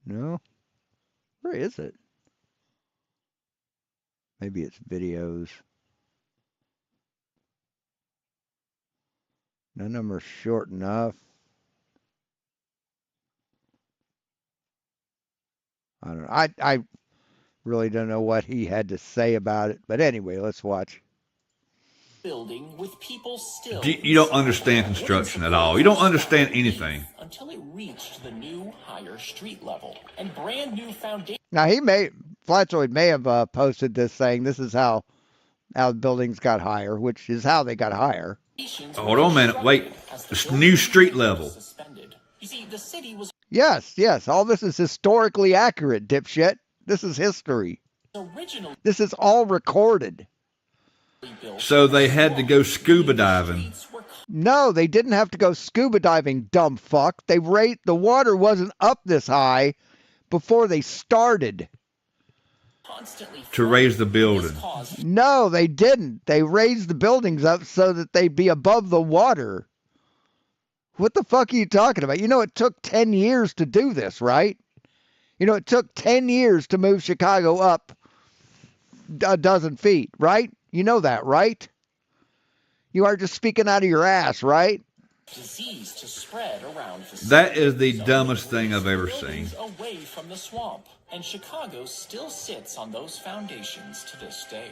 No. Where is it? Maybe it's videos. None of them are short enough. I don't know. I really don't know what he had to say about it. But anyway, let's watch. Building with people still. You don't understand construction at all. You don't understand anything. Until it reached the new higher street level and brand new foundation. Now Flatzoid may have posted this saying this is how how the buildings got higher, which is how they got higher. Hold on a minute. Wait. It's new street level. Yes. All this is historically accurate, dipshit. This is history. This is all recorded. So they had to go scuba diving. No, they didn't have to go scuba diving, dumb fuck. The water wasn't up this high before they started. To raise the building. No, they didn't. They raised the buildings up so that they'd be above the water. What the fuck are you talking about? You know it took 10 years to do this, right? You know it took 10 years to move Chicago up a dozen feet, right? You know that, right? You are just speaking out of your ass, right? Disease to spread around that is the dumbest thing I've ever seen. Away from the swamp, and Chicago still sits on those foundations to this day.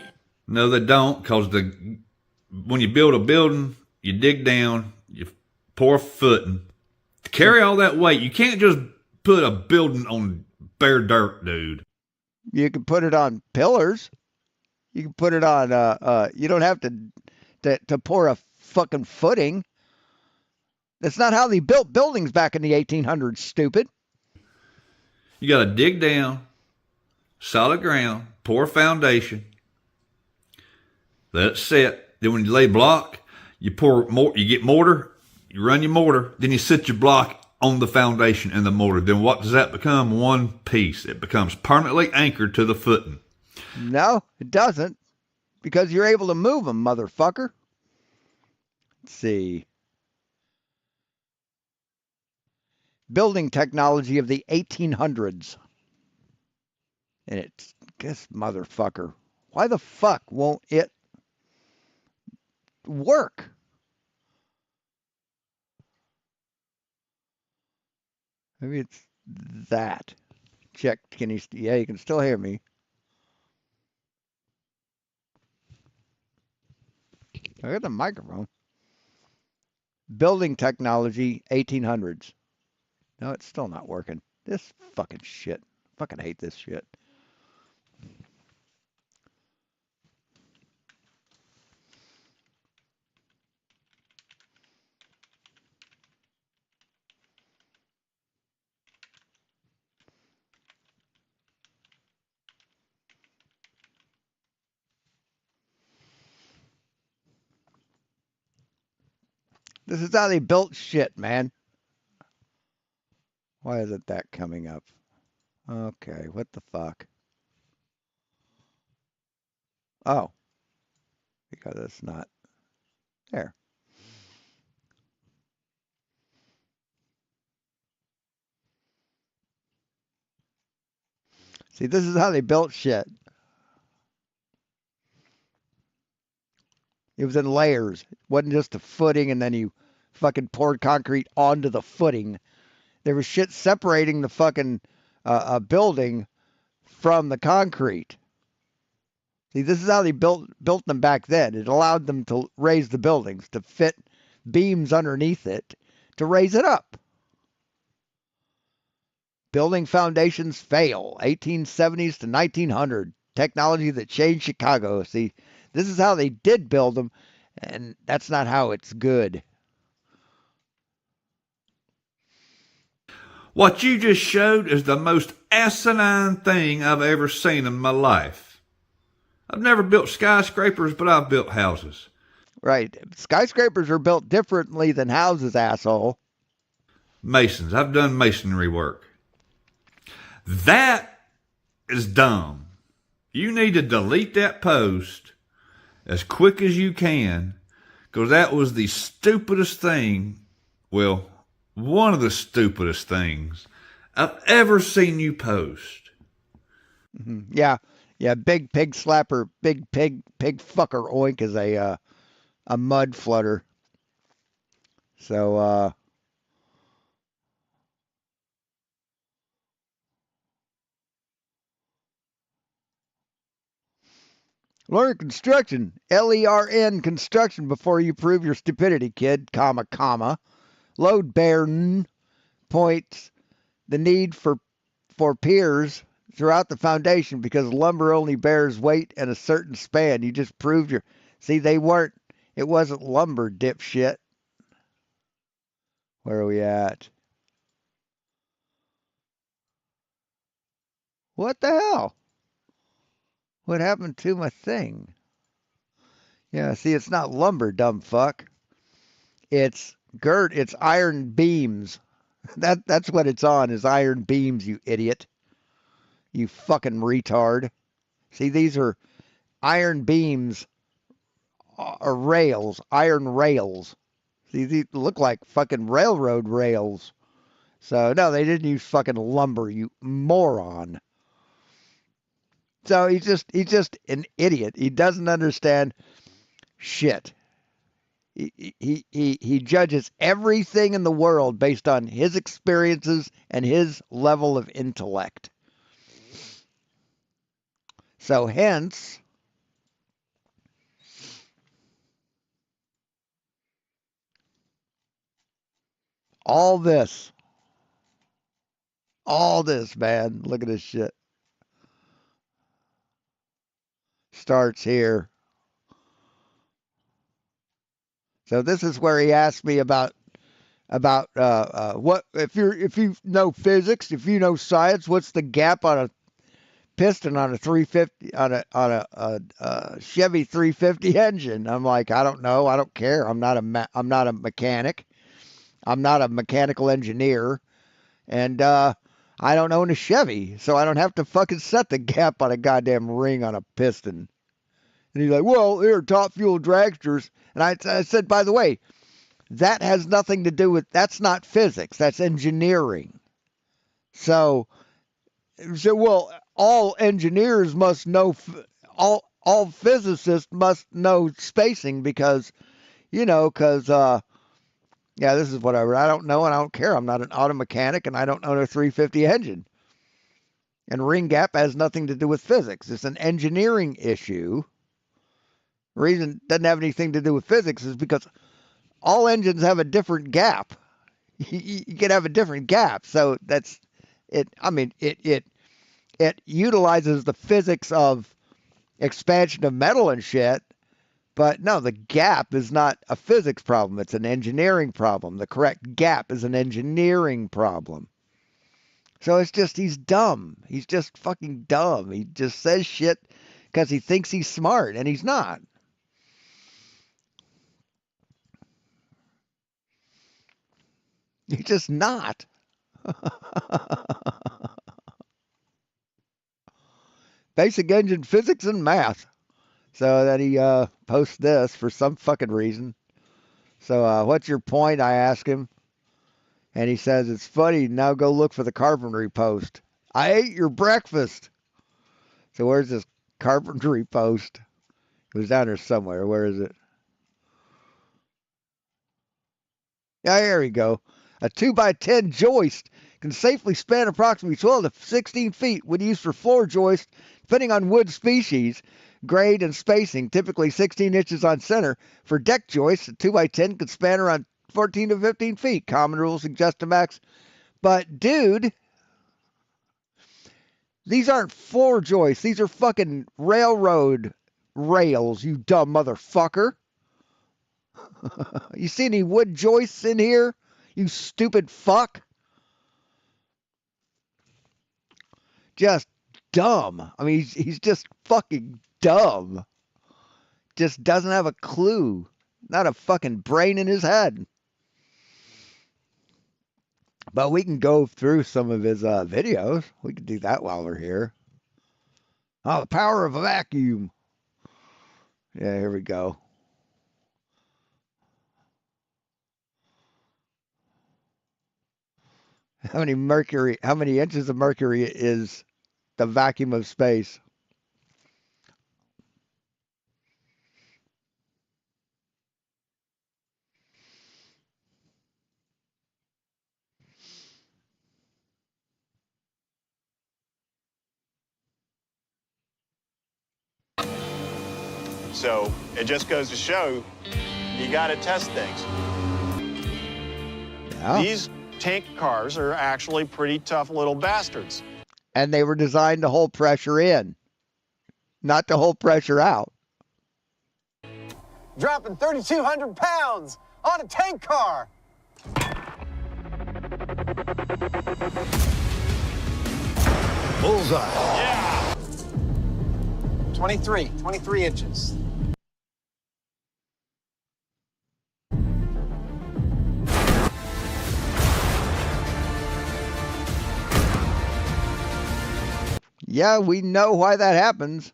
No, they don't, because when you build a building, you dig down, you pour footing. To carry all that weight, you can't just put a building on bare dirt, dude. You can put it on pillars. You can put it on, you don't have to pour a fucking footing. That's not how they built buildings back in the 1800s, stupid. You got to dig down, solid ground, pour a foundation, let it set. Then when you lay block, you get mortar, you run your mortar, then you set your block on the foundation and the mortar. Then what does that become? One piece. It becomes permanently anchored to the footing. No, it doesn't. Because you're able to move them, motherfucker. Let's see. Building technology of the 1800s. And it's this motherfucker. Why the fuck won't it work? Maybe it's that. Check. Yeah, you can still hear me. I got the microphone. Building technology, 1800s. No, it's still not working. This fucking shit. Fucking hate this shit. This is how they built shit, man. Why isn't that coming up? Okay, what the fuck? Oh. Because it's not. There. See, this is how they built shit. It was in layers. It wasn't just a footing and then you fucking poured concrete onto the footing. There was shit separating the fucking building from the concrete. See, this is how they built them back then. It allowed them to raise the buildings, to fit beams underneath it, to raise it up. Building foundations fail. 1870s to 1900. Technology that changed Chicago. See, this is how they did build them, and that's not how it's good. What you just showed is the most asinine thing I've ever seen in my life. I've never built skyscrapers, but I've built houses. Right. Skyscrapers are built differently than houses, asshole. Masons. I've done masonry work. That is dumb. You need to delete that post as quick as you can, because that was the stupidest thing, well, one of the stupidest things I've ever seen you post. Mm-hmm. Yeah, big pig slapper, big pig fucker oink is a mud flutter. So, learn construction, LERN construction before you prove your stupidity, kid, comma. Load bearing points the need for peers throughout the foundation because lumber only bears weight in a certain span. You just proved your. See, it wasn't lumber, dipshit. Where are we at? What the hell? What happened to my thing? Yeah, see, it's not lumber, dumb fuck. It's it's iron beams. That's what it's on, is iron beams, you idiot. You fucking retard. See, these are iron beams, or rails, iron rails. See, these look like fucking railroad rails. So, no, they didn't use fucking lumber, you moron. So he's just an idiot. He doesn't understand shit. He judges everything in the world based on his experiences and his level of intellect. So hence, all this, man, look at this shit. Starts here. So this is where he asked me about what if you know physics, if you know science, what's the gap on a piston on a 350 on a Chevy 350 engine? I'm like, I don't know, I don't care. I'm not a mechanic. I'm not a mechanical engineer, and I don't own a Chevy, so I don't have to fucking set the gap on a goddamn ring on a piston. And he's like, well, here, top fuel dragsters. And I said, by the way, that has nothing to do with, that's not physics, that's engineering. So well, all engineers must know, all physicists must know spacing because, yeah, this is whatever. I don't know and I don't care. I'm not an auto mechanic and I don't own a 350 engine. And ring gap has nothing to do with physics. It's an engineering issue. The reason it doesn't have anything to do with physics is because all engines have a different gap. You can have a different gap. So that's it. I mean, it utilizes the physics of expansion of metal and shit. But no, the gap is not a physics problem. It's an engineering problem. The correct gap is an engineering problem. So it's just, he's dumb. He's just fucking dumb. He just says shit because he thinks he's smart, and he's not. He's just not. Basic engine physics and math. So that he posts this for some fucking reason. So what's your point? I ask him. And he says, it's funny, now go look for the carpentry post. I ate your breakfast. So where's this carpentry post? It was down there somewhere. Where is it? Yeah, here we go. A 2x10 joist can safely span approximately 12 to 16 feet when used for floor joists, depending on wood species, grade, and spacing, typically 16 inches on center. For deck joists, a 2x10 can span around 14 to 15 feet. Common rules suggest a max. But, dude, these aren't floor joists. These are fucking railroad rails, you dumb motherfucker. You see any wood joists in here? You stupid fuck. Just dumb. I mean, he's just fucking dumb. Just doesn't have a clue. Not a fucking brain in his head. But we can go through some of his videos. We can do that while we're here. Oh, the power of a vacuum. Yeah, here we go. How many inches of mercury is the vacuum of space? So it just goes to show you got to test things. Yeah. These tank cars are actually pretty tough little bastards. and they were designed to hold pressure in, not to hold pressure out. Dropping 3,200 pounds on a tank car. Bullseye. Yeah. 23 inches. Yeah, we know why that happens.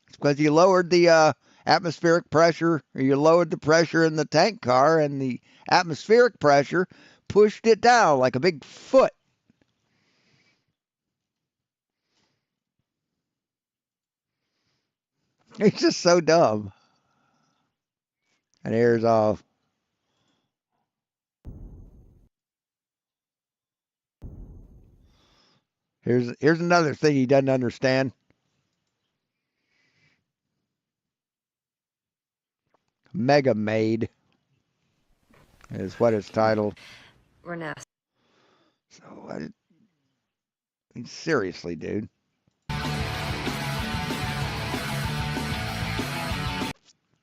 It's because you lowered the atmospheric pressure, or you lowered the pressure in the tank car, and the atmospheric pressure pushed it down like a big foot. It's just so dumb. And here's off. Here's another thing he doesn't understand. Mega Maid is what it's titled. We're nasty. So I mean, seriously, dude.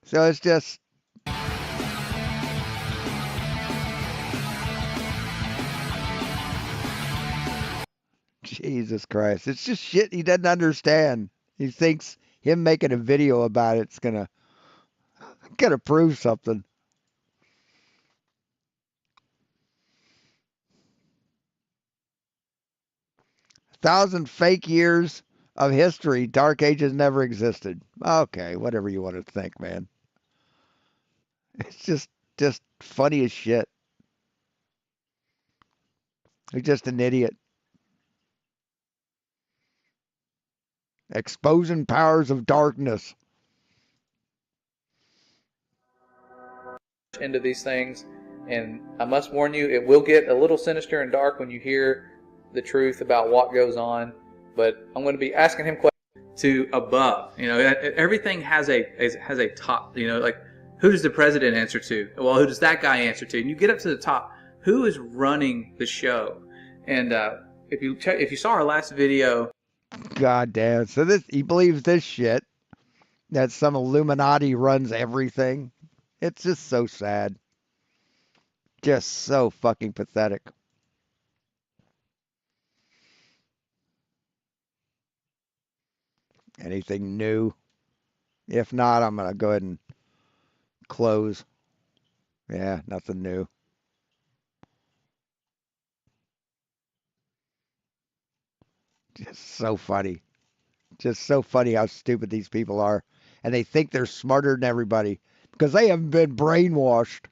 So it's just Jesus Christ. It's just shit he doesn't understand. He thinks him making a video about it's gonna prove something. 1,000 fake years of history. Dark Ages never existed. Okay, whatever you want to think, man. It's just funny as shit. He's just an idiot. Exposing powers of darkness. Into these things, and I must warn you, it will get a little sinister and dark when you hear the truth about what goes on. But I'm going to be asking him questions to above. You know, everything has a top. You know, like who does the president answer to? Well, who does that guy answer to? And you get up to the top. Who is running the show? And if you saw our last video, God damn. So he believes this shit, that some Illuminati runs everything. It's just so sad. Just so fucking pathetic. Anything new? If not, I'm going to go ahead and close. Yeah, nothing new. Just so funny. Just so funny how stupid these people are. And they think they're smarter than everybody because they haven't been brainwashed.